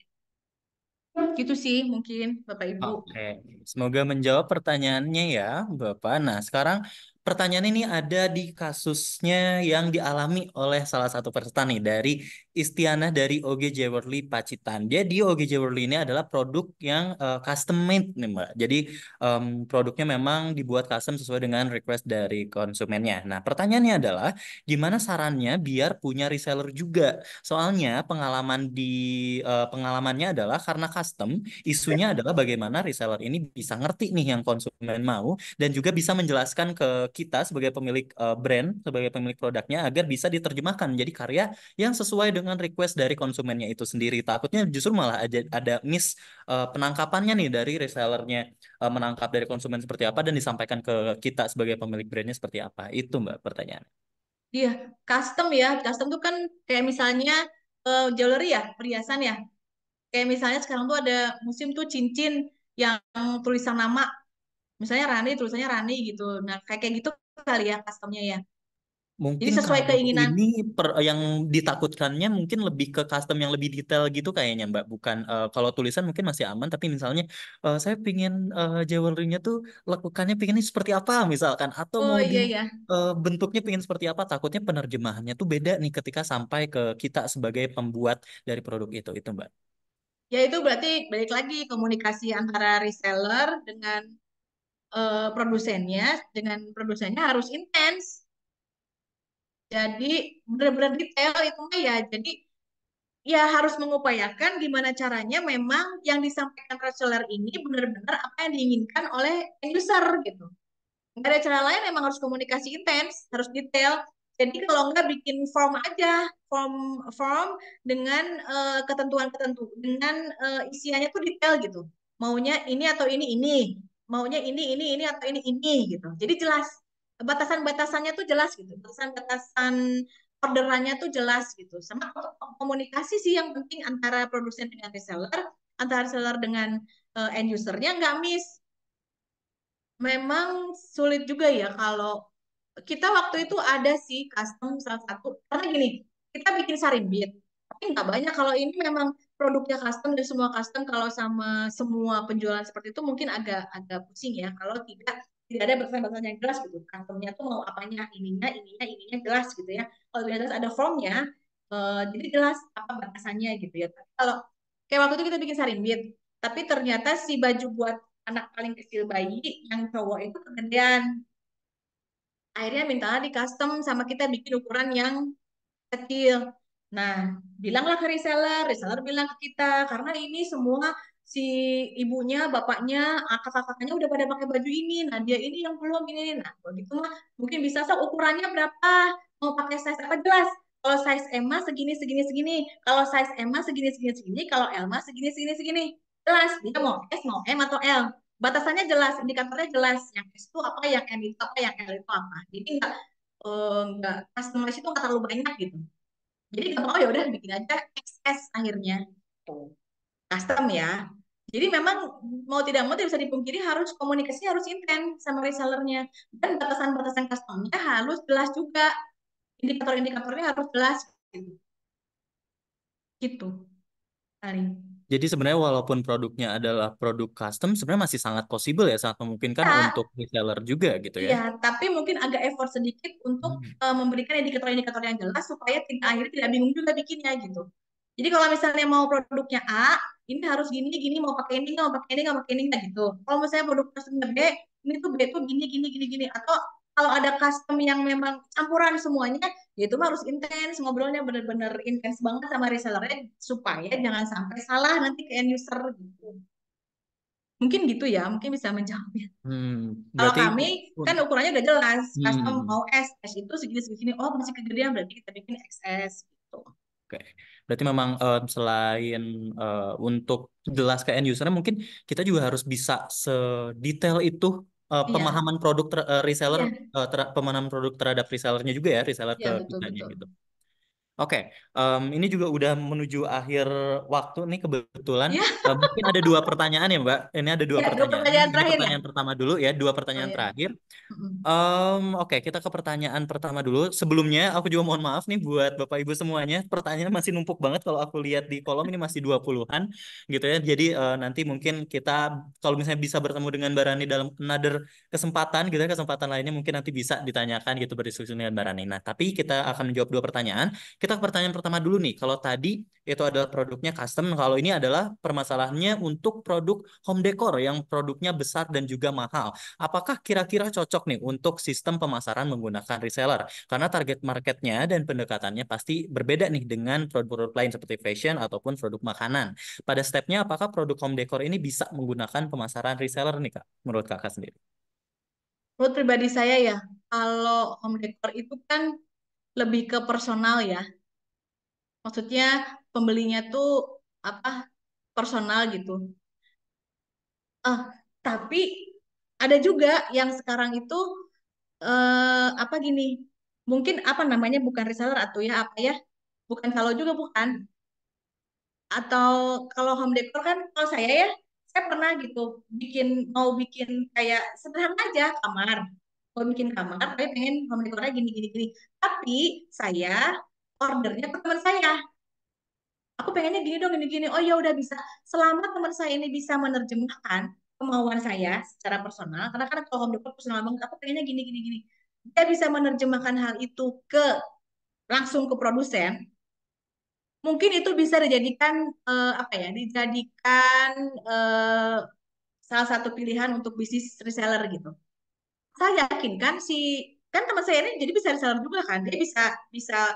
Gitu sih mungkin Bapak Ibu. Oke, semoga menjawab pertanyaannya ya, Bapak. Nah, sekarang pertanyaan ini ada di kasusnya yang dialami oleh salah satu peserta nih dari Istianah dari OG Jewelry Pacitan. Jadi OG Jewelry ini adalah produk yang custom made nih, Mbak. Jadi produknya memang dibuat custom sesuai dengan request dari konsumennya. Nah, pertanyaannya adalah gimana sarannya biar punya reseller juga? Soalnya pengalamannya adalah karena custom. Isunya adalah bagaimana reseller ini bisa ngerti nih yang konsumen mau dan juga bisa menjelaskan ke kita sebagai pemilik brand, sebagai pemilik produknya agar bisa diterjemahkan menjadi karya yang sesuai dengan request dari konsumennya itu sendiri. Takutnya justru malah ada miss penangkapannya nih dari resellernya, menangkap dari konsumen seperti apa dan disampaikan ke kita sebagai pemilik brandnya seperti apa. Itu Mbak pertanyaan. Iya, custom ya. Custom tuh kan kayak misalnya jewelry ya, perhiasan ya. Kayak misalnya sekarang tuh ada musim tuh cincin yang tulisan nama, misalnya Rani, tulisannya Rani gitu. Nah, kayak gitu kali ya customnya ya. Jadi Mungkin sesuai kalau keinginan. ini yang ditakutkannya mungkin lebih ke custom yang lebih detail gitu kayaknya Mbak. Bukan kalau tulisan mungkin masih aman, tapi misalnya saya pingin jewelry-nya tuh lekukannya pinginnya seperti apa misalkan, atau Oh mau di iya ya. bentuknya pingin seperti apa. Takutnya penerjemahannya tuh beda nih ketika sampai ke kita sebagai pembuat dari produk itu Mbak. Ya itu berarti balik lagi komunikasi antara reseller dengan produsennya harus intens. Jadi benar-benar detail itu mah ya. Jadi ya harus mengupayakan gimana caranya memang yang disampaikan reseller ini benar-benar apa yang diinginkan oleh end user gitu. Nggak ada cara lain, emang harus komunikasi intens, harus detail. Jadi kalau nggak bikin form aja, form dengan ketentuan-ketentuan, dengan isiannya tuh detail gitu. Maunya ini atau ini, maunya ini atau ini gitu. Jadi jelas, batasan-batasannya tuh jelas gitu, batasan-batasan orderannya tuh jelas gitu. Sama komunikasi sih yang penting antara produsen dengan reseller, antara reseller dengan end usernya nggak miss. Memang sulit juga ya kalau kita waktu itu ada sih custom salah satu, karena gini, kita bikin sarimbit tapi nggak banyak. Kalau ini memang produknya custom dan semua custom, kalau sama semua penjualan seperti itu mungkin agak agak pusing ya kalau tidak ada batasan-batasan yang jelas gitu, customnya tuh mau apanya, ininya jelas gitu ya. Kalau jelas ada formnya, jadi jelas apa batasannya gitu ya. Tapi kalau kayak waktu itu kita bikin sarimbit tapi ternyata si baju buat anak paling kecil bayi, yang cowok itu kegedean. Akhirnya minta di custom sama kita bikin ukuran yang kecil. Nah, bilanglah ke reseller, reseller bilang ke kita, karena ini semua si ibunya, bapaknya, kakak-kakaknya udah pada pakai baju ini. Nah, dia ini yang belum ini. Nah, begitu mah mungkin bisa so ukurannya berapa? Mau pakai size apa jelas? Kalau size M mah segini segini segini. Kalau size M mah segini segini segini. Kalau L mah segini segini segini. Jelas dia mau S, mau M atau L. Batasannya jelas, indikatornya jelas. Yang S itu apa, yang M itu apa, yang L itu apa. Jadi nggak customize itu nggak terlalu banyak gitu. Jadi kata oh ya udah bikin aja XS akhirnya. Tuh, custom ya. Jadi memang mau tidak mau tidak bisa dipungkiri harus komunikasi harus intens sama resellernya dan batasan-batasan customnya harus jelas juga. Indikator-indikatornya harus jelas gitu. Gitu, paling. Jadi sebenarnya walaupun produknya adalah produk custom, sebenarnya masih sangat possible ya, sangat memungkinkan Ya, untuk reseller juga gitu ya. iya, tapi mungkin agak effort sedikit untuk Hmm. memberikan indikator-indikator yang jelas supaya tidak akhirnya tidak bingung juga bikinnya gitu. Jadi kalau misalnya mau produknya A, ini harus gini gini mau pakai ini nggak mau pakai ini nggak pakai ini nggak gitu. Kalau misalnya produk customnya B, ini tuh B tuh gini gini gini gini. Atau kalau ada custom yang memang campuran semuanya, ya itu mah harus intens ngobrolnya bener-bener intens banget sama resellernya supaya jangan sampai salah nanti ke end user gitu. Mungkin gitu ya, mungkin bisa menjawabnya. Kalau Berarti kami kan ukurannya udah jelas, custom hmm, mau S, S itu segini-segini, oh masih kegedean berarti kita bikin XS gitu. oke. Berarti memang selain untuk jelas ke end user, mungkin kita juga harus bisa sedetail itu Iya, pemahaman produk reseller, iya, pemahaman produk terhadap resellernya juga ya, reseller iya ke betul kitanya betul. gitu. Oke, ini juga udah menuju akhir waktu nih kebetulan. Iya, Mungkin ada dua pertanyaan ya, Mbak. Ini ada dua ya dua pertanyaan. pertanyaan Ini terakhir ya. pertanyaan pertama dulu ya, dua Oh pertanyaan ya. terakhir. Mm-mm. Oke, kita ke pertanyaan pertama dulu. Sebelumnya, aku juga mohon maaf nih buat Bapak Ibu semuanya. Pertanyaannya masih numpuk banget kalau aku lihat di kolom ini masih 20-an gitu ya. Jadi nanti mungkin kita kalau misalnya bisa bertemu dengan Mbak Rani dalam another kesempatan gitu ya, kesempatan lainnya mungkin nanti bisa ditanyakan gitu berdiskusi dengan Mbak Rani. Nah, tapi kita akan menjawab dua pertanyaan. Kita ke pertanyaan pertama dulu nih. Kalau tadi itu adalah produknya custom, kalau ini adalah permasalahannya untuk produk home decor yang produknya besar dan juga mahal. Apakah kira-kira cocok nih untuk sistem pemasaran menggunakan reseller? Karena target marketnya dan pendekatannya pasti berbeda nih dengan produk-produk lain seperti fashion ataupun produk makanan. Pada stepnya, apakah produk home decor ini bisa menggunakan pemasaran reseller nih, Kak? Menurut Kakak sendiri? Menurut pribadi saya ya, kalau home decor itu kan lebih ke personal ya. Maksudnya pembelinya tuh apa personal gitu. Eh, tapi ada juga yang sekarang itu apa gini, mungkin apa namanya bukan reseller atau ya apa ya, bukan kalau juga bukan. Atau kalau home decor kan kalau saya pernah gitu mau bikin kayak sederhana aja kamar. Mau bikin kamar tapi pengen home decornya gini gini gini. Tapi saya ordernya ke teman saya. Aku pengennya gini dong gini gini. Oh ya udah bisa. Selama teman saya ini bisa menerjemahkan kemauan saya secara personal, karena kan kalau home decor personal banget, aku pengennya gini gini gini. Dia bisa menerjemahkan hal itu ke langsung ke produsen, mungkin itu bisa dijadikan apa ya, dijadikan eh, salah satu pilihan untuk bisnis reseller gitu. Saya yakin kan kan teman saya ini jadi bisa reseller juga kan, dia bisa bisa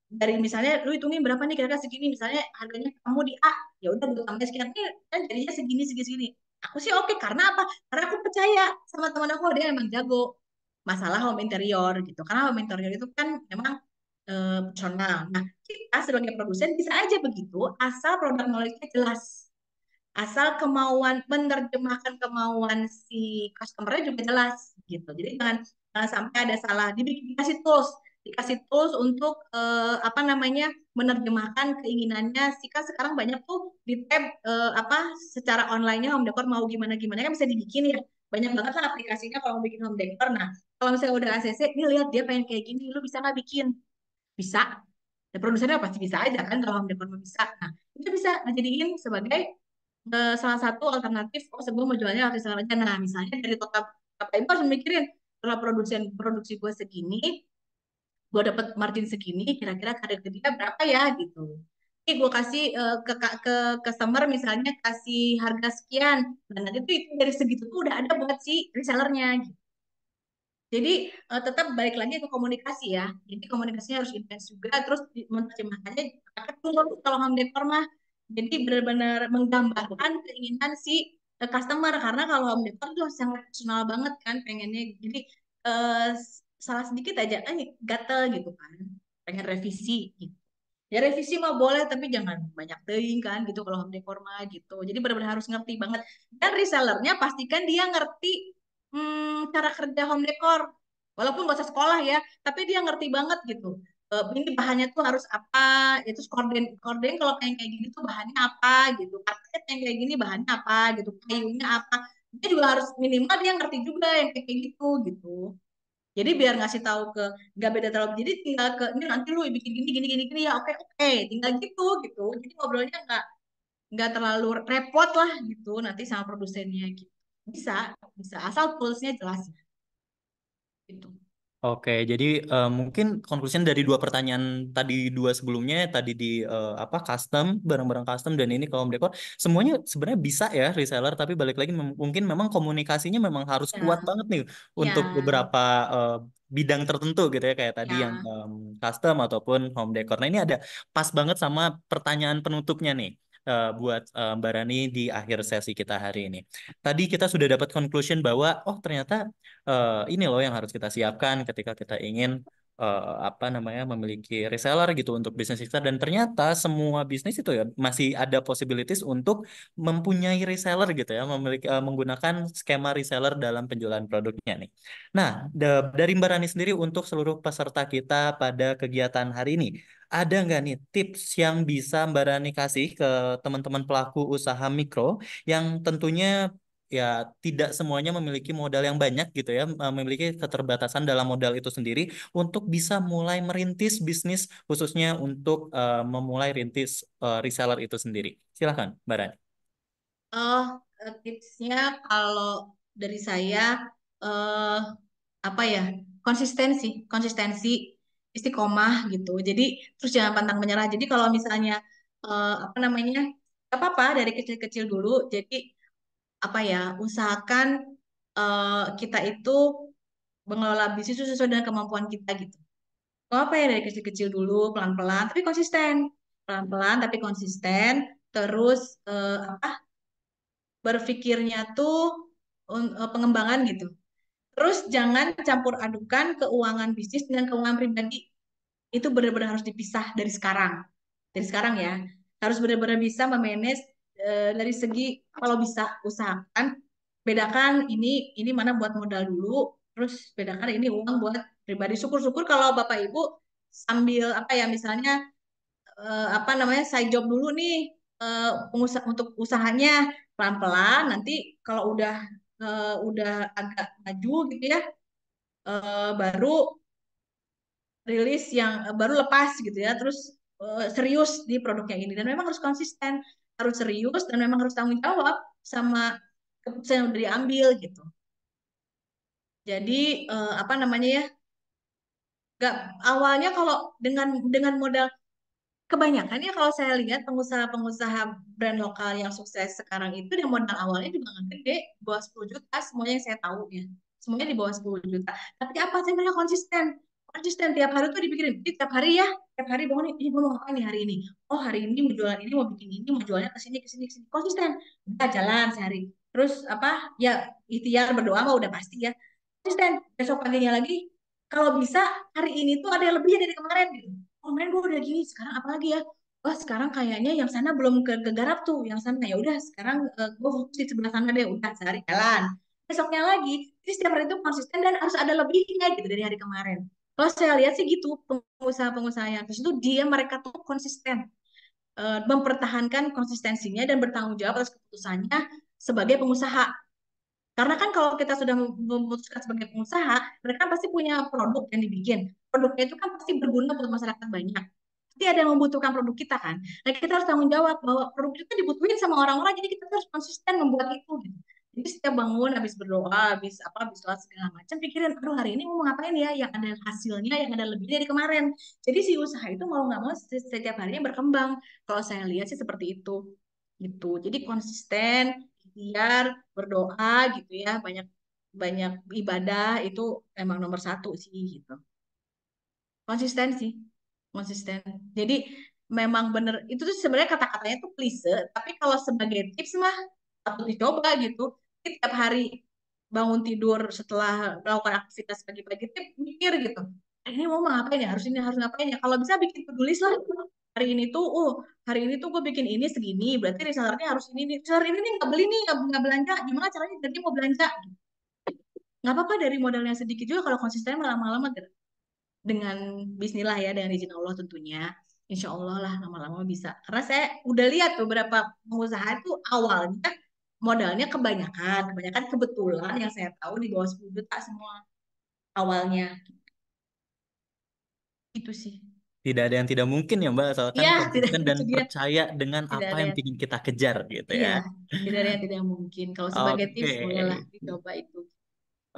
dari misalnya lu hitungin berapa nih kira-kira segini, misalnya harganya kamu di A, ya udah gue tambah sekian nih kan jadinya segini segini segini. Aku sih oke karena apa? Karena aku percaya sama teman aku dia emang jago masalah home interior gitu. Karena home interior itu kan memang personal. Nah, kita sebagai produsen bisa aja begitu asal produk knowledge-nya jelas. Asal kemauan menerjemahkan kemauan si customer-nya juga jelas gitu. Jadi jangan sampai ada salah. Dikasih tools untuk apa namanya menerjemahkan keinginannya. Si kan sekarang banyak tuh di tab apa secara online-nya home decor mau gimana gimana kan bisa dibikin ya. Banyak banget kan aplikasinya kalau mau bikin home decor. Nah, kalau misalnya udah ACC, nih lihat dia pengen kayak gini, lu bisa nggak bikin? Bisa. Dan produsennya pasti bisa aja kan kalau home decor bisa. Nah, itu bisa dijadiin sebagai salah satu alternatif, oh sebelum mau jualnya harus reseller aja. Nah, misalnya dari total apa itu harus mikirin kalau produksi gue segini, gue dapat margin segini, kira-kira karir ke dia berapa ya gitu. gue kasih ke customer misalnya kasih harga sekian, dan nanti tuh itu dari segitu tuh udah ada buat si resellernya gitu. Jadi tetap balik lagi ke komunikasi ya. Jadi komunikasinya harus intens juga. Terus menerjemahkannya pakai tools kalau home decor mah. Jadi benar-benar menggambarkan keinginan si customer. Karena kalau home decor tuh sangat personal banget kan pengennya. Jadi salah sedikit aja kan gatel gitu kan. Pengen revisi gitu. Ya revisi mah boleh tapi jangan banyak teuing kan gitu kalau home decor mah gitu. Jadi benar-benar harus ngerti banget. Dan resellernya pastikan dia ngerti cara kerja home decor. Walaupun gak usah sekolah ya, tapi dia ngerti banget gitu. Ini bahannya tuh harus apa, itu korden korden kalau kayak kayak gini tuh bahannya apa gitu. Karpet yang kayak gini bahannya apa gitu, kayunya apa. Dia juga harus minimal dia ngerti juga yang kayak kayak gitu gitu. Jadi biar ngasih tahu ke nggak beda terlalu. Jadi tinggal ke ini nanti lu bikin gini gini gini gini ya oke oke tinggal gitu gitu. Jadi ngobrolnya nggak terlalu repot lah gitu nanti sama produsennya gitu. Bisa bisa asal toolsnya jelas ya gitu. Oke, jadi mungkin conclusion dari dua pertanyaan tadi dua sebelumnya tadi di apa custom barang-barang custom dan ini kalau home decor semuanya sebenarnya bisa ya reseller tapi balik lagi mungkin memang komunikasinya memang harus kuat Ya, banget nih untuk ya, beberapa bidang tertentu gitu ya kayak tadi yang ya. custom ataupun home decor. Nah ini ada pas banget sama pertanyaan penutupnya nih buat Mbak Rani di akhir sesi kita hari ini. Tadi kita sudah dapat conclusion bahwa oh ternyata ini loh yang harus kita siapkan ketika kita ingin apa namanya memiliki reseller gitu untuk bisnis kita dan ternyata semua bisnis itu ya masih ada possibilities untuk mempunyai reseller gitu ya memiliki menggunakan skema reseller dalam penjualan produknya nih. Nah, dari Mbak Rani sendiri untuk seluruh peserta kita pada kegiatan hari ini ada nggak nih tips yang bisa Mbak Rani kasih ke teman-teman pelaku usaha mikro yang tentunya ya tidak semuanya memiliki modal yang banyak gitu ya, memiliki keterbatasan dalam modal itu sendiri untuk bisa mulai merintis bisnis khususnya untuk memulai rintis reseller itu sendiri. Silakan, Mbak Rani. Oh, tipsnya kalau dari saya eh apa ya konsistensi, konsistensi istiqomah gitu. Jadi terus jangan pantang menyerah. Jadi kalau misalnya apa namanya gak apa-apa dari kecil-kecil dulu. Jadi apa ya usahakan kita itu mengelola bisnis itu sesuai dengan kemampuan kita gitu. Gak apa ya dari kecil-kecil dulu pelan-pelan tapi konsisten. Pelan-pelan tapi konsisten. Terus apa berpikirnya tuh pengembangan gitu. Terus jangan campur adukan keuangan bisnis dengan keuangan pribadi. Itu benar-benar harus dipisah dari sekarang. Dari sekarang ya. Harus benar-benar bisa memanage dari segi kalau bisa usahakan bedakan ini mana buat modal dulu, terus bedakan ini uang buat pribadi. Syukur-syukur kalau Bapak Ibu sambil apa ya misalnya apa namanya side job dulu nih pengusaha untuk usahanya pelan-pelan nanti kalau udah agak maju gitu ya baru rilis yang baru lepas gitu ya terus serius di produknya ini dan memang harus konsisten harus serius dan memang harus tanggung jawab sama keputusan yang udah diambil gitu jadi apa namanya ya gak awalnya kalau dengan modal kebanyakan ya kalau saya lihat pengusaha-pengusaha brand lokal yang sukses sekarang itu dia modal awalnya juga nggak gede, di bawah 10 juta semuanya yang saya tahu ya. Semuanya di bawah 10 juta. Tapi apa sih mereka konsisten? Konsisten tiap hari tuh dipikirin, jadi tiap hari ya, tiap hari bangun ini gue mau ngapain nih hari ini? Oh hari ini mau jualan ini, mau bikin ini, mau jualnya ke sini, ke sini, ke sini. Konsisten. Udah jalan sehari. Terus apa? Ya ikhtiar berdoa mah udah pasti ya. Konsisten. Besok paginya lagi, kalau bisa hari ini tuh ada yang lebih dari kemarin gitu kemarin gue udah gini sekarang apa lagi ya wah sekarang kayaknya yang sana belum kegarap tuh yang sana ya udah sekarang gue fokus di sebelah sana deh udah sehari jalan besoknya lagi jadi setiap hari itu konsisten dan harus ada lebihnya gitu dari hari kemarin kalau saya lihat sih gitu pengusaha-pengusaha yang terus itu dia mereka tuh konsisten mempertahankan konsistensinya dan bertanggung jawab atas keputusannya sebagai pengusaha karena kan kalau kita sudah memutuskan sebagai pengusaha, mereka pasti punya produk yang dibikin. Produknya itu kan pasti berguna buat masyarakat banyak. Pasti ada yang membutuhkan produk kita kan. Nah kita harus tanggung jawab bahwa produk itu kan dibutuhin sama orang-orang, jadi kita harus konsisten membuat itu. Gitu. Jadi setiap bangun, habis berdoa, habis apa, habis sholat segala macam, pikirin, aduh hari ini mau ngapain ya, yang ada hasilnya, yang ada lebih dari kemarin. Jadi si usaha itu mau nggak mau setiap harinya berkembang. Kalau saya lihat sih seperti itu, gitu. Jadi konsisten, ikhtiar, berdoa, gitu ya, banyak banyak ibadah itu emang nomor satu sih, gitu. Konsisten sih, konsisten. Jadi memang bener itu tuh sebenarnya kata-katanya tuh klise, tapi kalau sebagai tips mah patut dicoba gitu. Jadi, tiap hari bangun tidur setelah melakukan aktivitas pagi-pagi tuh mikir gitu. Ini mau ngapain ya? Harus ini harus ngapain ya? Kalau bisa bikin to-do list lah. Hari ini tuh, hari ini tuh gue bikin ini segini. Berarti resellernya harus ini nih. Reseller ini nih nggak beli nih, nggak belanja. Gimana caranya jadi mau belanja? Nggak apa-apa dari modalnya sedikit juga kalau konsisten malam-malam dengan bismillah ya, dengan izin Allah tentunya, insya Allah lah lama-lama bisa, karena saya udah lihat tuh beberapa pengusaha itu awalnya modalnya kebanyakan kebanyakan kebetulan yang saya tahu di bawah 10 juta semua awalnya, itu sih. Tidak ada yang tidak mungkin ya Mbak, asalkan Iya, tidak, konsisten dan itu dia, percaya dengan tidak apa ada yang yang, ingin kita kejar gitu iya, ya. tidak ada yang tidak mungkin. Kalau sebagai Oke. tips bolehlah dicoba itu.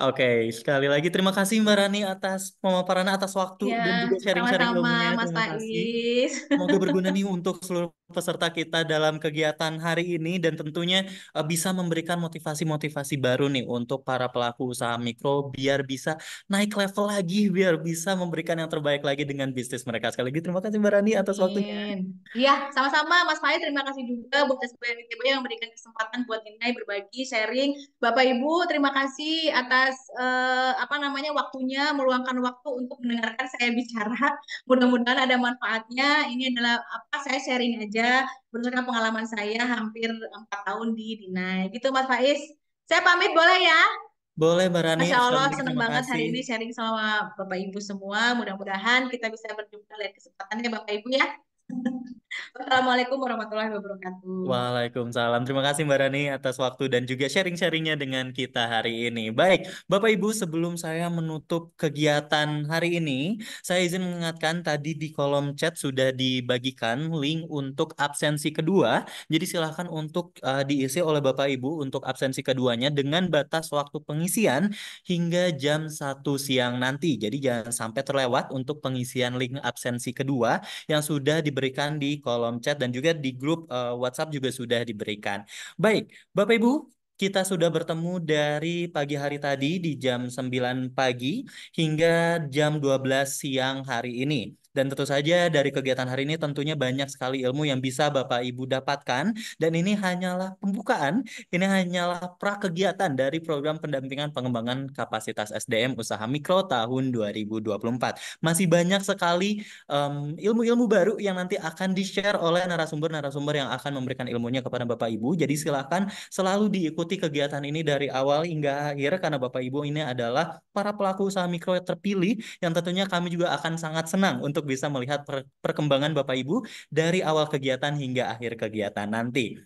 Oke, sekali lagi terima kasih Mbak Rani atas pemaparan, atas waktu Ya, dan juga sharing-sharing sama-sama ilmunya. Mas Terima kasih. Faiz. Semoga berguna nih untuk seluruh peserta kita dalam kegiatan hari ini dan tentunya bisa memberikan motivasi-motivasi baru nih untuk para pelaku usaha mikro biar bisa naik level lagi, biar bisa memberikan yang terbaik lagi dengan bisnis mereka. Sekali lagi terima kasih Mbak Rani atas waktunya. Amin. Iya, sama-sama Mas Fahri. Terima kasih juga buat SBM yang memberikan kesempatan buat Dinai berbagi, sharing. Bapak Ibu, terima kasih atas apa namanya waktunya, meluangkan waktu untuk mendengarkan saya bicara. Mudah-mudahan ada manfaatnya. Ini adalah apa saya sharing aja berdasarkan pengalaman saya hampir 4 tahun di Dinai. Gitu Mas Faiz. Saya pamit boleh ya? Boleh Mbak Rani, Masya sekali Allah, lagi senang terima banget hari kasih. ini sharing sama Bapak Ibu semua. Mudah-mudahan kita bisa berjumpa lain kesempatannya Bapak Ibu ya. Wassalamualaikum warahmatullahi wabarakatuh. Waalaikumsalam. Terima kasih Mbak Rani atas waktu dan juga sharing-sharingnya dengan kita hari ini. Baik, Bapak Ibu, sebelum saya menutup kegiatan hari ini, saya izin mengingatkan tadi di kolom chat sudah dibagikan link untuk absensi kedua. Jadi silahkan untuk diisi oleh Bapak Ibu untuk absensi keduanya dengan batas waktu pengisian hingga jam 1 siang nanti. Jadi jangan sampai terlewat untuk pengisian link absensi kedua yang sudah diberikan di kolom chat dan juga di grup WhatsApp juga sudah diberikan. Baik, Bapak Ibu, kita sudah bertemu dari pagi hari tadi di jam 9 pagi hingga jam 12 siang hari ini. Dan tentu saja dari kegiatan hari ini tentunya banyak sekali ilmu yang bisa Bapak Ibu dapatkan. Dan ini hanyalah pembukaan, ini hanyalah prakegiatan dari program pendampingan pengembangan kapasitas SDM Usaha Mikro tahun 2024. Masih banyak sekali ilmu-ilmu baru yang nanti akan di-share oleh narasumber-narasumber yang akan memberikan ilmunya kepada Bapak Ibu. Jadi silakan selalu diikuti kegiatan ini dari awal hingga akhir karena Bapak Ibu ini adalah para pelaku usaha mikro terpilih yang tentunya kami juga akan sangat senang untuk bisa melihat perkembangan Bapak Ibu dari awal kegiatan hingga akhir kegiatan nanti.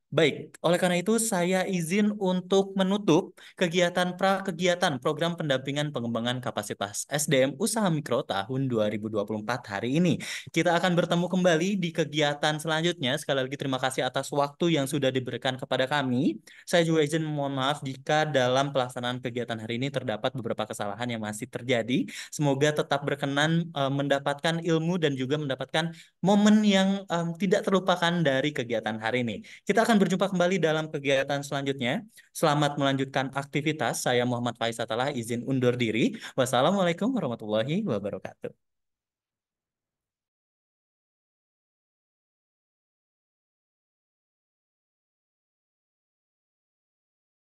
Baik, oleh karena itu saya izin untuk menutup kegiatan kegiatan program pendampingan pengembangan kapasitas SDM Usaha Mikro tahun 2024 hari ini. Kita akan bertemu kembali di kegiatan selanjutnya. Sekali lagi terima kasih atas waktu yang sudah diberikan kepada kami. Saya juga izin mohon maaf jika dalam pelaksanaan kegiatan hari ini terdapat beberapa kesalahan yang masih terjadi. Semoga tetap berkenan mendapatkan ilmu dan juga mendapatkan momen yang tidak terlupakan dari kegiatan hari ini. Kita akan berjumpa kembali dalam kegiatan selanjutnya. Selamat melanjutkan aktivitas. Saya Muhammad Faiz Atalah izin undur diri. Wassalamualaikum warahmatullahi wabarakatuh.